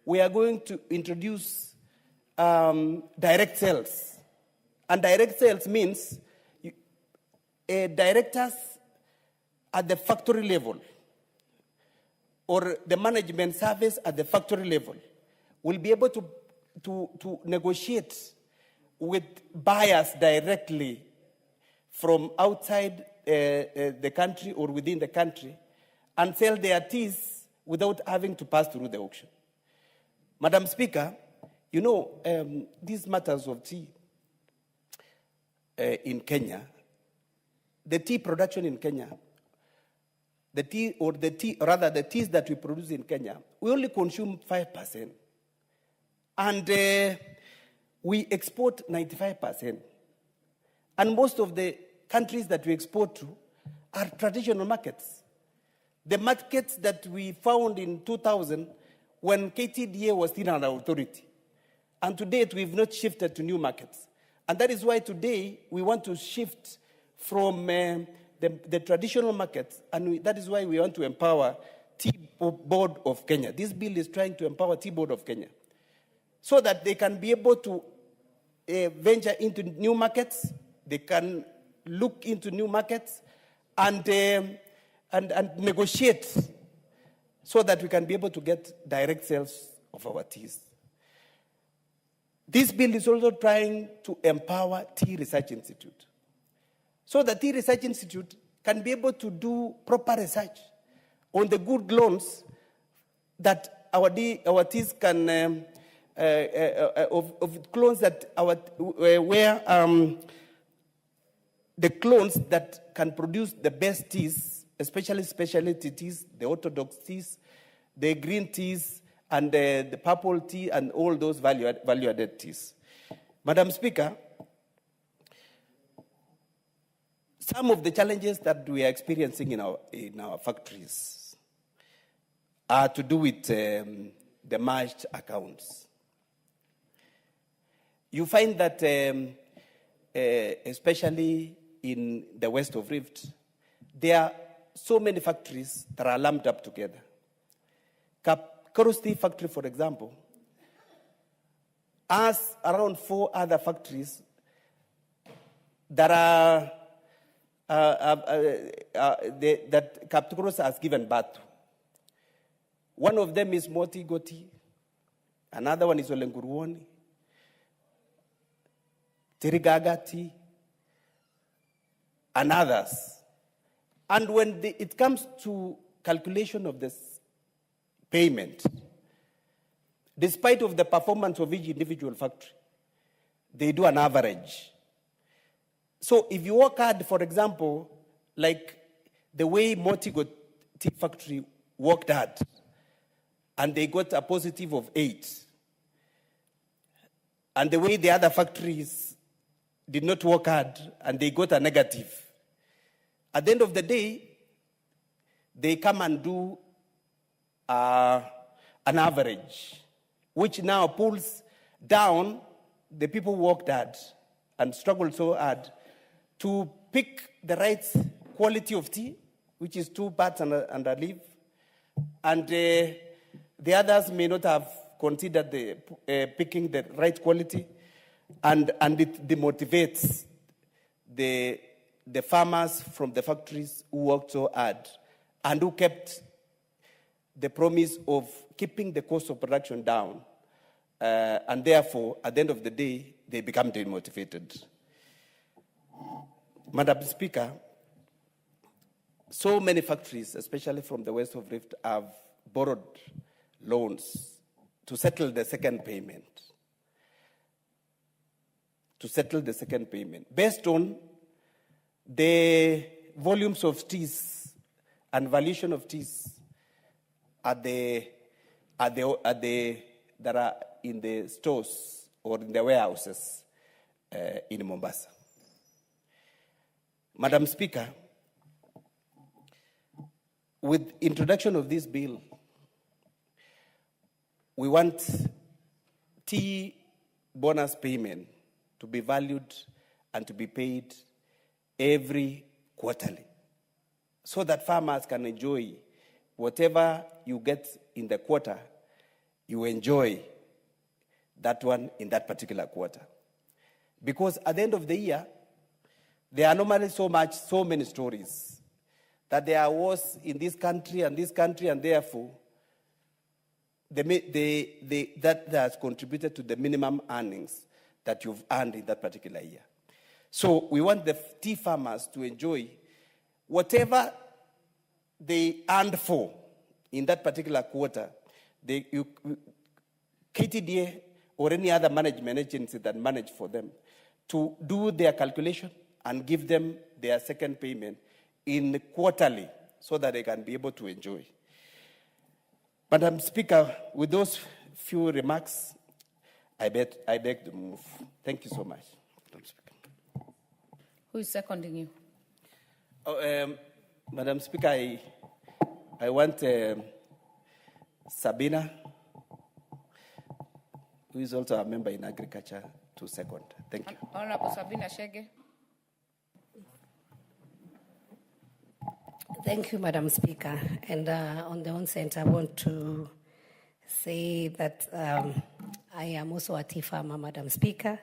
we are going to introduce direct sales. And direct sales means directors at the factory level or the management service at the factory level will be able to negotiate with buyers directly from outside the country or within the country and sell their teas without having to pass through the auction. Madam Speaker, these matters of tea in Kenya, the tea production in Kenya, the teas that we produce in Kenya, we only consume 5%. And we export 95%. And most of the countries that we export to are traditional markets. The markets that we found in 2000 when KTDA was still an authority. And to date, we've not shifted to new markets. And that is why today we want to shift from the traditional markets, and that is why we want to empower Tea Board of Kenya. This bill is trying to empower Tea Board of Kenya so that they can be able to venture into new markets, they can look into new markets and negotiate so that we can be able to get direct sales of our teas. This bill is also trying to empower Tea Research Institute, so the Tea Research Institute can be able to do proper research on the good loans that our teas can, of clones that the clones that can produce the best teas, especially specialty teas, the orthodox teas, the green teas, and the purple tea, and all those value-added teas. Madam Speaker, some of the challenges that we are experiencing in our factories are to do with the merged accounts. You find that, especially in the west of Rift, there are so many factories that are lumped up together. Kapkoros Tea Factory, for example, has around 4 other factories that are that Kapkoros has given birth to. One of them is Moti Goti, another one is Olenguruoni, Tirigagati, and others. And when it comes to calculation of this payment, despite of the performance of each individual factory, they do an average. So if you work hard, for example, like the way Motigo Tea Factory worked hard, and they got a positive of 8, and the way the other factories did not work hard, and they got a negative, at the end of the day, they come and do an average, which now pulls down the people who worked hard and struggled so hard to pick the right quality of tea, which is 2 parts and a leaf, and the others may not have considered picking the right quality, and it demotivates the farmers from the factories who worked so hard and who kept the promise of keeping the cost of production down. And therefore, at the end of the day, they become demotivated. Madam Speaker, so many factories, especially from the west of Rift, have borrowed loans to settle the second payment. Based on the volumes of teas and valuation of teas that are in the stores or in the warehouses in Mombasa. Madam Speaker, with introduction of this bill, we want tea bonus payment to be valued and to be paid every quarterly, so that farmers can enjoy whatever you get in the quarter, you enjoy that one in that particular quarter. Because at the end of the year, there are normally so many stories that there are wars in this country, and therefore, that has contributed to the minimum earnings that you've earned in that particular year. So we want the tea farmers to enjoy whatever they earned for in that particular quarter. KTDA or any other management agency that manage for them to do their calculation and give them their second payment in quarterly so that they can be able to enjoy. Madam Speaker, with those few remarks, I beg to move. Thank you so much, Madam Speaker. Who is seconding you? Madam Speaker, I want Sabina, who is also a member in agriculture, to second. Thank you. Honorable Sabina Shege. Thank you, Madam Speaker. And on the onset, I want to say that I am also a tea farmer, Madam Speaker,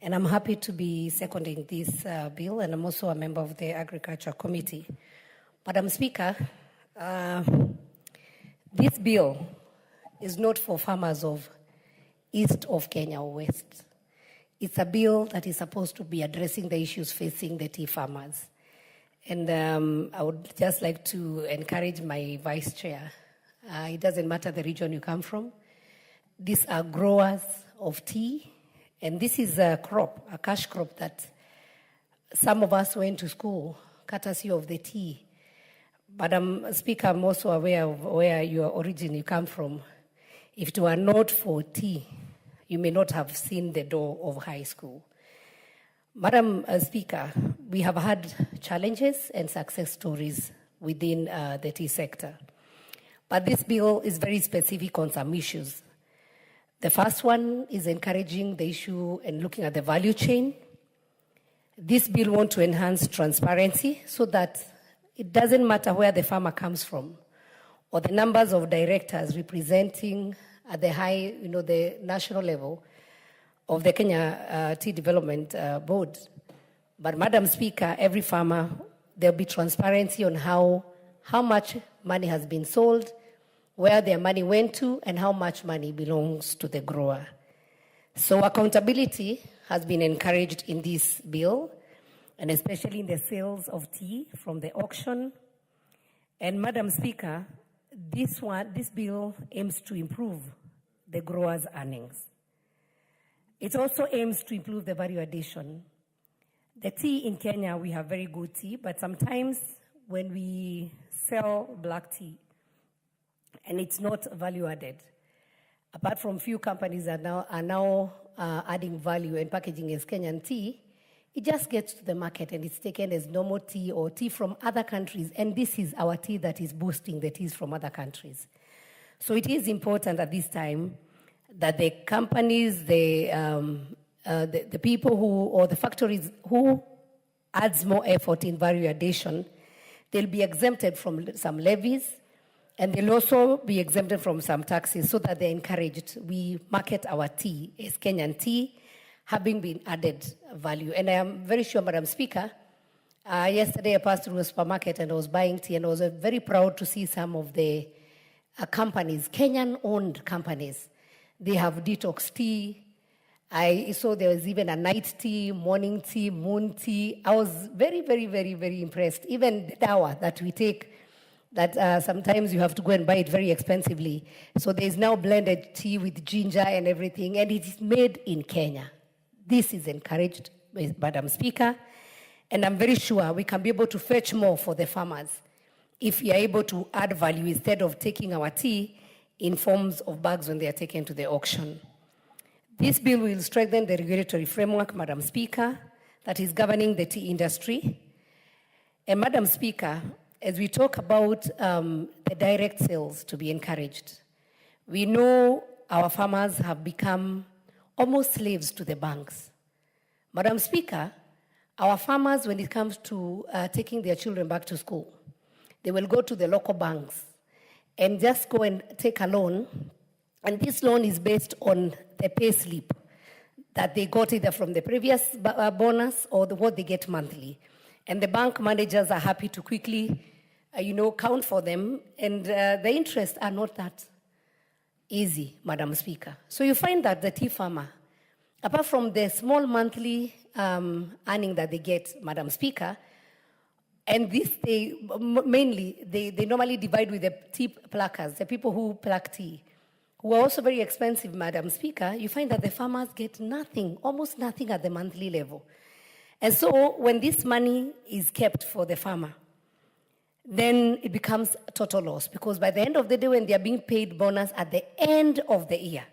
and I'm happy to be seconding this bill, and I'm also a member of the Agriculture Committee. Madam Speaker, this bill is not for farmers of east of Kenya or west. It's a bill that is supposed to be addressing the issues facing the tea farmers. And I would just like to encourage my vice chair. It doesn't matter the region you come from. These are growers of tea, and this is a crop, a cash crop that some of us went to school, courtesy of the tea. Madam Speaker, I'm also aware of where your origin you come from. If it were not for tea, you may not have seen the door of high school. Madam Speaker, we have had challenges and success stories within the tea sector. But this bill is very specific on some issues. The first one is encouraging the issue and looking at the value chain. This bill wants to enhance transparency so that it doesn't matter where the farmer comes from or the numbers of directors representing at the high, the national level of the Kenya Tea Development Board. But Madam Speaker, every farmer, there'll be transparency on how much money has been sold, where their money went to, and how much money belongs to the grower. So accountability has been encouraged in this bill, and especially in the sales of tea from the auction. And Madam Speaker, this bill aims to improve the growers' earnings. It also aims to improve the value addition. The tea in Kenya, we have very good tea, but sometimes when we sell black tea and it's not value added, apart from few companies are now adding value and packaging as Kenyan tea, it just gets to the market and it's taken as normal tea or tea from other countries. And this is our tea that is boosting the teas from other countries. So it is important at this time that the companies, the people who, or the factories who adds more effort in value addition, they'll be exempted from some levies, and they'll also be exempted from some taxes so that they're encouraged. We market our tea as Kenyan tea, having been added value. And I am very sure, Madam Speaker, yesterday I passed through a supermarket and I was buying tea, and I was very proud to see some of the companies, Kenyan-owned companies. They have detox tea. I saw there was even a night tea, morning tea, moon tea. I was very, very, very, very impressed. Even the dawa that we take, that sometimes you have to go and buy it very expensively. So there's now blended tea with ginger and everything, and it is made in Kenya. This is encouraged, Madam Speaker, and I'm very sure we can be able to fetch more for the farmers if we are able to add value instead of taking our tea in forms of bags when they are taken to the auction. This bill will strengthen the regulatory framework, Madam Speaker, that is governing the tea industry. And Madam Speaker, as we talk about the direct sales to be encouraged, we know our farmers have become almost slaves to the banks. Madam Speaker, our farmers, when it comes to taking their children back to school, they will go to the local banks and just go and take a loan. And this loan is based on the pay slip that they got either from the previous bonus or what they get monthly. And the bank managers are happy to quickly, count for them. And the interests are not that easy, Madam Speaker. So you find that the tea farmer, apart from the small monthly earning that they get, Madam Speaker, and this they normally divide with the tea pluckers, the people who pluck tea, who are also very expensive, Madam Speaker. You find that the farmers get nothing, almost nothing at the monthly level. And so when this money is kept for the farmer, then it becomes a total loss, because by the end of the day, when they are being paid bonus at the end of the year,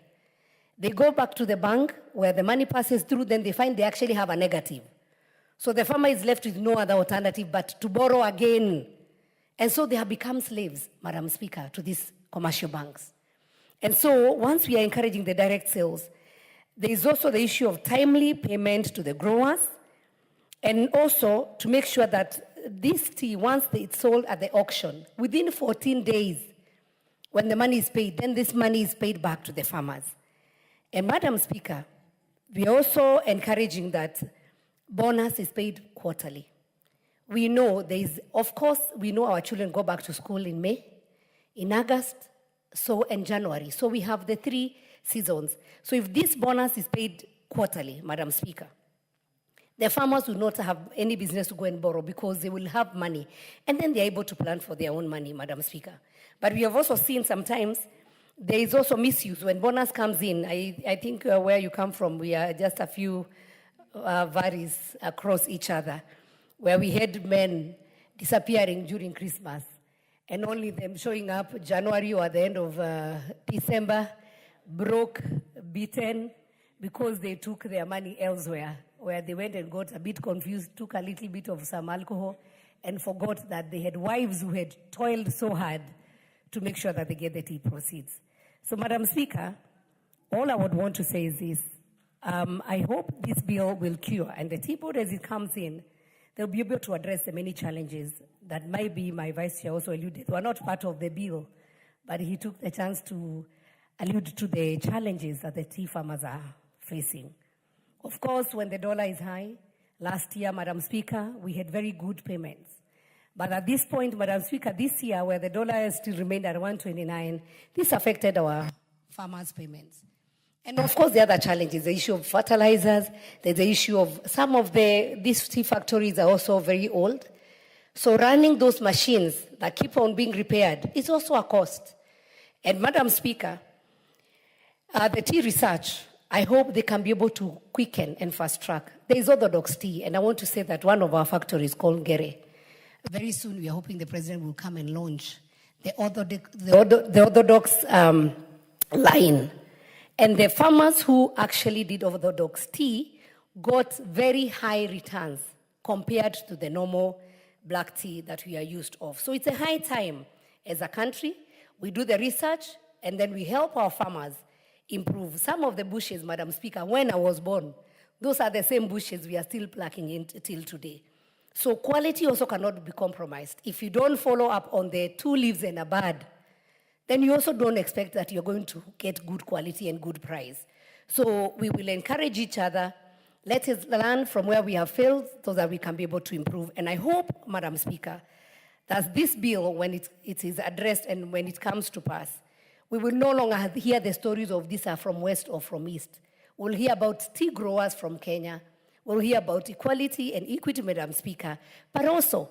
they go back to the bank where the money passes through, then they find they actually have a negative. So the farmer is left with no other alternative but to borrow again. And so they have become slaves, Madam Speaker, to these commercial banks. And so once we are encouraging the direct sales, there is also the issue of timely payment to the growers, and also to make sure that this tea, once it's sold at the auction, within 14 days, when the money is paid, then this money is paid back to the farmers. And Madam Speaker, we are also encouraging that bonus is paid quarterly. We know we know our children go back to school in May, in August, and January. So we have the 3 seasons. So if this bonus is paid quarterly, Madam Speaker, the farmers will not have any business to go and borrow, because they will have money. And then they're able to plan for their own money, Madam Speaker. But we have also seen sometimes there is also misuse. When bonus comes in, I think where you come from, we are just a few varies across each other, where we had men disappearing during Christmas and only them showing up January or at the end of December, broke, beaten, because they took their money elsewhere, where they went and got a bit confused, took a little bit of some alcohol, and forgot that they had wives who had toiled so hard to make sure that they get the tea proceeds. So, Madam Speaker, all I would want to say is this. I hope this bill will cure, and the tea board, as it comes in, they'll be able to address the many challenges that might be, my vice chair also alluded, were not part of the bill, but he took the chance to allude to the challenges that the tea farmers are facing. Of course, when the dollar is high, last year, Madam Speaker, we had very good payments. But at this point, Madam Speaker, this year, where the dollar still remained at 129, this affected our farmers' payments. And of course, the other challenge is the issue of fertilizers. There's the issue of some of these tea factories are also very old. So running those machines that keep on being repaired is also a cost. And Madam Speaker, the tea research I hope they can be able to quicken and fast track. There is orthodox tea, and I want to say that one of our factories called Gere. Very soon, we are hoping the president will come and launch the orthodox line. And the farmers who actually did orthodox tea got very high returns compared to the normal black tea that we are used of. So it's a high time as a country. We do the research, and then we help our farmers improve. Some of the bushes, Madam Speaker, when I was born, those are the same bushes we are still plucking in till today. So quality also cannot be compromised. If you don't follow up on the 2 leaves and a bud, then you also don't expect that you're going to get good quality and good price. So we will encourage each other. Let us learn from where we have failed so that we can be able to improve. And I hope, Madam Speaker, that this bill, when it is addressed and when it comes to pass, we will no longer hear the stories of these are from West or from East. We'll hear about tea growers from Kenya. We'll hear about equality and equity, Madam Speaker. But also,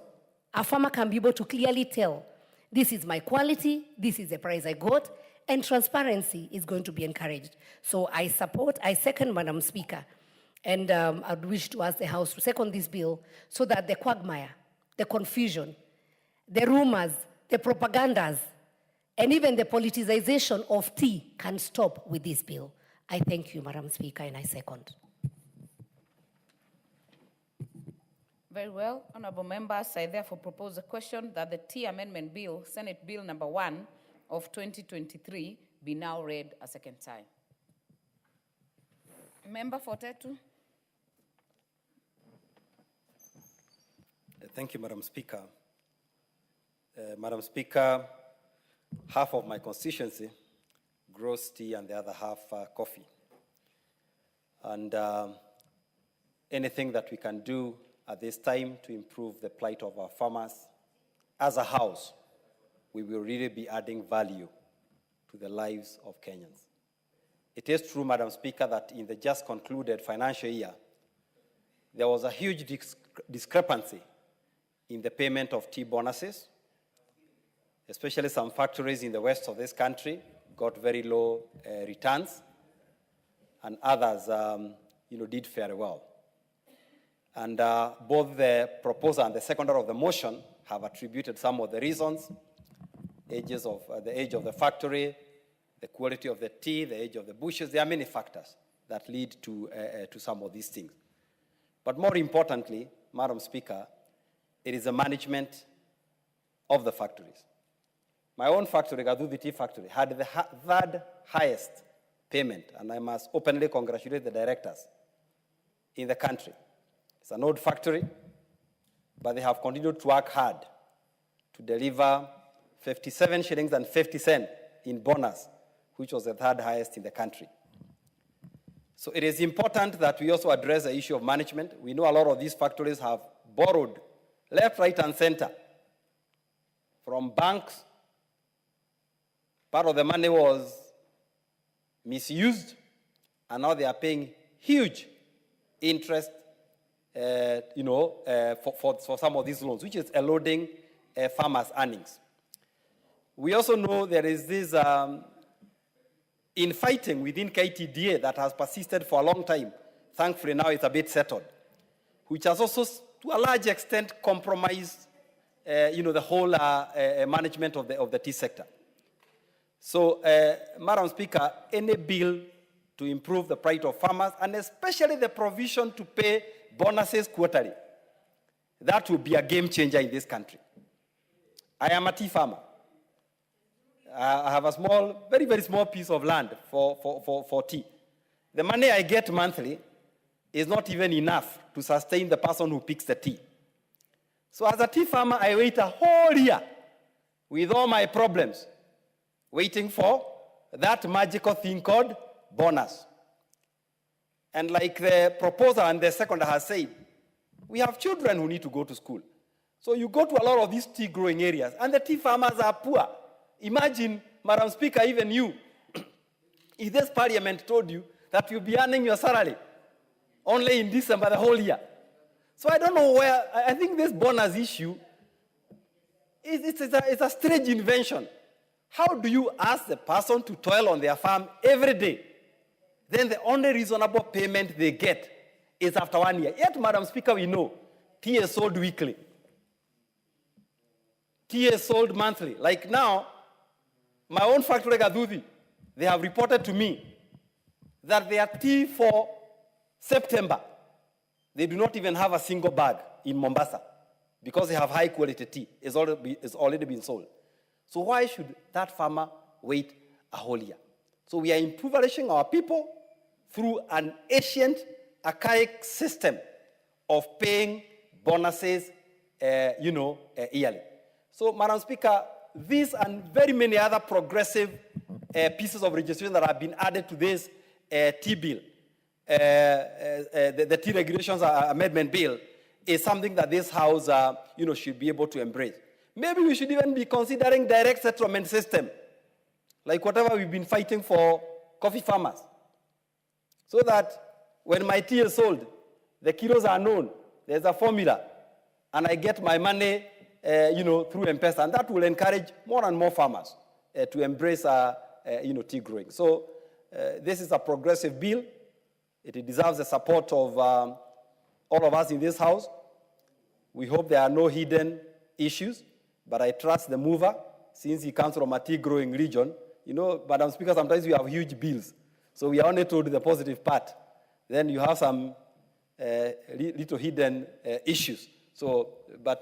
a farmer can be able to clearly tell, this is my quality, this is the price I got, and transparency is going to be encouraged. So I second, Madam Speaker, and I'd wish to ask the House to second this bill so that the quagmire, the confusion, the rumors, the propagandas, and even the politicization of tea can stop with this bill. I thank you, Madam Speaker, and I second. Very well. Honorable members, I therefore propose a question that the Tea Amendment Bill, Senate Bill number 1 of 2023, be now read a second time. Member for Tetu. Thank you, Madam Speaker. Madam Speaker, half of my constituency grows tea and the other half coffee. And anything that we can do at this time to improve the plight of our farmers, as a house, we will really be adding value to the lives of Kenyans. It is true, Madam Speaker, that in the just concluded financial year, there was a huge discrepancy in the payment of tea bonuses. Especially some factories in the west of this country got very low returns, and others did very well. And both the proposer and the seconder of the motion have attributed some of the reasons: the age of the factory, the quality of the tea, the age of the bushes. There are many factors that lead to some of these things. But more importantly, Madam Speaker, it is the management of the factories. My own factory, Gaduthi Tea Factory, had the third highest payment, and I must openly congratulate the directors in the country. It's an old factory, but they have continued to work hard to deliver 57 shillings and 50 cents in bonus, which was the third highest in the country. So it is important that we also address the issue of management. We know a lot of these factories have borrowed left, right, and center from banks. Part of the money was misused, and now they are paying huge interest, for some of these loans, which is eroding farmers' earnings. We also know there is this infighting within KTDA that has persisted for a long time. Thankfully, now it's a bit settled, which has also, to a large extent, compromised, the whole management of the tea sector. So, Madam Speaker, any bill to improve the plight of farmers, and especially the provision to pay bonuses quarterly, that will be a game changer in this country. I am a tea farmer. I have a small, very, very small piece of land for tea. The money I get monthly is not even enough to sustain the person who picks the tea. So as a tea farmer, I wait a whole year with all my problems, waiting for that magical thing called bonus. And like the proposer and the seconder has said, we have children who need to go to school. So you go to a lot of these tea growing areas, and the tea farmers are poor. Imagine, Madam Speaker, even you, if this parliament told you that you'll be earning your salary only in December the whole year. So I don't know where, I think this bonus issue, it's a strange invention. How do you ask the person to toil on their farm every day? then the only reasonable payment they get is after 1 year. Yet, Madam Speaker, we know tea is sold weekly. Tea is sold monthly. Like now, my own factory, Gaduthi, they have reported to me that their tea for September, they do not even have a single bag in Mombasa because they have high quality tea. It's already been sold. So why should that farmer wait a whole year? So we are impoverishing our people through an ancient, archaic system of paying bonuses, yearly. So, Madam Speaker, these and very many other progressive pieces of legislation that have been added to this tea bill, the tea regulations amendment bill, is something that this House, should be able to embrace. Maybe we should even be considering direct settlement system, like whatever we've been fighting for coffee farmers, so that when my tea is sold, the kilos are known, there's a formula, and I get my money, through M-Pesa, and that will encourage more and more farmers to embrace, tea growing. So this is a progressive bill. It deserves the support of all of us in this House. We hope there are no hidden issues, but I trust the mover, since he comes from a tea-growing region. Madam Speaker, sometimes we have huge bills, so we are only told the positive part. Then you have some little hidden issues. So, but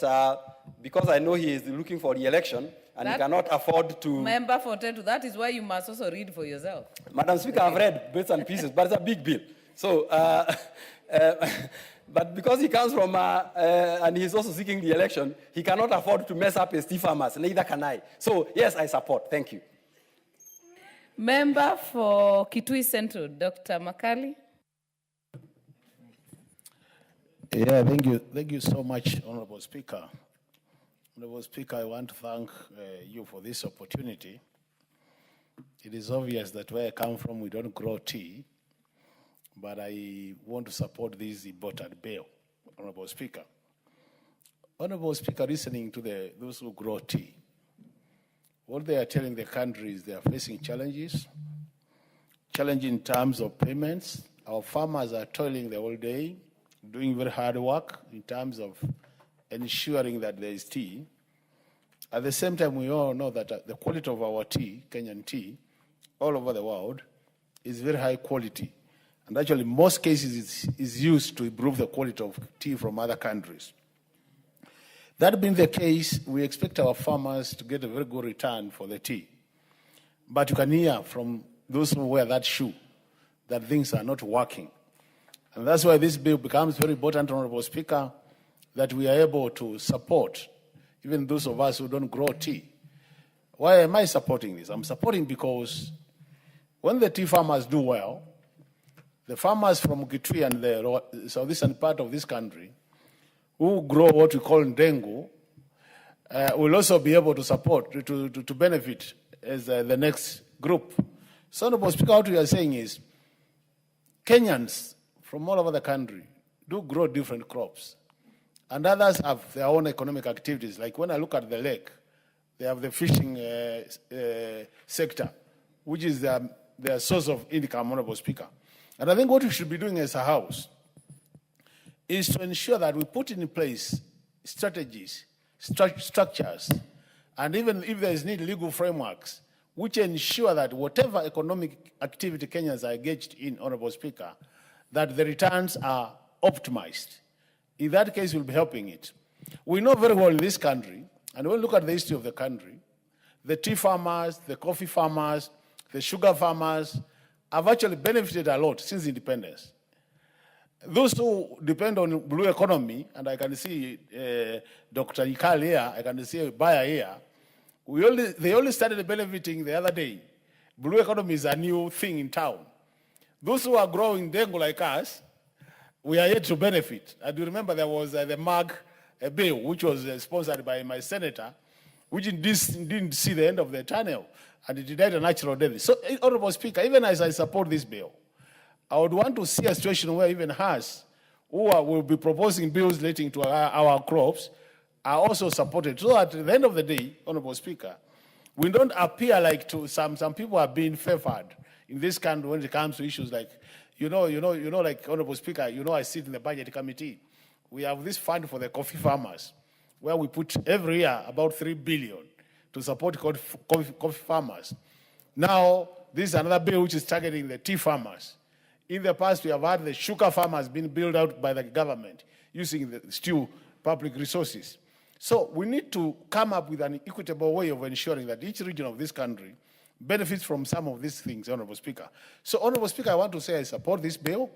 because I know he is looking for re-election and he cannot afford to... Member for 10, that is why you must also read for yourself. Madam Speaker, I've read bits and pieces, but it's a big bill. So, but because he comes from, and he's also seeking the election, he cannot afford to mess up his tea farmers, neither can I. So, yes, I support. Thank you. Member for Kitui Central, Dr. Makali. Yeah, thank you. Thank you so much, Honorable Speaker. Honorable Speaker, I want to thank you for this opportunity. It is obvious that where I come from, we don't grow tea, but I want to support this important bill, Honorable Speaker. Honorable Speaker, listening to those who grow tea, what they are telling the country is they are facing challenges in terms of payments. Our farmers are toiling the whole day, doing very hard work in terms of ensuring that there is tea. At the same time, we all know that the quality of our tea, Kenyan tea, all over the world, is very high quality. And actually, in most cases, is used to improve the quality of tea from other countries. That being the case, we expect our farmers to get a very good return for the tea. But you can hear from those who wear that shoe that things are not working. And that's why this bill becomes very important, Honorable Speaker, that we are able to support even those of us who don't grow tea. Why am I supporting this? I'm supporting because when the tea farmers do well, the farmers from Kitui and the southeastern part of this country who grow what we call ndengu will also be able to support, to benefit as the next group. So, Honorable Speaker, what we are saying is Kenyans from all over the country do grow different crops. And others have their own economic activities. Like when I look at the lake, they have the fishing sector, which is their source of income, Honorable Speaker. And I think what we should be doing as a House is to ensure that we put in place strategies, structures, and even if there is need, legal frameworks, which ensure that whatever economic activity Kenyans are engaged in, Honorable Speaker, that the returns are optimized. In that case, we'll be helping it. We know very well in this country, and when we look at the history of the country, the tea farmers, the coffee farmers, the sugar farmers have actually benefited a lot since independence. Those who depend on blue economy, and I can see Dr. Ikal here, I can see Baya here, they only started benefiting the other day. Blue economy is a new thing in town. Those who are growing dengue like us, we are yet to benefit. I do remember there was the MAG bill, which was sponsored by my senator, which didn't see the end of the tunnel, and it died a natural death. So, Honorable Speaker, even as I support this bill, I would want to see a situation where even us, who will be proposing bills relating to our crops, are also supported. So at the end of the day, Honorable Speaker, we don't appear like some people are being favored in this country when it comes to issues like, like Honorable Speaker, I sit in the budget committee. We have this fund for the coffee farmers, where we put every year about 3 billion to support coffee farmers. Now, this is another bill which is targeting the tea farmers. In the past, we have had the sugar farmers being built out by the government using the still public resources. So we need to come up with an equitable way of ensuring that each region of this country benefits from some of these things, Honorable Speaker. So, Honorable Speaker, I want to say I support this bill,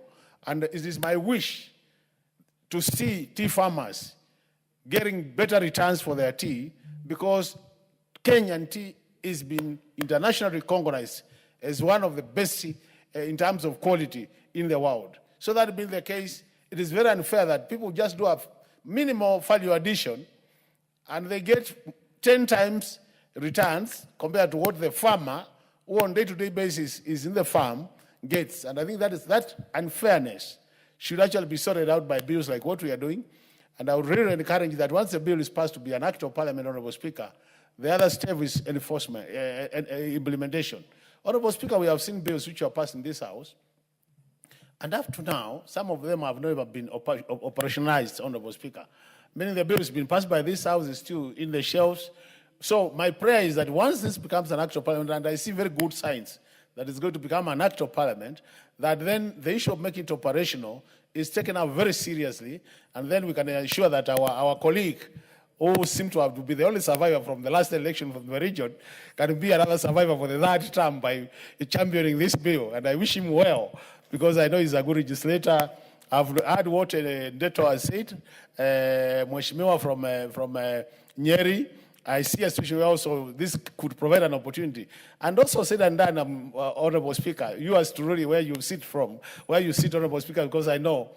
and it is my wish to see tea farmers getting better returns for their tea, because Kenyan tea is being internationally recognized as one of the best in terms of quality in the world. So that being the case, it is very unfair that people just do a minimal value addition and they get 10 times returns compared to what the farmer, who on day-to-day basis is in the farm, gets. And I think that unfairness should actually be sorted out by bills like what we are doing. And I would really encourage that once the bill is passed to be an act of parliament, Honorable Speaker, the other step is enforcement, implementation. Honorable Speaker, we have seen bills which are passed in this House, and up to now, some of them have never been operationalized, Honorable Speaker. Meaning the bill has been passed by this House, is still in the shelves. So my prayer is that once this becomes an act of parliament, and I see very good signs that it's going to become an act of parliament, that then the issue of making it operational is taken up very seriously, and then we can ensure that our colleague, who seemed to have to be the only survivor from the last election from the region, can be another survivor for the third term by championing this bill. And I wish him well, because I know he's a good legislator. I've heard what Ndeto has said, Mheshimiwa from Nyeri. I see a situation where also this could provide an opportunity. And also said and done, Honorable Speaker, you as to really where you sit, Honorable Speaker, because I know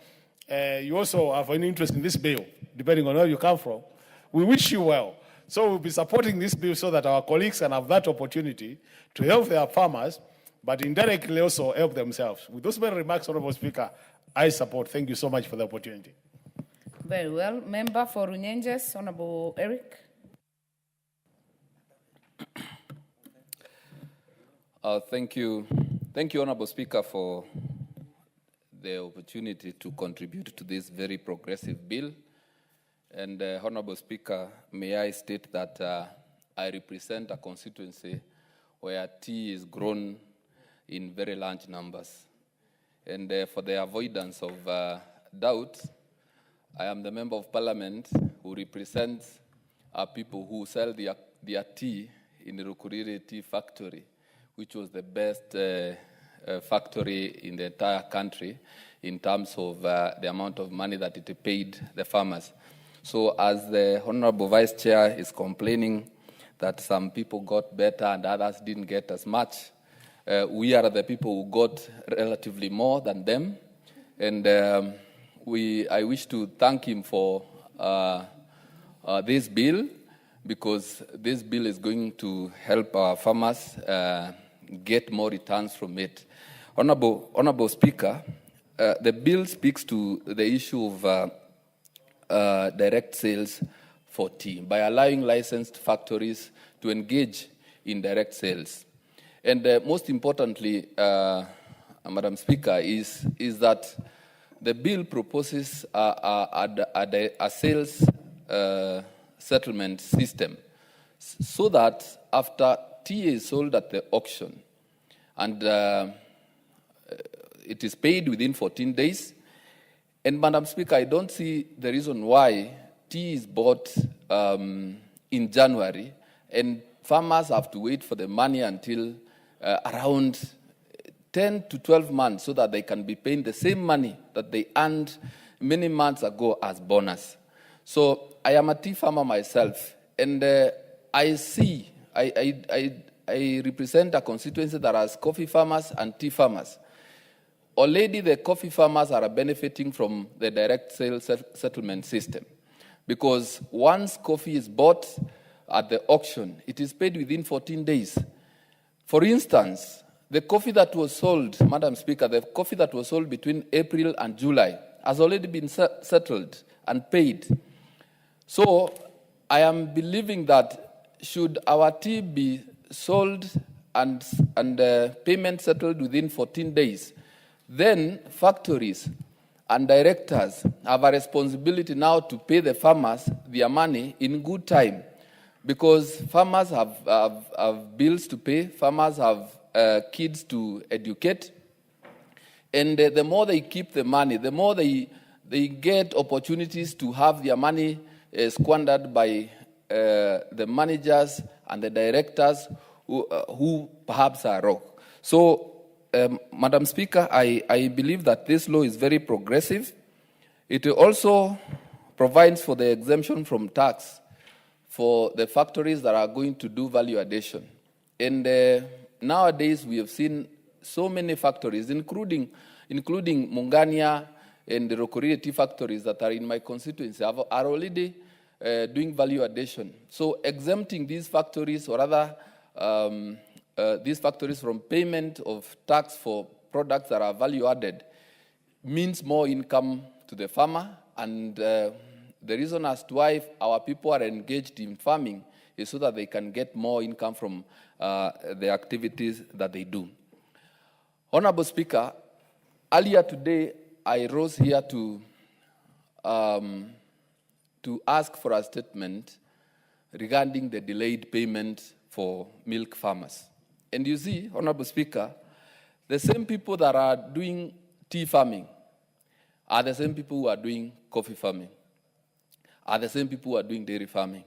you also have an interest in this bill, depending on where you come from. We wish you well. So we'll be supporting this bill so that our colleagues can have that opportunity to help their farmers, but indirectly also help themselves. With those many remarks, Honorable Speaker, I support. Thank you so much for the opportunity. Very well. Member for Runyenjes, Honorable Eric. Thank you. Thank you, Honorable Speaker, for the opportunity to contribute to this very progressive bill. And Honorable Speaker, may I state that I represent a constituency where tea is grown in very large numbers. And for the avoidance of doubt, I am the Member of Parliament who represents people who sell their tea in the Rukuriri Tea Factory, which was the best factory in the entire country in terms of the amount of money that it paid the farmers. So as the Honorable Vice Chair is complaining that some people got better and others didn't get as much, we are the people who got relatively more than them. And I wish to thank him for this bill, because this bill is going to help our farmers get more returns from it. Honorable Speaker, the bill speaks to the issue of direct sales for tea by allowing licensed factories to engage in direct sales. And most importantly, Madam Speaker, is that the bill proposes a sales settlement system so that after tea is sold at the auction and it is paid within 14 days, and Madam Speaker, I don't see the reason why tea is bought in January and farmers have to wait for the money until around 10 to 12 months so that they can be paying the same money that they earned many months ago as bonus. So I am a tea farmer myself, and I represent a constituency that has coffee farmers and tea farmers. Already the coffee farmers are benefiting from the direct sales settlement system, because once coffee is bought at the auction, it is paid within 14 days. For instance, the coffee that was sold, Madam Speaker, the coffee that was sold between April and July has already been settled and paid. So I am believing that should our tea be sold and payment settled within 14 days, then factories and directors have a responsibility now to pay the farmers their money in good time, because farmers have bills to pay, farmers have kids to educate, and the more they keep the money, the more they get opportunities to have their money squandered by the managers and the directors who perhaps are wrong. So, Madam Speaker, I believe that this law is very progressive. It also provides for the exemption from tax for the factories that are going to do value addition. And nowadays we have seen so many factories, including Mungania and the Rokoria tea factories that are in my constituency, are already doing value addition. So exempting these factories, or rather these factories from payment of tax for products that are value added, means more income to the farmer. And the reason as to why our people are engaged in farming is so that they can get more income from the activities that they do. Honorable Speaker, earlier today I rose here to ask for a statement regarding the delayed payment for milk farmers. And you see, Honorable Speaker, the same people that are doing tea farming are the same people who are doing coffee farming, are the same people who are doing dairy farming.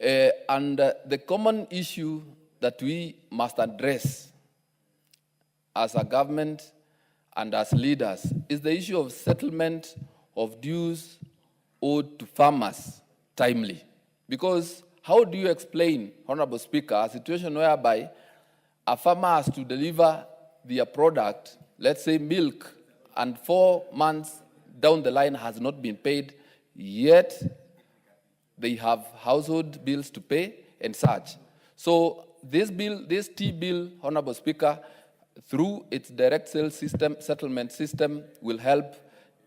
And the common issue that we must address as a government and as leaders is the issue of settlement of dues owed to farmers timely. Because how do you explain, Honorable Speaker, a situation whereby a farmer has to deliver their product, let's say milk, and 4 months down the line has not been paid, yet they have household bills to pay and such. So this tea bill, Honorable Speaker, through its direct sales system, settlement system, will help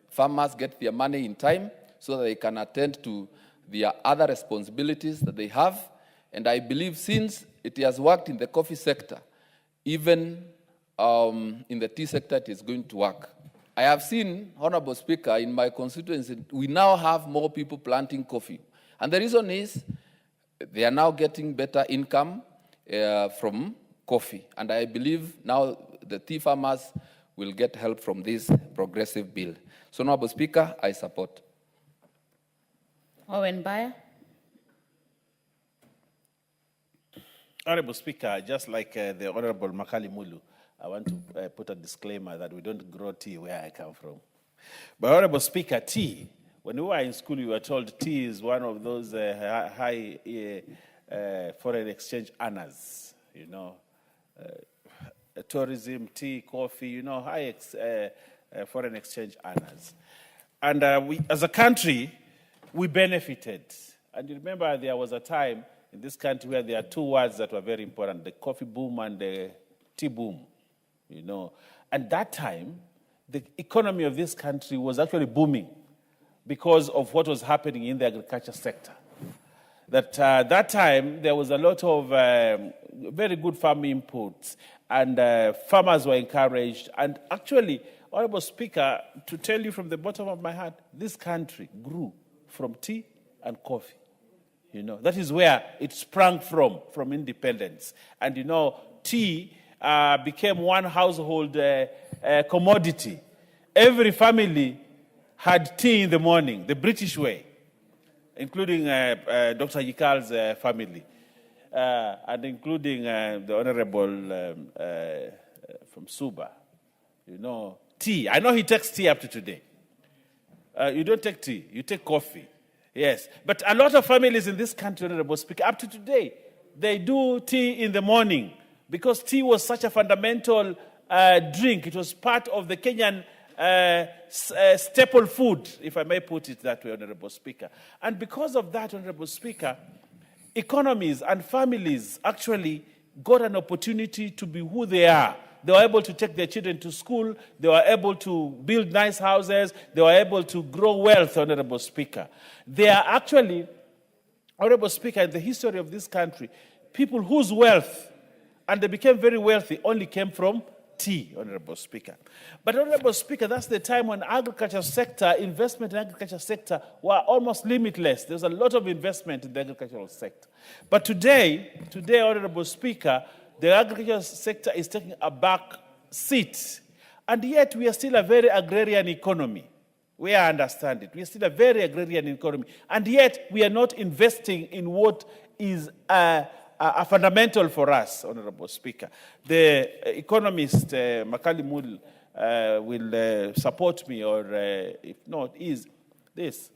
farmers get their money in time so that they can attend to their other responsibilities that they have. And I believe since it has worked in the coffee sector, even in the tea sector, it is going to work. I have seen, Honorable Speaker, in my constituency, we now have more people planting coffee. And the reason is they are now getting better income from coffee. And I believe now the tea farmers will get help from this progressive bill. So, Honorable Speaker, I support. Owen Bayer. Honorable Speaker, just like the Honorable Makali Mulu, I want to put a disclaimer that we don't grow tea where I come from. But Honorable Speaker, tea, when we were in school, we were told tea is one of those high foreign exchange earners, you know. Tourism, tea, coffee, you know, high foreign exchange earners. And we, as a country, we benefited. And you remember there was a time in this country where there are two words that were very important, the coffee boom and the tea boom, you know. And that time, the economy of this country was actually booming because of what was happening in the agriculture sector. That time, there was a lot of very good farm inputs, and farmers were encouraged. And actually, Honorable Speaker, to tell you from the bottom of my heart, this country grew from tea and coffee. You know, that is where it sprang from independence. And you know, tea became one household commodity. Every family had tea in the morning, the British way, including Dr. Yikal's family, and including the Honorable from Suba. You know, tea. I know he takes tea up to today. You don't take tea, you take coffee. Yes, but a lot of families in this country, Honorable Speaker, up to today, they do tea in the morning because tea was such a fundamental drink. It was part of the Kenyan staple food, if I may put it that way, Honorable Speaker. And because of that, Honorable Speaker, economies and families actually got an opportunity to be who they are. They were able to take their children to school. They were able to build nice houses. They were able to grow wealth, Honorable Speaker. They are actually, Honorable Speaker, in the history of this country, people whose wealth and they became very wealthy, only came from tea, Honorable Speaker. But Honorable Speaker, that's the time when agriculture sector, investment in agriculture sector were almost limitless. There's a lot of investment in the agricultural sector. But today, Honorable Speaker, the agriculture sector is taking a back seat. And yet we are still a very agrarian economy. We understand it. We are still a very agrarian economy. And yet we are not investing in what is a fundamental for us, Honorable Speaker. The economist, Makali Mul, will support me, or if not, is this.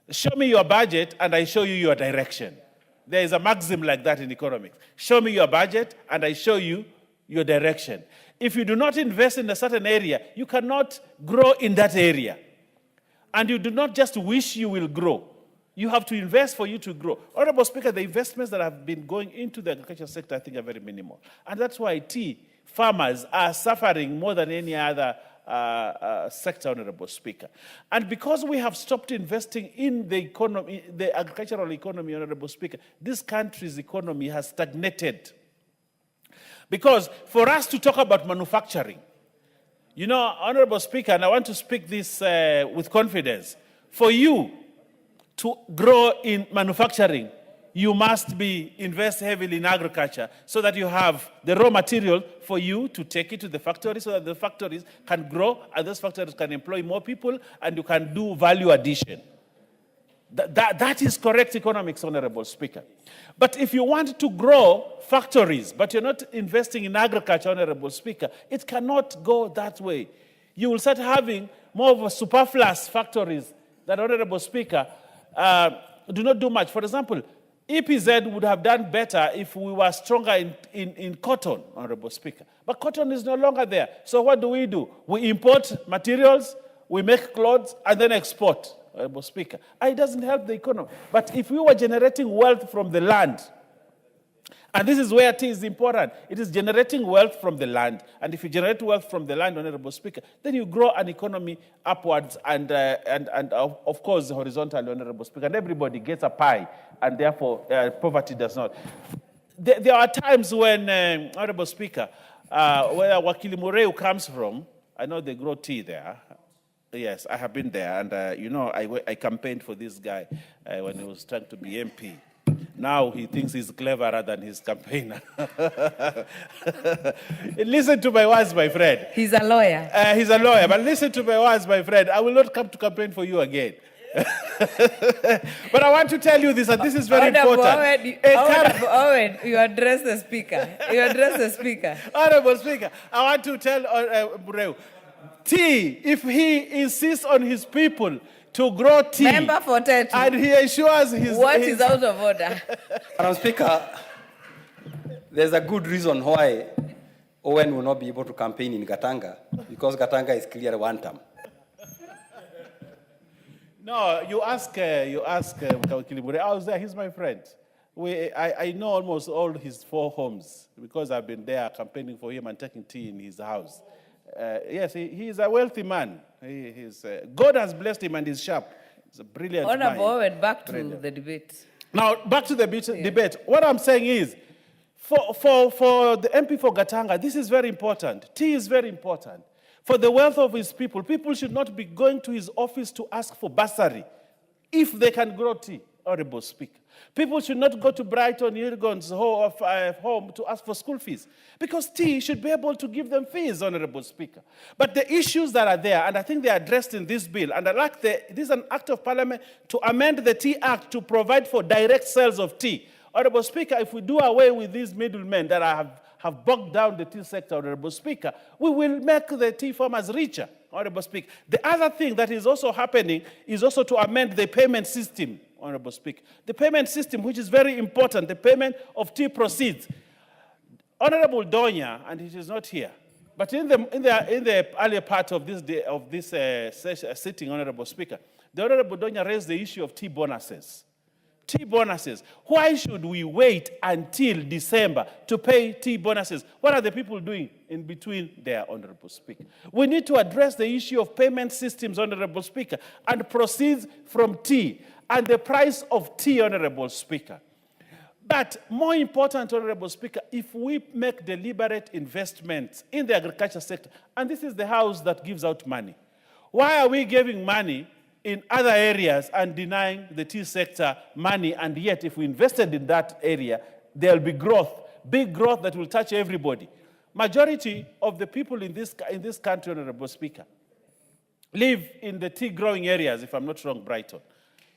Show me your budget and I show you your direction. There is a maxim like that in economics. Show me your budget and I show you your direction. If you do not invest in a certain area, you cannot grow in that area. And you do not just wish you will grow. You have to invest for you to grow. Honorable Speaker, the investments that have been going into the agriculture sector, I think, are very minimal. And that's why tea farmers are suffering more than any other sector, Honorable Speaker. And because we have stopped investing in the economy, the agricultural economy, Honorable Speaker, this country's economy has stagnated. Because for us to talk about manufacturing, you know, Honorable Speaker, and I want to speak this with confidence, for you to grow in manufacturing, you must invest heavily in agriculture so that you have the raw material for you to take it to the factory so that the factories can grow and those factories can employ more people and you can do value addition. That is correct economics, Honorable Speaker. But if you want to grow factories, but you're not investing in agriculture, Honorable Speaker, it cannot go that way. You will start having more of a superfluous factories that, Honorable Speaker, do not do much. For example, EPZ would have done better if we were stronger in cotton, Honorable Speaker. But cotton is no longer there. So what do? We import materials, we make clothes, and then export, Honorable Speaker. It doesn't help the economy. But if we were generating wealth from the land, and this is where tea is important. It is generating wealth from the land. And if you generate wealth from the land, Honorable Speaker, then you grow an economy upwards and of course, horizontally, Honorable Speaker. And everybody gets a pie, and therefore poverty does not. There are times when, Honorable Speaker, where Wakili Mureu comes from, I know they grow tea there. Yes, I have been there. And, you know, I campaigned for this guy when he was trying to be MP. Now he thinks he's cleverer than his campaigner. Listen to my words, my friend. He's a lawyer. He's a lawyer, but listen to my words, my friend. I will not come to campaign for you again. But I want to tell you this, and this is very important. Owen, you address the speaker. Honorable Speaker, I want to tell Mureu, T, if he insists on his people to grow tea. Member for Tetu. And he ensures his... What is out of order? Madam Speaker, there's a good reason why Owen will not be able to campaign in Gatanga, because Gatanga is clear one term. No, you ask Kilibure. I was there, he's my friend. I know almost all his 4 homes, because I've been there campaigning for him and taking tea in his house. Yes, he is a wealthy man. God has blessed him and he's sharp. He's a brilliant man. Honorable, back to the debate. Now, back to the debate. What I'm saying is, for the MP for Gatanga, this is very important. Tea is very important. For the wealth of his people, people should not be going to his office to ask for bursary if they can grow tea, Honorable Speaker. People should not go to Brighton Yirgon's home to ask for school fees, because tea should be able to give them fees, Honorable Speaker. But the issues that are there, and I think they are addressed in this bill, and this is an act of parliament to amend the Tea Act to provide for direct sales of tea. Honorable Speaker, if we do away with these middlemen that have bogged down the tea sector, Honorable Speaker, we will make the tea farmers richer, Honorable Speaker. The other thing that is also happening is also to amend the payment system, Honorable Speaker. The payment system, which is very important, the payment of tea proceeds. Honorable Donya, and he is not here, but in the earlier part of this sitting, Honorable Speaker, the Honorable Donya raised the issue of tea bonuses. Tea bonuses. Why should we wait until December to pay tea bonuses? What are the people doing in between there, Honorable Speaker? We need to address the issue of payment systems, Honorable Speaker, and proceeds from tea and the price of tea, Honorable Speaker. But more important, Honorable Speaker, if we make deliberate investments in the agriculture sector, and this is the house that gives out money, why are we giving money in other areas and denying the tea sector money? And yet, if we invested in that area, there will be growth, big growth that will touch everybody. Majority of the people in this country, Honorable Speaker, live in the tea growing areas, if I'm not wrong, Brighton.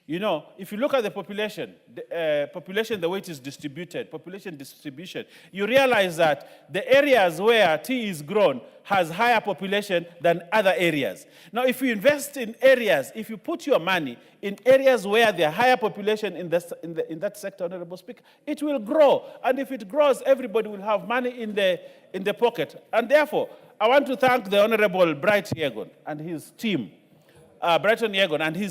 You know, if you look at the population, the way it is distributed, population distribution, you realize that the areas where tea is grown has higher population than other areas. Now, if you invest in areas, if you put your money in areas where there are higher population in that sector, Honorable Speaker, it will grow. And if it grows, everybody will have money in the pocket. And therefore, I want to thank the Honorable Brighton Yegon and his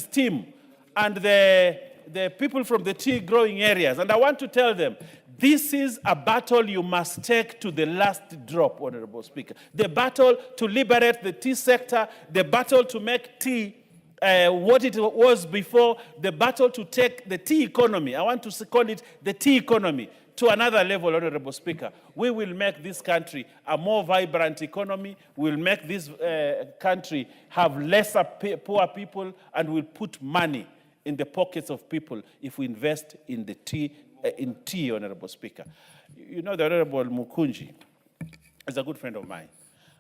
team, and the people from the tea growing areas. And I want to tell them, this is a battle you must take to the last drop, Honorable Speaker. The battle to liberate the tea sector, the battle to make tea what it was before, the battle to take the tea economy, I want to call it the tea economy, to another level, Honorable Speaker. We will make this country a more vibrant economy. We'll make this country have lesser poor people, and we'll put money in the pockets of people if we invest in the tea, Honorable Speaker. You know, the Honorable Mukunji is a good friend of mine.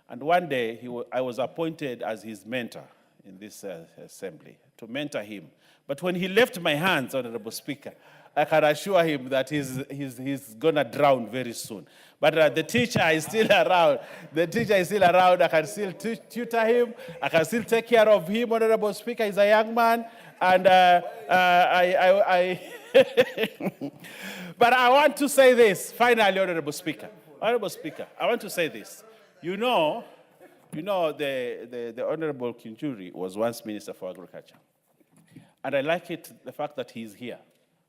And one day, I was appointed as his mentor in this assembly, to mentor him. But when he left my hands, Honorable Speaker, I can assure him that he's going to drown very soon. But the teacher is still around. The teacher is still around. I can still tutor him. I can still take care of him, Honorable Speaker. He's a young man. And but I want to say this, finally, Honorable Speaker. Honorable Speaker, I want to say this. You know, the Honorable Kinjuri was once Minister for Agriculture. And I like the fact that he's here,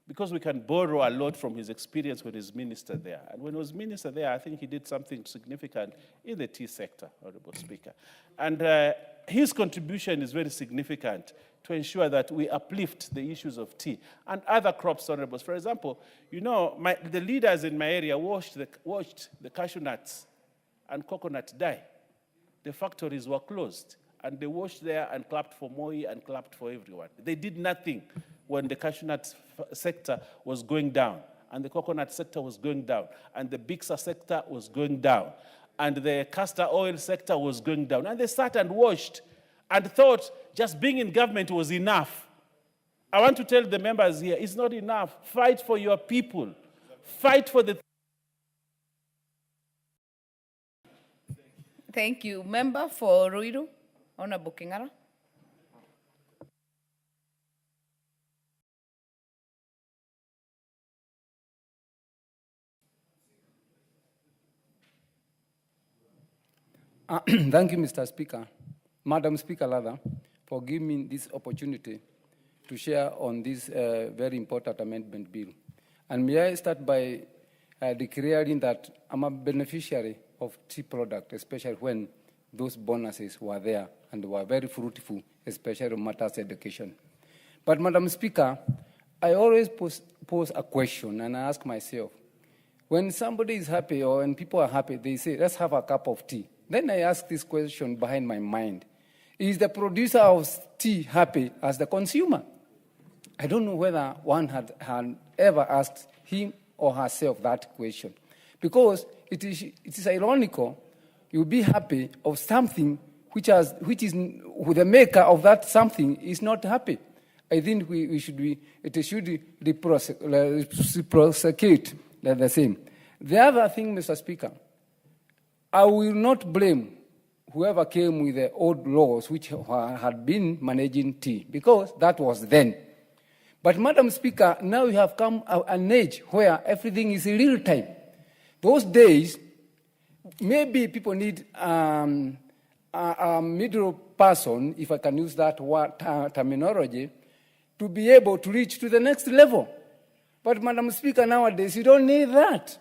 because we can borrow a lot from his experience when he's minister there. And when he was minister there, I think he did something significant in the tea sector, Honorable Speaker. And his contribution is very significant to ensure that we uplift the issues of tea and other crops, Honorables. For example, you know, the leaders in my area watched the cashew nuts and coconut die. The factories were closed, and they watched there and clapped for Moi and clapped for everyone. They did nothing when the cashew nut sector was going down, and the coconut sector was going down, and the Bixa sector was going down, and the castor oil sector was going down. And they sat and watched and thought just being in government was enough. I want to tell the members here, it's not enough. Fight for your people. Fight for the... Thank you. Member for Ruiru, Honorable Kingara. Thank you, Mr. Speaker. Madam Speaker, rather, for giving me this opportunity to share on this very important amendment bill. And may I start by declaring that I'm a beneficiary of tea product, especially when those bonuses were there and were very fruitful, especially on matters education. But, Madam Speaker, I always pose a question, and I ask myself, when somebody is happy or when people are happy, they say, let's have a cup of tea. Then I ask this question behind my mind. Is the producer of tea happy as the consumer? I don't know whether one had ever asked him or herself that question. Because it is ironical, you'll be happy of something which the maker of that something is not happy. I think it should reciprocate the same. The other thing, Mr. Speaker, I will not blame whoever came with the old laws which had been managing tea, because that was then. But, Madam Speaker, now we have come an age where everything is in real time. Those days, maybe people need a middle person, if I can use that word, terminology, to be able to reach to the next level. But, Madam Speaker, nowadays, you don't need that.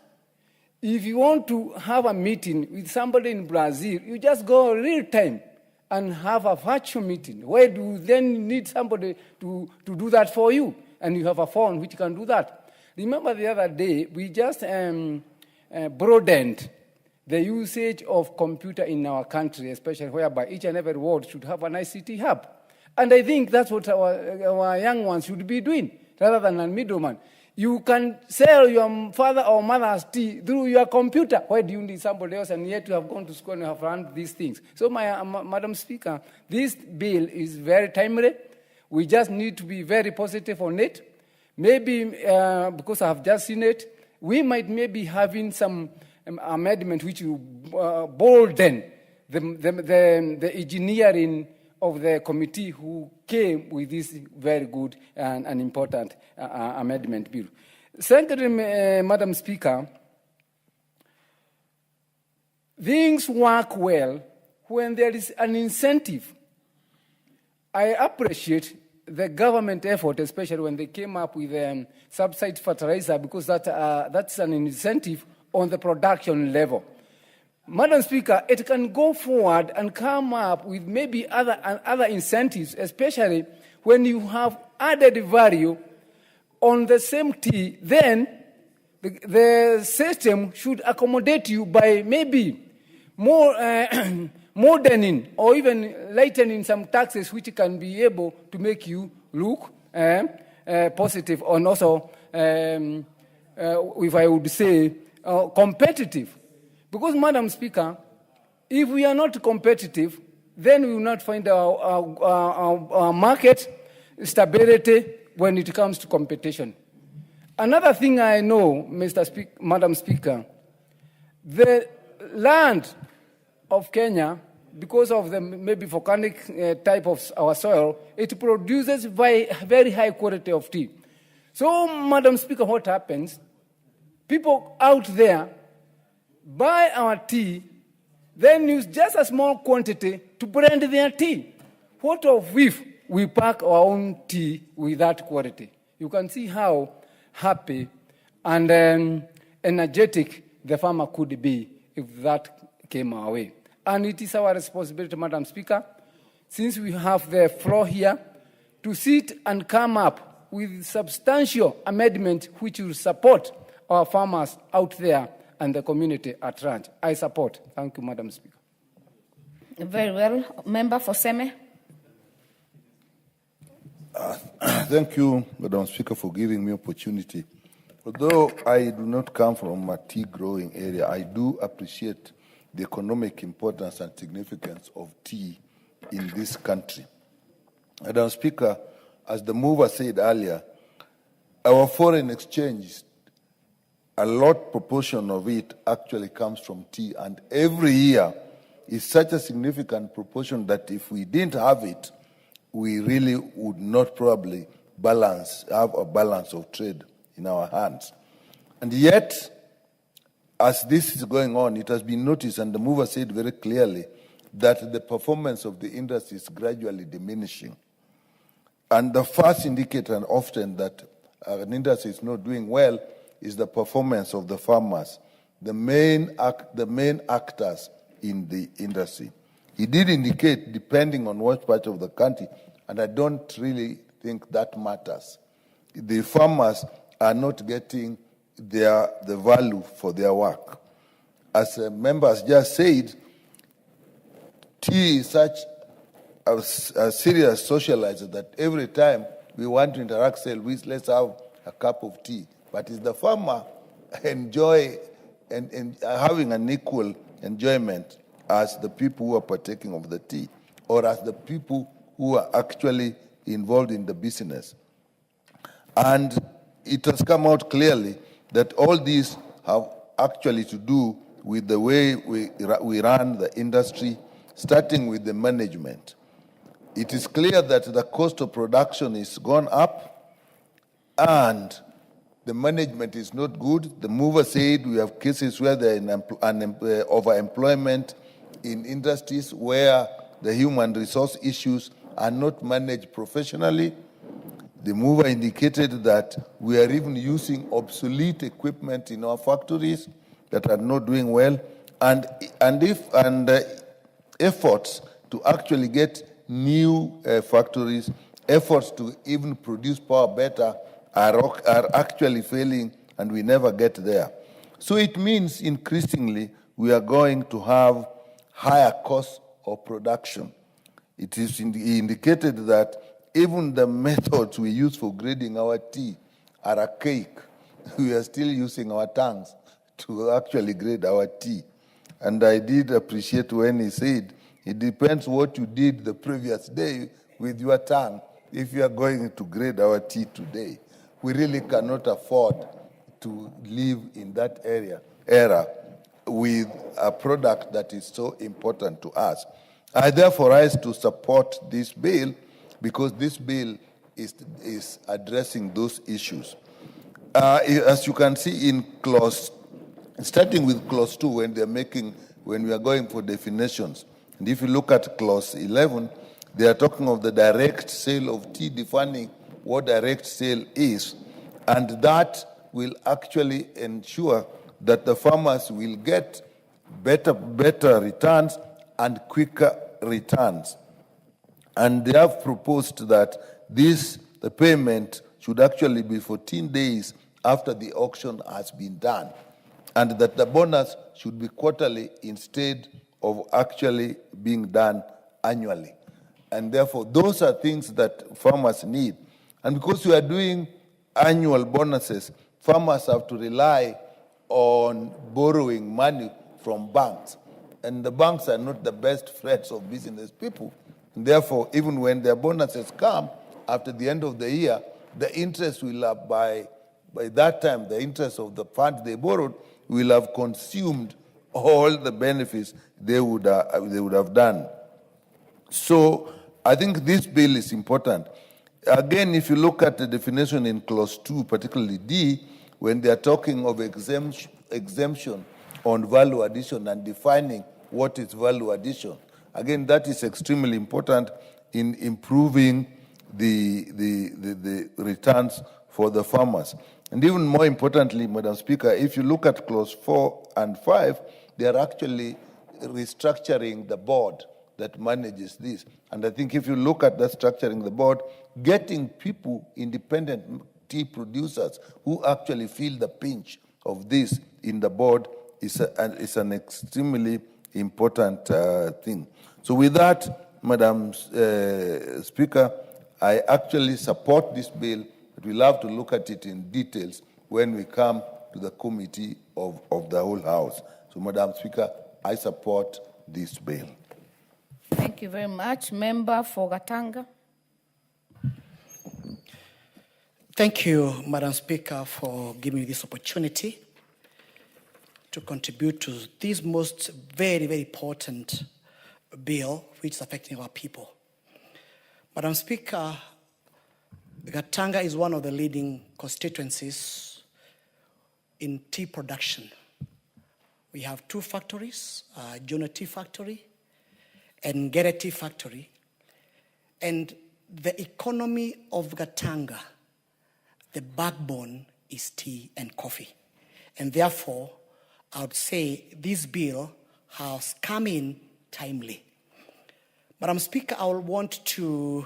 If you want to have a meeting with somebody in Brazil, you just go real time and have a virtual meeting. Where do you then need somebody to do that for you? And you have a phone which can do that. Remember the other day, we just broadened the usage of computer in our country, especially whereby each and every ward should have an ICT hub. And I think that's what our young ones should be doing, rather than a middleman. You can sell your father or mother's tea through your computer. Why do you need somebody else? And yet you have gone to school and you have learned these things. So, Madam Speaker, this bill is very timely. We just need to be very positive on it. Maybe because I have just seen it, we might maybe having some amendment which will bolden the engineering of the committee who came with this very good and important amendment bill. Secondly, Madam Speaker, things work well when there is an incentive. I appreciate the government effort, especially when they came up with subsidized fertilizer, because that's an incentive on the production level. Madam Speaker, it can go forward and come up with maybe other incentives, especially when you have added value on the same tea. Then the system should accommodate you by maybe more moderning or even lightening some taxes, which can be able to make you look positive and also, if I would say, competitive. Because, Madam Speaker, if we are not competitive, then we will not find our market stability when it comes to competition. Another thing I know, Madam Speaker, the land of Kenya, because of the maybe volcanic type of our soil, it produces very high quality of tea. So, Madam Speaker, what happens? People out there buy our tea, then use just a small quantity to blend their tea. What of if we pack our own tea with that quality? You can see how happy and energetic the farmer could be if that came our way. And it is our responsibility, Madam Speaker, since we have the floor here, to sit and come up with substantial amendment which will support our farmers out there and the community at large. I support. Thank you, Madam Speaker. Very well. Member for Seme. Thank you, Madam Speaker, for giving me opportunity. Although I do not come from a tea growing area, I do appreciate the economic importance and significance of tea in this country. Madam Speaker, as the mover said earlier, our foreign exchange, a lot proportion of it actually comes from tea, and every year is such a significant proportion that if we didn't have it, we really would not probably have a balance of trade in our hands. And yet, as this is going on, it has been noticed, and the mover said very clearly, that the performance of the industry is gradually diminishing. And the first indicator often that an industry is not doing well is the performance of the farmers, the main actors in the industry. He did indicate, depending on what part of the country, and I don't really think that matters. The farmers are not getting the value for their work. As members just said, tea is such a serious socializer that every time we want to interact, say, let's have a cup of tea. But is the farmer enjoy and having an equal enjoyment as the people who are partaking of the tea, or as the people who are actually involved in the business? And it has come out clearly that all these have actually to do with the way we run the industry, starting with the management. It is clear that the cost of production is gone up and the management is not good. The mover said we have cases where there is overemployment in industries where the human resource issues are not managed professionally. The mover indicated that we are even using obsolete equipment in our factories that are not doing well, and efforts to actually get new factories, efforts to even produce power better are actually failing and we never get there. So it means increasingly we are going to have higher costs of production. It is indicated that even the methods we use for grading our tea are archaic. We are still using our tongues to actually grade our tea. And I did appreciate when he said, it depends what you did the previous day with your tongue if you are going to grade our tea today. We really cannot afford to live in that era with a product that is so important to us. I therefore rise to support this bill because this bill is addressing those issues. As you can see in starting with clause 2, when we are going for definitions, and if you look at clause 11, they are talking of the direct sale of tea, defining what direct sale is, and that will actually ensure that the farmers will get better returns and quicker returns. And they have proposed that the payment should actually be 14 days after the auction has been done, and that the bonus should be quarterly instead of actually being done annually. And therefore, those are things that farmers need. And because we are doing annual bonuses, farmers have to rely on borrowing money from banks. And the banks are not the best friends of business people. And therefore, even when their bonuses come after the end of the year, the interest will have, by that time, the interest of the funds they borrowed will have consumed all the benefits they would have done. So I think this bill is important. Again, if you look at the definition in clause 2, particularly D, when they are talking of exemption on value addition and defining what is value addition, again, that is extremely important in improving the returns for the farmers. And even more importantly, Madam Speaker, if you look at clause 4 and 5, they are actually restructuring the board that manages this. And I think if you look at that structuring the board, getting people, independent tea producers, who actually feel the pinch of this in the board is an extremely important thing. So with that, Madam Speaker, I actually support this bill, but we'll have to look at it in details when we come to the committee of the whole House. So, Madam Speaker, I support this bill. Thank you very much. Member for Gatanga. Thank you, Madam Speaker, for giving me this opportunity to contribute to this most very, very important bill which is affecting our people. Madam Speaker, Gatanga is one of the leading constituencies in tea production. We have two factories, Jona Tea Factory and Ngere Tea Factory. And the economy of Gatanga, the backbone is tea and coffee. And therefore, I would say this bill has come in timely. Madam Speaker, I will want to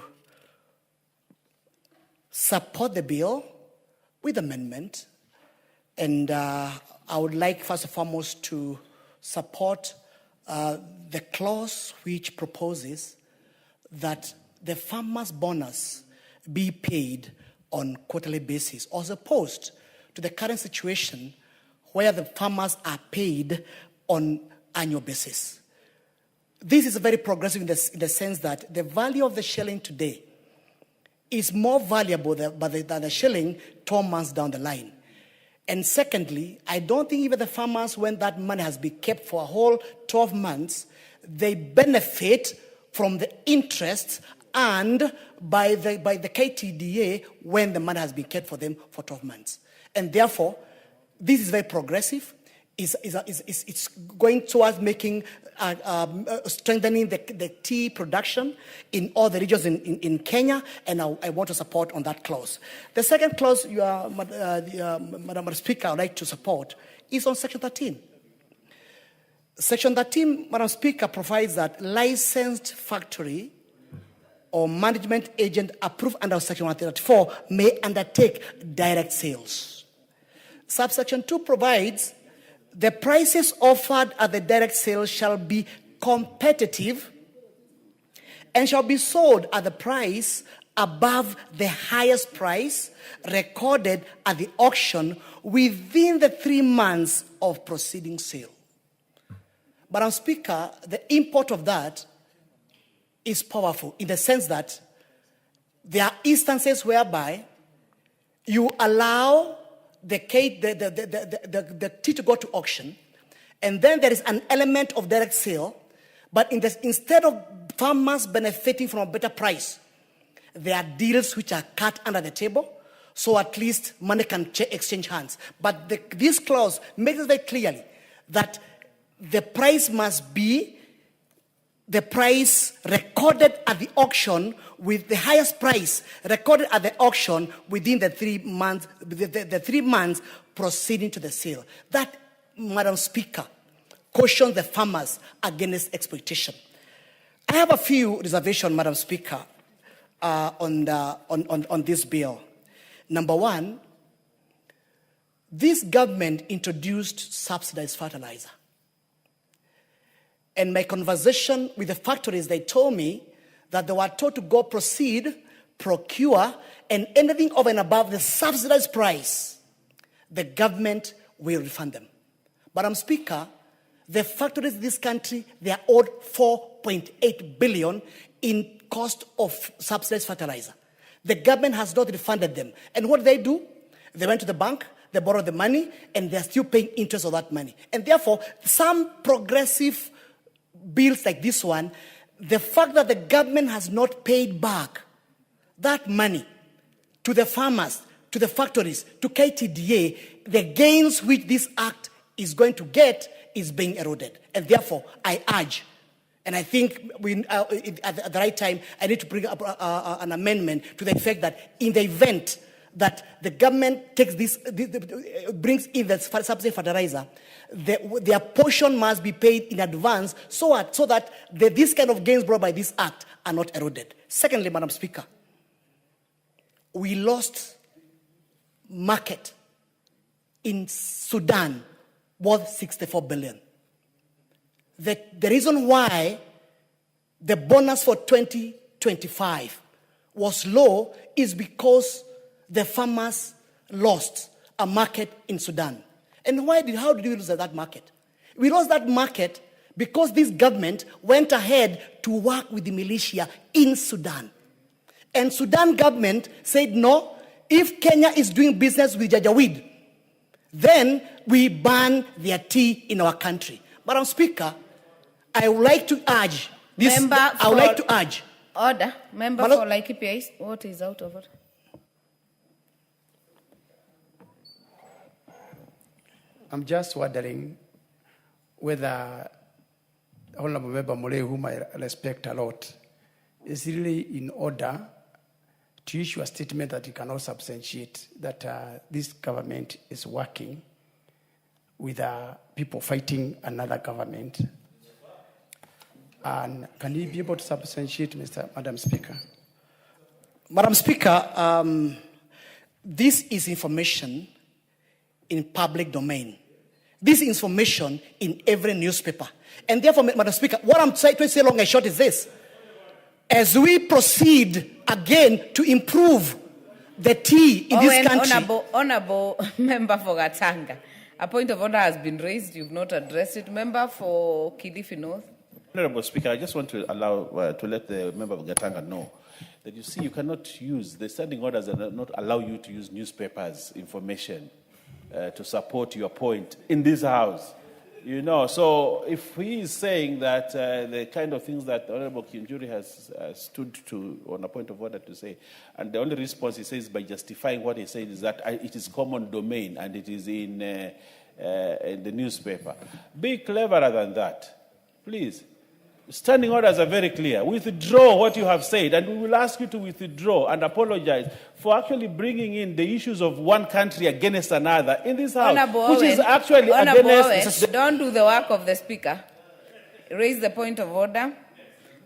support the bill with amendment. And I would like, first and foremost, to support the clause which proposes that the farmer's bonus be paid on quarterly basis, as opposed to the current situation where the farmers are paid on annual basis. This is very progressive in the sense that the value of the shilling today is more valuable than the shilling 12 months down the line. And secondly, I don't think even the farmers, when that money has been kept for a whole 12 months, they benefit from the interest earned by the KTDA when the money has been kept for them for 12 months. And therefore, this is very progressive. It's going towards making, strengthening the tea production in all the regions in Kenya, and I want to support on that clause. The second clause, Madam Speaker, I would like to support is on Section 13. Section 13, Madam Speaker, provides that licensed factory or management agent approved under Section 134 may undertake direct sales. Subsection 2 provides the prices offered at the direct sale shall be competitive and shall be sold at the price above the highest price recorded at the auction within the 3 months of preceding sale. Madam Speaker, the import of that is powerful in the sense that there are instances whereby you allow the tea to go to auction, and then there is an element of direct sale, but instead of farmers benefiting from a better price, there are deals which are cut under the table, so at least money can exchange hands. But this clause makes it very clearly that the price must be the price recorded at the auction, with the highest price recorded at the auction within the 3 months, the 3 months proceeding to the sale. That, Madam Speaker, cautions the farmers against exploitation. I have a few reservations, Madam Speaker, on this bill. Number one, this government introduced subsidized fertilizer. And my conversation with the factories, they told me that they were told to go proceed, procure, and anything over and above the subsidized price, the government will refund them. Madam Speaker, the factories in this country, they are owed 4.8 billion in cost of subsidized fertilizer. The government has not refunded them. And what do? They went to the bank, they borrowed the money, and they're still paying interest on that money. And therefore, some progressive bills like this one, the fact that the government has not paid back that money to the farmers, to the factories, to KTDA, the gains which this act is going to get is being eroded. And therefore, I urge, and I think at the right time, I need to bring up an amendment to the effect that in the event that the government takes brings in the subsidy fertilizer, their portion must be paid in advance so that this kind of gains brought by this act are not eroded. Secondly, Madam Speaker, we lost market in Sudan worth 64 billion. The reason why the bonus for 2025 was low is because the farmers lost a market in Sudan. And how did we lose that market? We lost that market because this government went ahead to work with the militia in Sudan. And Sudan government said, no, if Kenya is doing business with Janjaweed, then we ban their tea in our country. Madam Speaker, I would like to urge this. Order. Member for Laikipia, what is out of it? I'm just wondering whether Honorable Member Mole, whom I respect a lot, is really in order to issue a statement that he cannot substantiate that this government is working with people fighting another government. And can he be able to substantiate, Madam Speaker? Madam Speaker, this is information in public domain. This information in every newspaper. And therefore, Madam Speaker, what I'm trying to say long and short is this. As we proceed again to improve the tea in this country. Honorable Member for Gatanga, a point of order has been raised. You've not addressed it. Member for Kilifi North. Honorable Speaker, I just want to to let the member of Gatanga know that you cannot use, the standing orders and not allow you to use newspapers information to support your point in this house. So if he is saying that the kind of things that Honorable Kinjuri has stood to on a point of order to say, and the only response he says by justifying what he said is that it is common domain and it is in the newspaper. Be cleverer than that, please. Standing orders are very clear. Withdraw what you have said, and we will ask you to withdraw and apologize for actually bringing in the issues of one country against another in this house, which is actually against. Don't do the work of the Speaker. Raise the point of order.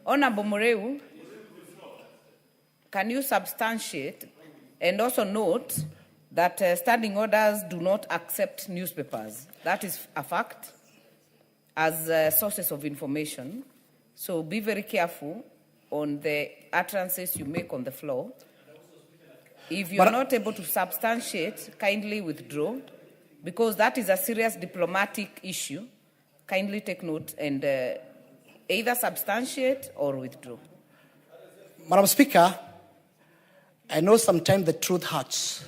Honorable Mureu. can you substantiate and also note that standing orders do not accept newspapers? That is a fact as sources of information. So be very careful on the utterances you make on the floor. If you're not able to substantiate, kindly withdraw, because that is a serious diplomatic issue. Kindly take note and either substantiate or withdraw. Madam Speaker, I know sometimes the truth hurts.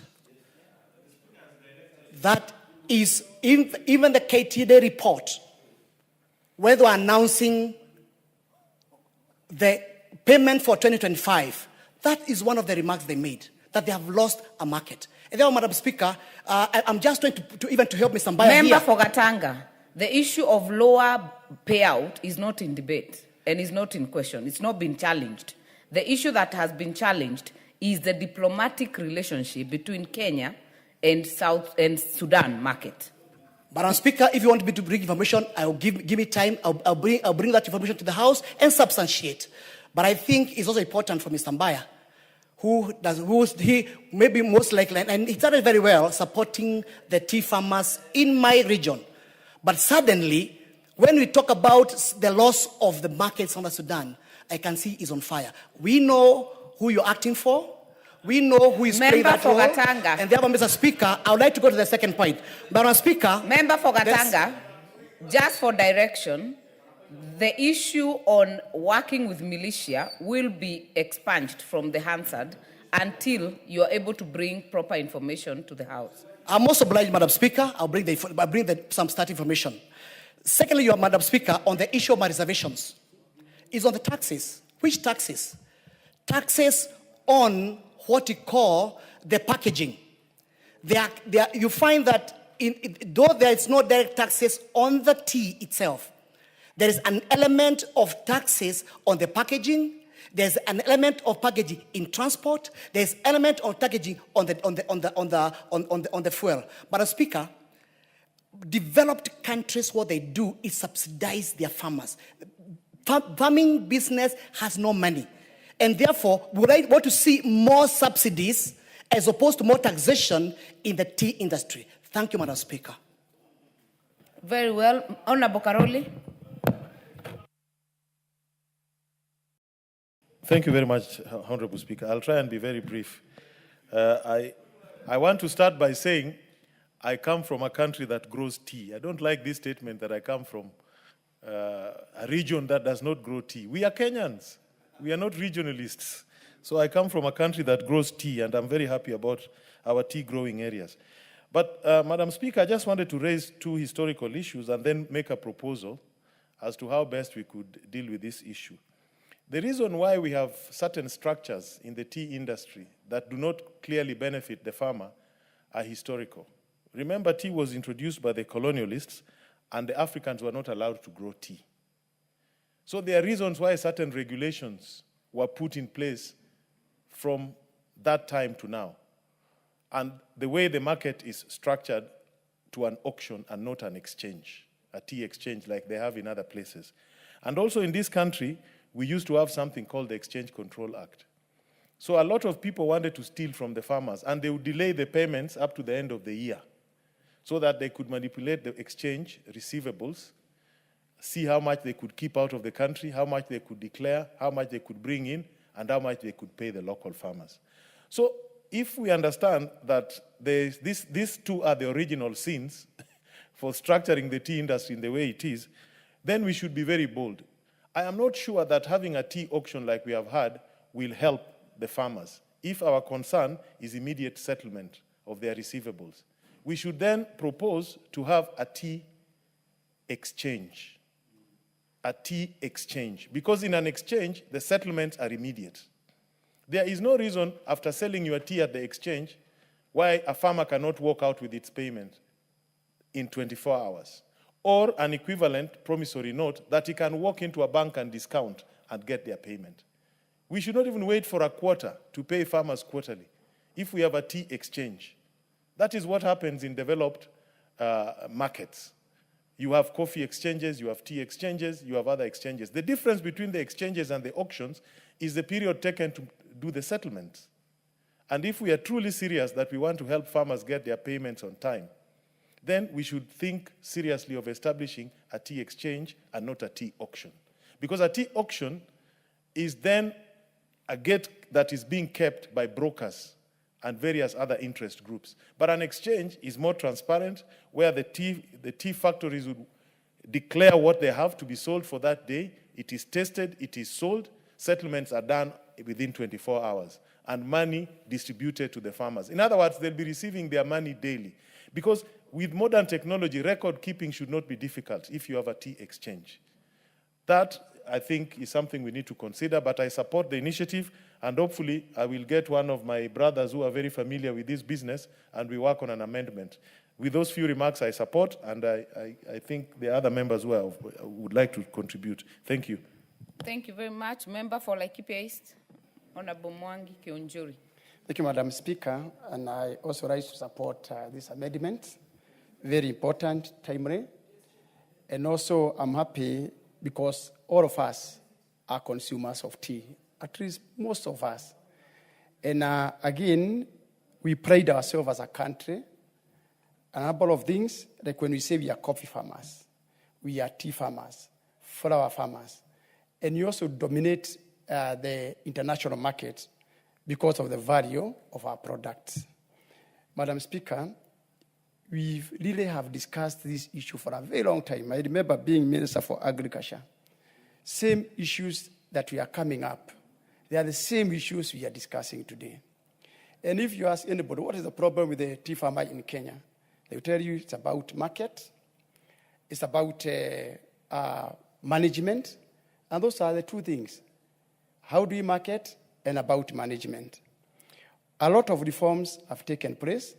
That is, even the KTD report, where they were announcing the payment for 2025, that is one of the remarks they made, that they have lost a market. And then, Madam Speaker, I'm just trying to help Mr. Mbaya Member here. for Gatanga, the issue of lower payout is not in debate and is not in question. It's not been challenged. The issue that has been challenged is the diplomatic relationship between Kenya and Sudan market. Madam Speaker, if you want me to bring information, I'll give me time. I'll bring that information to the House and substantiate. But I think it's also important for Mr. Mbaya, he may be most likely, and he started very well, supporting the tea farmers in my region. But suddenly, when we talk about the loss of the markets under Sudan, I can see he's on fire. We know who you're acting for. We know who is playing that role. Gatanga. And therefore, Mr. Speaker, I would like to go to the second point. Madam Speaker. Member for Gatanga, just for direction, the issue on working with militia will be expunged from the Hansard until you are able to bring proper information to the House. I'm also obliged, Madam Speaker. I'll bring some start information. Secondly, Madam Speaker, on the issue of my reservations, is on the taxes. Which taxes? Taxes on what you call the packaging. You find that though there is no direct taxes on the tea itself, there is an element of taxes on the packaging. There's an element of packaging in transport. There's an element of packaging on the fuel. But Speaker, developed countries, what they do is subsidize their farmers. Farming business has no money. And therefore, would I want to see more subsidies as opposed to more taxation in the tea industry? Thank you, Madam Speaker. Very well. Honorable Karoli. Thank you very much, Honorable Speaker. I'll try and be very brief. I want to start by saying I come from a country that grows tea. I don't like this statement that I come from a region that does not grow tea. We are Kenyans. We are not regionalists. So I come from a country that grows tea, and I'm very happy about our tea growing areas. But, Madam Speaker, I just wanted to raise two historical issues and then make a proposal as to how best we could deal with this issue. The reason why we have certain structures in the tea industry that do not clearly benefit the farmer are historical. Remember, tea was introduced by the colonialists, and the Africans were not allowed to grow tea. So there are reasons why certain regulations were put in place from that time to now. And the way the market is structured to an auction and not an exchange, a tea exchange like they have in other places. And also in this country, we used to have something called the Exchange Control Act. So a lot of people wanted to steal from the farmers, and they would delay the payments up to the end of the year so that they could manipulate the exchange receivables, see how much they could keep out of the country, how much they could declare, how much they could bring in, and how much they could pay the local farmers. So if we understand that these two are the original sins for structuring the tea industry in the way it is, then we should be very bold. I am not sure that having a tea auction like we have had will help the farmers if our concern is immediate settlement of their receivables. We should then propose to have a tea exchange. A tea exchange. Because in an exchange, the settlements are immediate. There is no reason after selling your tea at the exchange why a farmer cannot walk out with its payment in 24 hours. Or an equivalent promissory note that he can walk into a bank and discount and get their payment. We should not even wait for a quarter to pay farmers quarterly if we have a tea exchange. That is what happens in developed markets. You have coffee exchanges, you have tea exchanges, you have other exchanges. The difference between the exchanges and the auctions is the period taken to do the settlements. And if we are truly serious that we want to help farmers get their payments on time, then we should think seriously of establishing a tea exchange and not a tea auction. Because a tea auction is then a gate that is being kept by brokers and various other interest groups. But an exchange is more transparent, where the tea factories would declare what they have to be sold for that day. It is tested, it is sold, settlements are done within 24 hours, and money distributed to the farmers. In other words, they'll be receiving their money daily. Because with modern technology, record keeping should not be difficult if you have a tea exchange. That, I think, is something we need to consider, but I support the initiative, and hopefully I will get one of my brothers who are very familiar with this business, and we work on an amendment. With those few remarks, I support, and I think the other members who would like to contribute. Thank you. Thank you very much. Member for Laikipia East, Honorable Mwangi Kionjuri. Thank you, Madam Speaker, and I also rise to support this amendment. Very important, timely, and also I'm happy because all of us are consumers of tea, at least most of us. And again, we pride ourselves as a country. A number of things, like when we say we are coffee farmers, we are tea farmers, flower farmers, and you also dominate the international market because of the value of our products. Madam Speaker, we really have discussed this issue for a very long time. I remember being Minister for Agriculture. Same issues that we are coming up, they are the same issues we are discussing today. And if you ask anybody, what is the problem with the tea farmer in Kenya? They will tell you it's about market, it's about management, and those are the two things. How do we market and about management? A lot of reforms have taken place,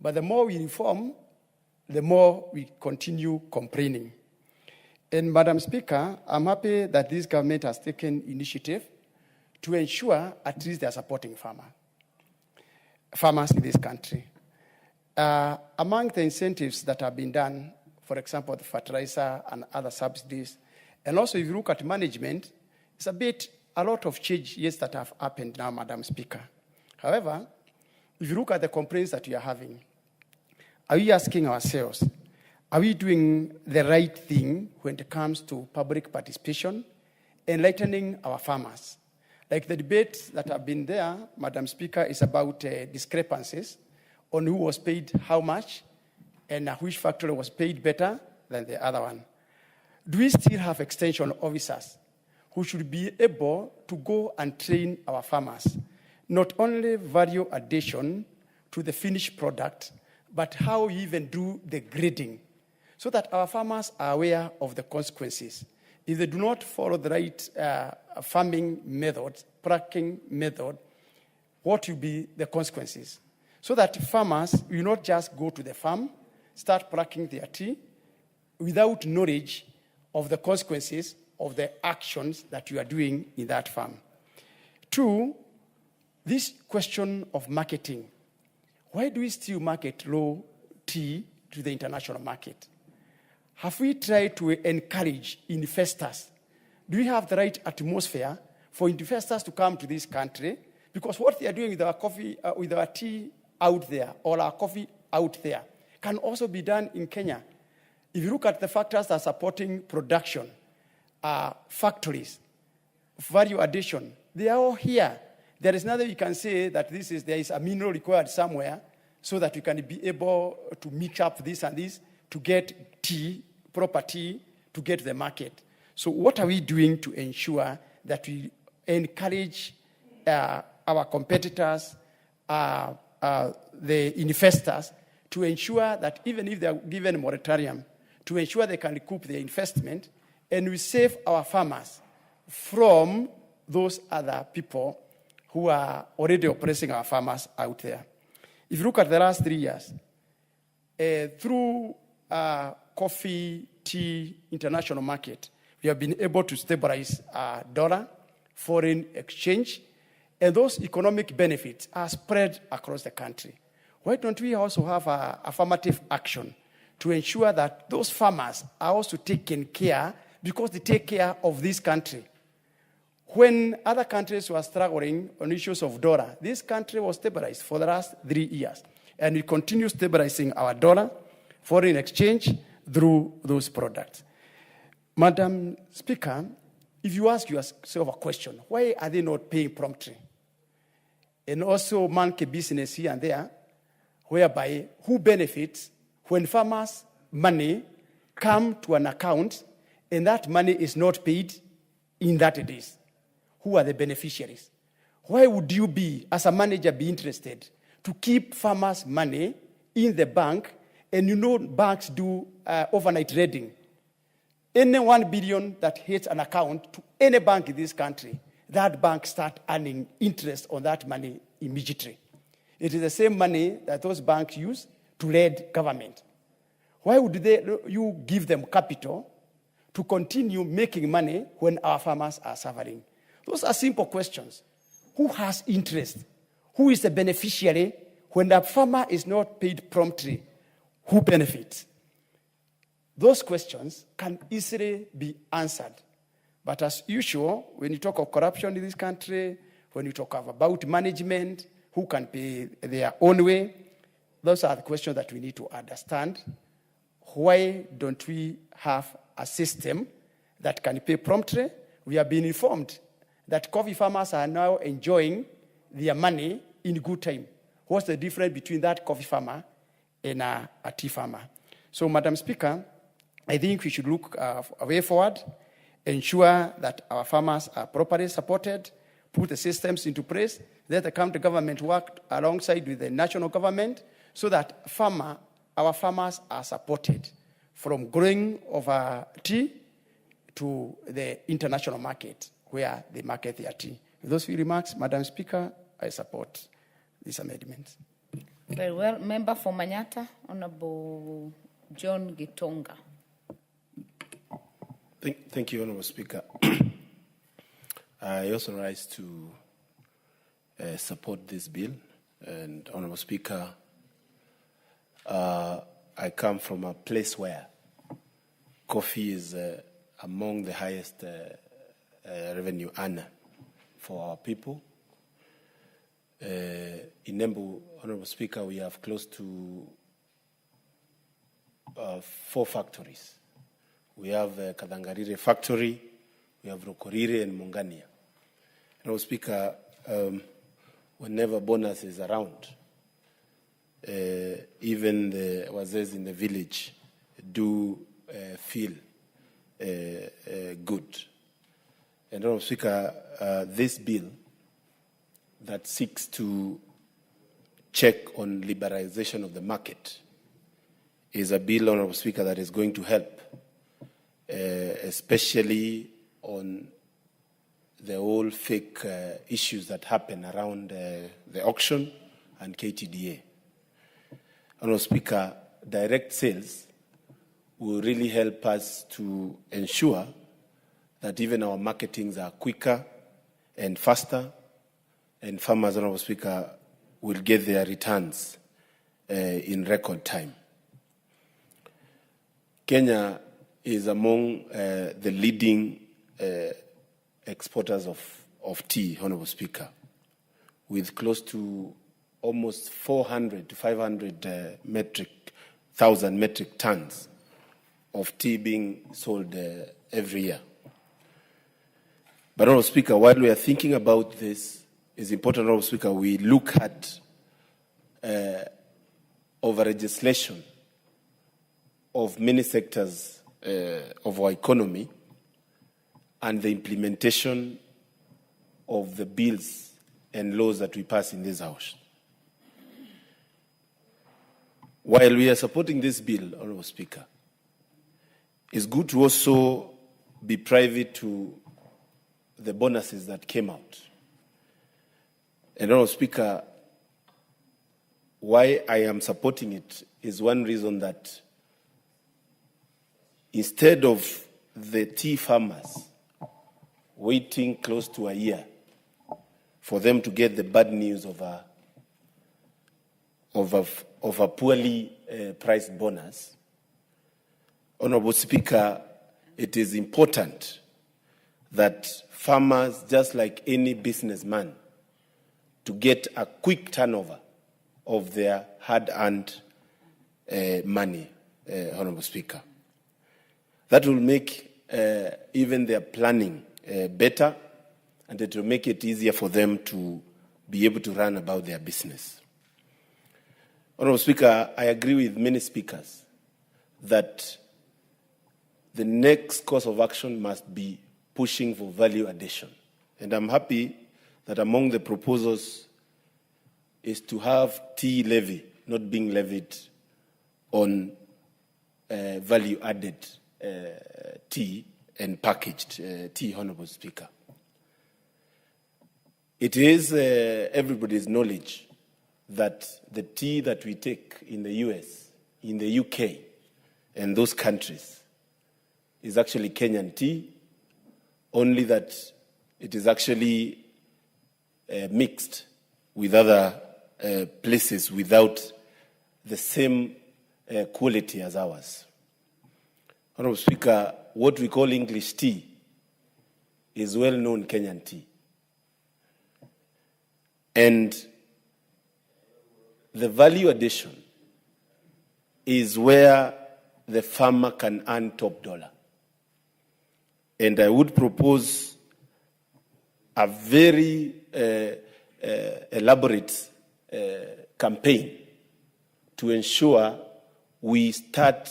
but the more we reform, the more we continue complaining. And Madam Speaker, I'm happy that this government has taken initiative to ensure at least they are supporting farmers in this country. Among the incentives that have been done, for example, the fertilizer and other subsidies, and also if you look at management, it's a lot of changes that have happened now, Madam Speaker. However, if you look at the complaints that we are having, are we asking ourselves, are we doing the right thing when it comes to public participation, enlightening our farmers? Like the debates that have been there, Madam Speaker, is about discrepancies on who was paid how much and which factory was paid better than the other one. Do we still have extension officers who should be able to go and train our farmers, not only value addition to the finished product, but how we even do the grading, so that our farmers are aware of the consequences? If they do not follow the right farming method, packing method, what will be the consequences? So that farmers will not just go to the farm, start packing their tea without knowledge of the consequences of the actions that you are doing in that farm. Two, this question of marketing. Why do we still market raw tea to the international market? Have we tried to encourage investors? Do we have the right atmosphere for investors to come to this country? Because what they are doing with our coffee, with our tea out there, or our coffee out there, can also be done in Kenya. If you look at the factors that are supporting production, factories, value addition, they are all here. There is nothing you can say that there is a mineral required somewhere so that you can be able to mix up this and this to get tea, proper tea, to get the market. So what are we doing to ensure that we encourage our competitors, the investors, to ensure that even if they are given a moratorium, to ensure they can recoup their investment, and we save our farmers from those other people who are already oppressing our farmers out there. If you look at the last 3 years, through coffee, tea, international market, we have been able to stabilize dollar, foreign exchange, and those economic benefits are spread across the country. Why don't we also have affirmative action to ensure that those farmers are also taken care because they take care of this country? When other countries were struggling on issues of dollar, this country was stabilized for the last 3 years. And we continue stabilizing our dollar, foreign exchange, through those products. Madam Speaker, if you ask yourself a question, why are they not paying promptly? And also monkey business here and there, whereby who benefits when farmers' money come to an account and that money is not paid in 30 days? Who are the beneficiaries? Why would you be, as a manager, be interested to keep farmers' money in the bank? And you know banks do overnight trading. Any 1 billion that hits an account to any bank in this country, that bank start earning interest on that money immediately. It is the same money that those banks use to lead government. Why would you give them capital to continue making money when our farmers are suffering? Those are simple questions. Who has interest? Who is the beneficiary when the farmer is not paid promptly? Who benefits? Those questions can easily be answered. But as usual, when you talk of corruption in this country, when you talk about management, who can pay their own way, those are the questions that we need to understand. Why don't we have a system that can pay promptly? We have been informed that coffee farmers are now enjoying their money in good time. What's the difference between that coffee farmer and a tea farmer? So, Madam Speaker, I think we should look a way forward, ensure that our farmers are properly supported, put the systems into place, let the county government work alongside with the national government so that our farmers are supported from growing of tea to the international market where they market their tea. With those few remarks, Madam Speaker, I support this amendment. Very well. Member for Manyata, Honorable John Gitonga. Thank you, Honorable Speaker. I also rise to support this bill. And Honorable Speaker, I come from a place where coffee is among the highest revenue earner for our people. In Embu, Honorable Speaker, we have close to 4 factories. We have Kadangarire factory, we have Rokorire and Mungania. Honorable Speaker, whenever bonus is around, even the wazes in the village do feel good. And Honorable Speaker, this bill that seeks to check on liberalization of the market is a bill, Honorable Speaker, that is going to help, especially on the whole fake issues that happen around the auction and KTDA. Honorable Speaker, direct sales will really help us to ensure that even our marketings are quicker and faster, and farmers, Honorable Speaker, will get their returns in record time. Kenya is among the leading exporters of tea, Honorable Speaker, with close to almost 400 to 500,000 metric tons of tea being sold every year. But, Honorable Speaker, while we are thinking about this, it's important, Honorable Speaker, we look at over-legislation of many sectors of our economy and the implementation of the bills and laws that we pass in this House. While we are supporting this bill, Honorable Speaker, it's good to also be privy to the bonuses that came out. And Honorable Speaker, why I am supporting it is one reason that instead of the tea farmers waiting close to a year for them to get the bad news of a poorly priced bonus, Honorable Speaker, it is important that farmers, just like any businessman, to get a quick turnover of their hard-earned money, Honorable Speaker. That will make even their planning better, and it will make it easier for them to be able to run about their business. Honorable Speaker, I agree with many speakers that the next course of action must be pushing for value addition. And I'm happy that among the proposals is to have tea levy not being levied on value-added tea and packaged tea, Honorable Speaker. It is everybody's knowledge that the tea that we take in the US, in the UK, and those countries is actually Kenyan tea, only that it is actually mixed with other places without the same quality as ours. Honorable Speaker, what we call English tea is well-known Kenyan tea. And the value addition is where the farmer can earn top dollar. And I would propose a very elaborate campaign to ensure we start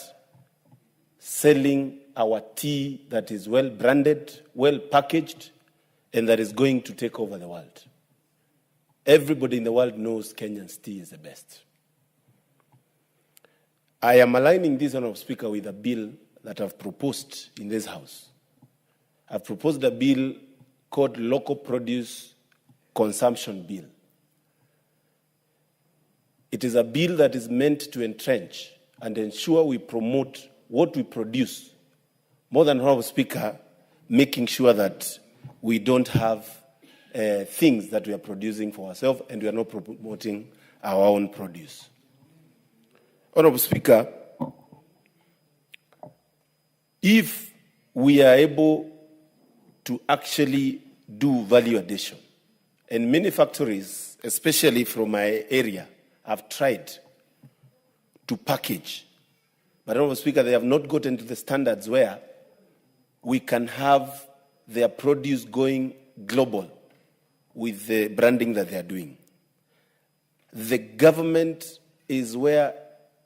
selling our tea that is well branded, well packaged, and that is going to take over the world. Everybody in the world knows Kenyan's tea is the best. I am aligning this, Honorable Speaker, with a bill that I've proposed in this House. I've proposed a bill called Local Produce Consumption Bill. It is a bill that is meant to entrench and ensure we promote what we produce, more than, Honorable Speaker, making sure that we don't have things that we are producing for ourselves and we are not promoting our own produce. Honorable Speaker, if we are able to actually do value addition, and many factories, especially from my area, have tried to package, but Honorable Speaker, they have not gotten to the standards where we can have their produce going global with the branding that they are doing. The government is where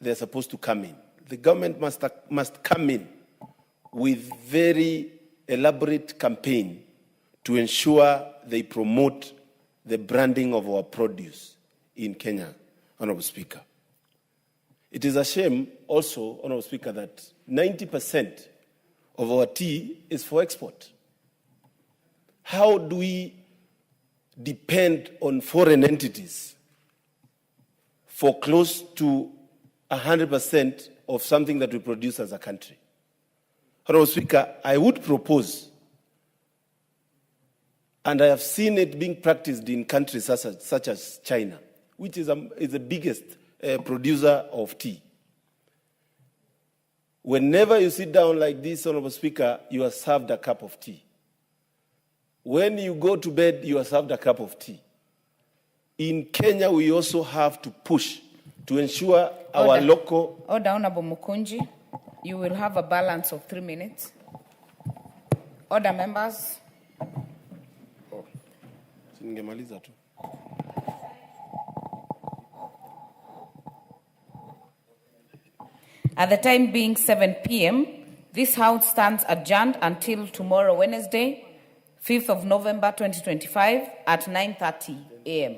they're supposed to come in. The government must come in with very elaborate campaign to ensure they promote the branding of our produce in Kenya, Honorable Speaker. It is a shame also, Honorable Speaker, that 90% of our tea is for export. How do we depend on foreign entities for close to 100% of something that we produce as a country? Honorable Speaker, I would propose, and I have seen it being practiced in countries such as China, which is the biggest producer of tea. Whenever you sit down like this, Honorable Speaker, you are served a cup of tea. When you go to bed, you are served a cup of tea. In Kenya, we also have to push to ensure our local... Order, Honorable Mukunji. You will have a balance of 3 minutes. Order, members. Ningemaliza tu. At the time being 7 p.m., this House stands adjourned until tomorrow, Wednesday, 5th of November 2025 at 9:30 a.m.